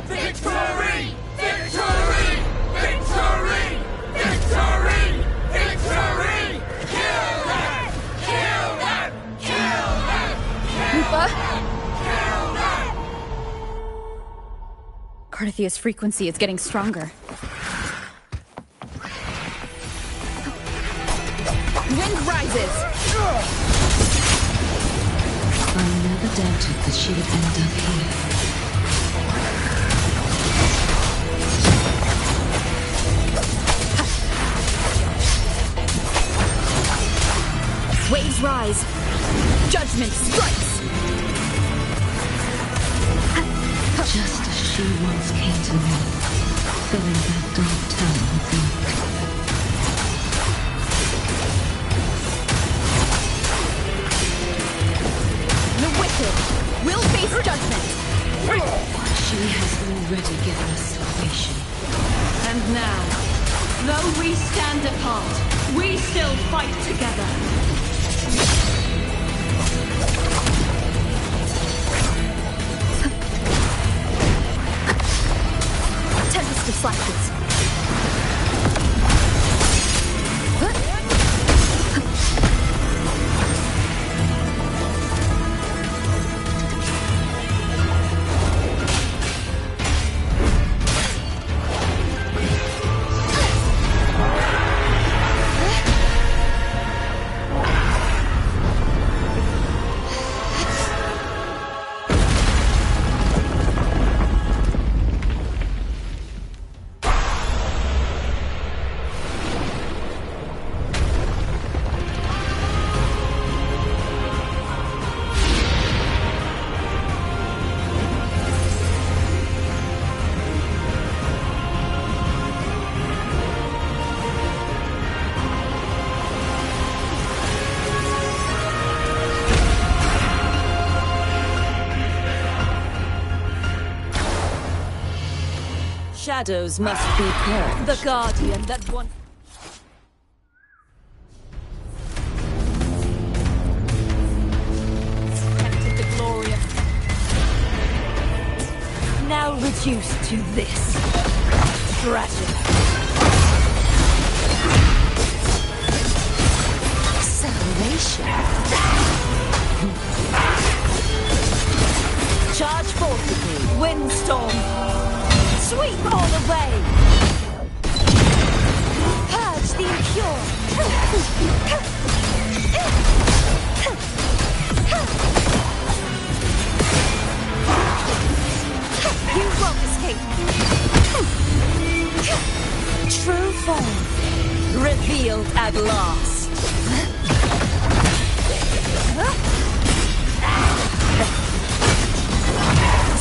Victory! Victory! Victory! Victory! Victory! Kill them! Kill them! Kill them! Kill them! CARTETHIYA's frequency is getting stronger. Wind rises. I never doubted that she would end up here. Waves rise. Judgment strikes. Just as she once came to me, filling that dark town with me. The wicked will face judgment. She has already given us salvation. And now, though we stand apart, we still fight together. Tempest of slashes. Shadows must be purged. The guardian that once... tempted the glorious. Now reduced to this. Dragon. Cell preparation. Charge forth with me, windstorm. Sweep all away. Purge the impure. You won't escape. True form revealed at last.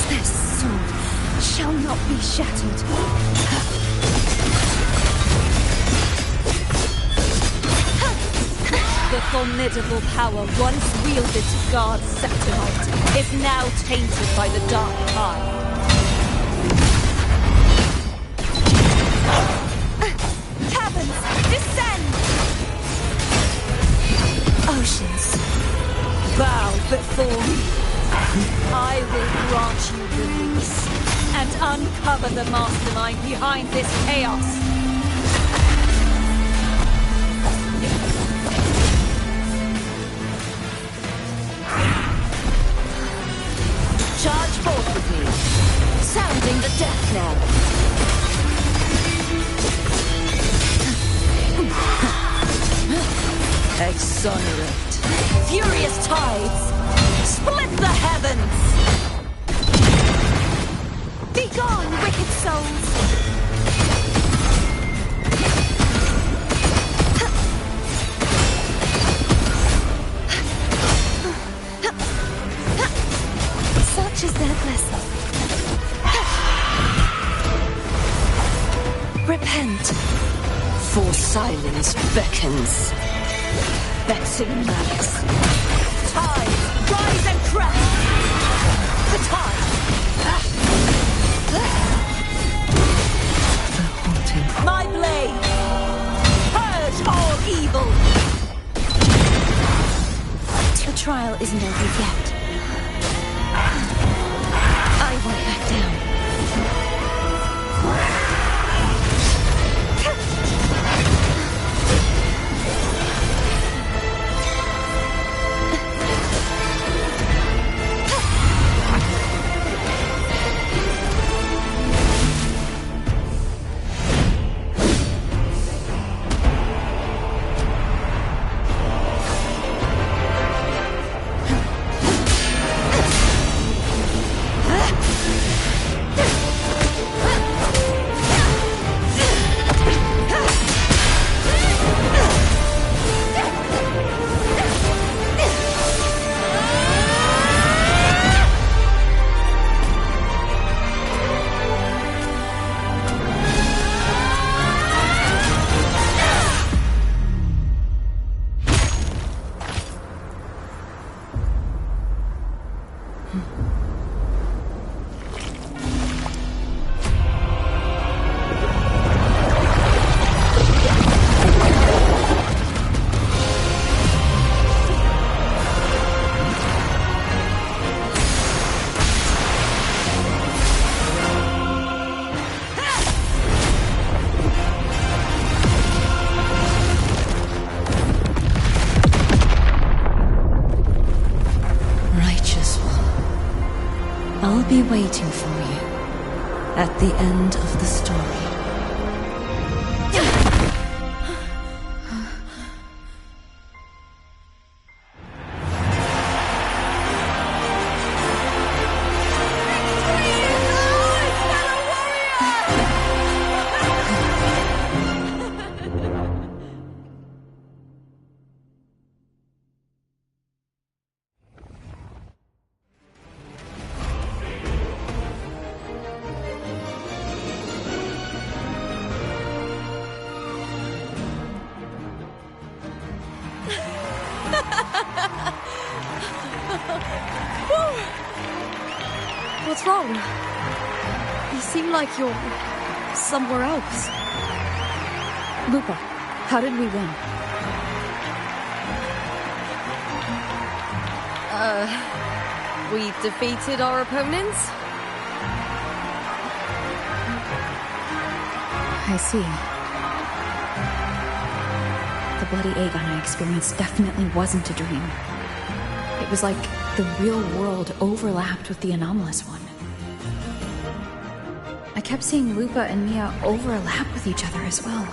This sword shall not be shattered. The formidable power once wielded to guard Septimont is now tainted by the dark tide. Caverns, descend! Oceans, bow before me. I will grant you release and uncover the mastermind behind this chaos. Charge forth with me, sounding the death knell. Exonerate. Furious tides, split the heavens. Begone, wicked souls. Such is their blessing. Repent, for silence beckons. Vexing malice. Tide, rise and crest. The tide. The haunting. My blade. Purge all evil. The trial isn't over yet. I won't back down. I'll be waiting for you at the end of the story. What's wrong? You seem like you're somewhere else. Lupa, how did we win? We defeated our opponents? I see. The bloody Aegon I experienced definitely wasn't a dream. It was like the real world overlapped with the anomalous one. I kept seeing Lupa and Mia overlap with each other as well.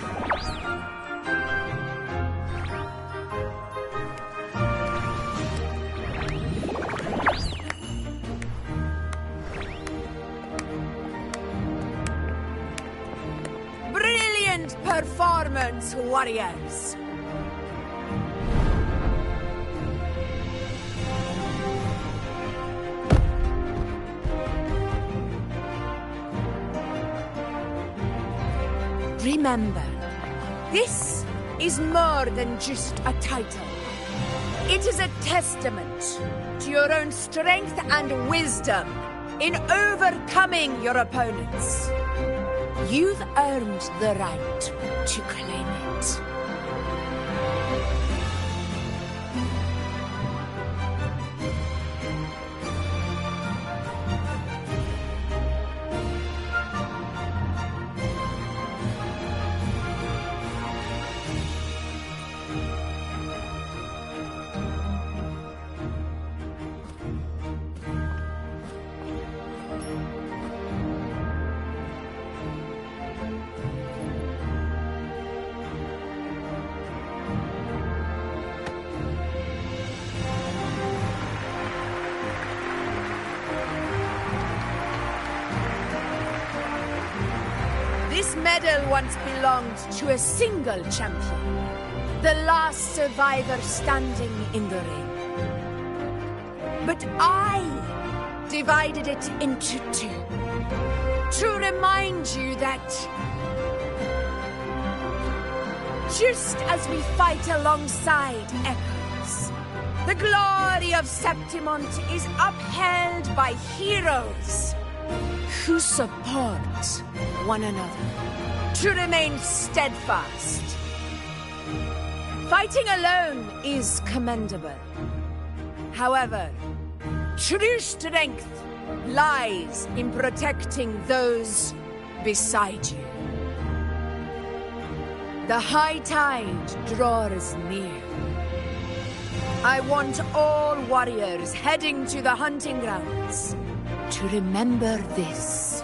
Brilliant performance, warriors! Remember, this is more than just a title. It is a testament to your own strength and wisdom in overcoming your opponents. You've earned the right to claim it. This medal once belonged to a single champion, the last survivor standing in the ring. But I divided it into two, to remind you that just as we fight alongside echoes, the glory of Septimont is upheld by heroes who support one another, to remain steadfast. Fighting alone is commendable. However, true strength lies in protecting those beside you. The high tide draws near. I want all warriors heading to the hunting grounds to remember this.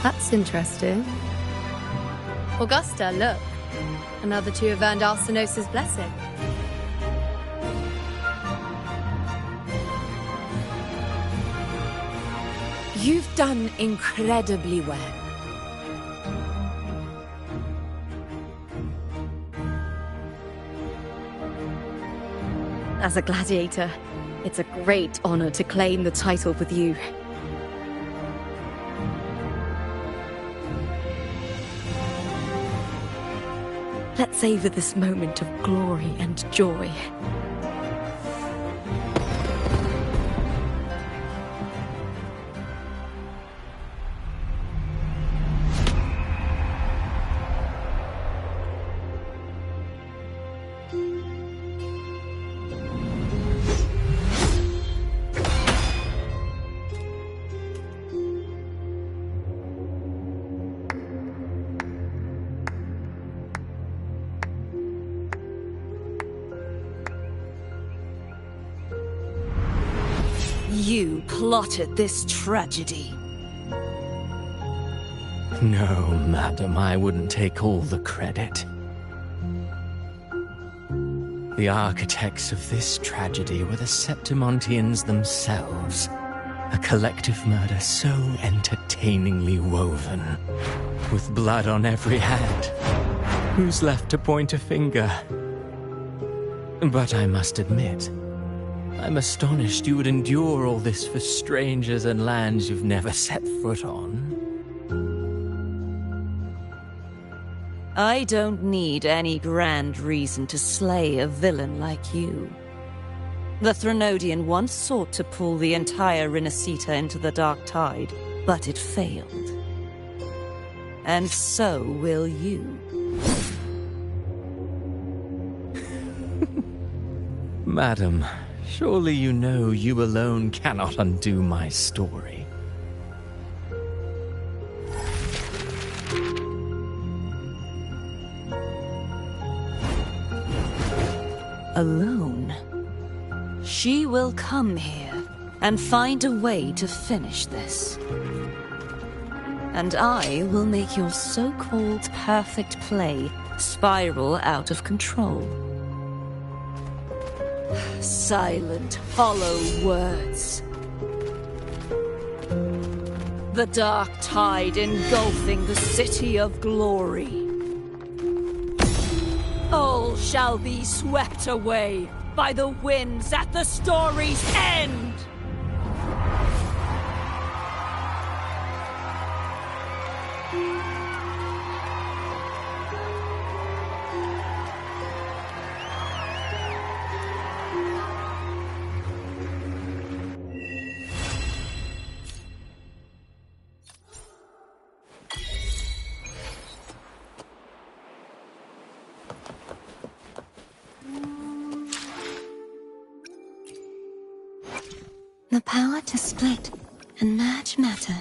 That's interesting. Augusta, look. Another two have earned Arsenos's blessing. You've done incredibly well. As a gladiator, it's a great honor to claim the title with you. Let's savor this moment of glory and joy. You plotted this tragedy. No, madam, I wouldn't take all the credit. The architects of this tragedy were the Septimontians themselves. A collective murder so entertainingly woven, with blood on every hand. Who's left to point a finger? But I must admit, I'm astonished you would endure all this for strangers and lands you've never set foot on. I don't need any grand reason to slay a villain like you. The Threnodian once sought to pull the entire Rinascita into the Dark Tide, but it failed. And so will you. Madam, surely you know you alone cannot undo my story. Alone. She will come here and find a way to finish this. And I will make your so-called perfect play spiral out of control. Silent, hollow words. The dark tide engulfing the city of glory. All shall be swept away by the winds at the story's end! The power to split and merge matter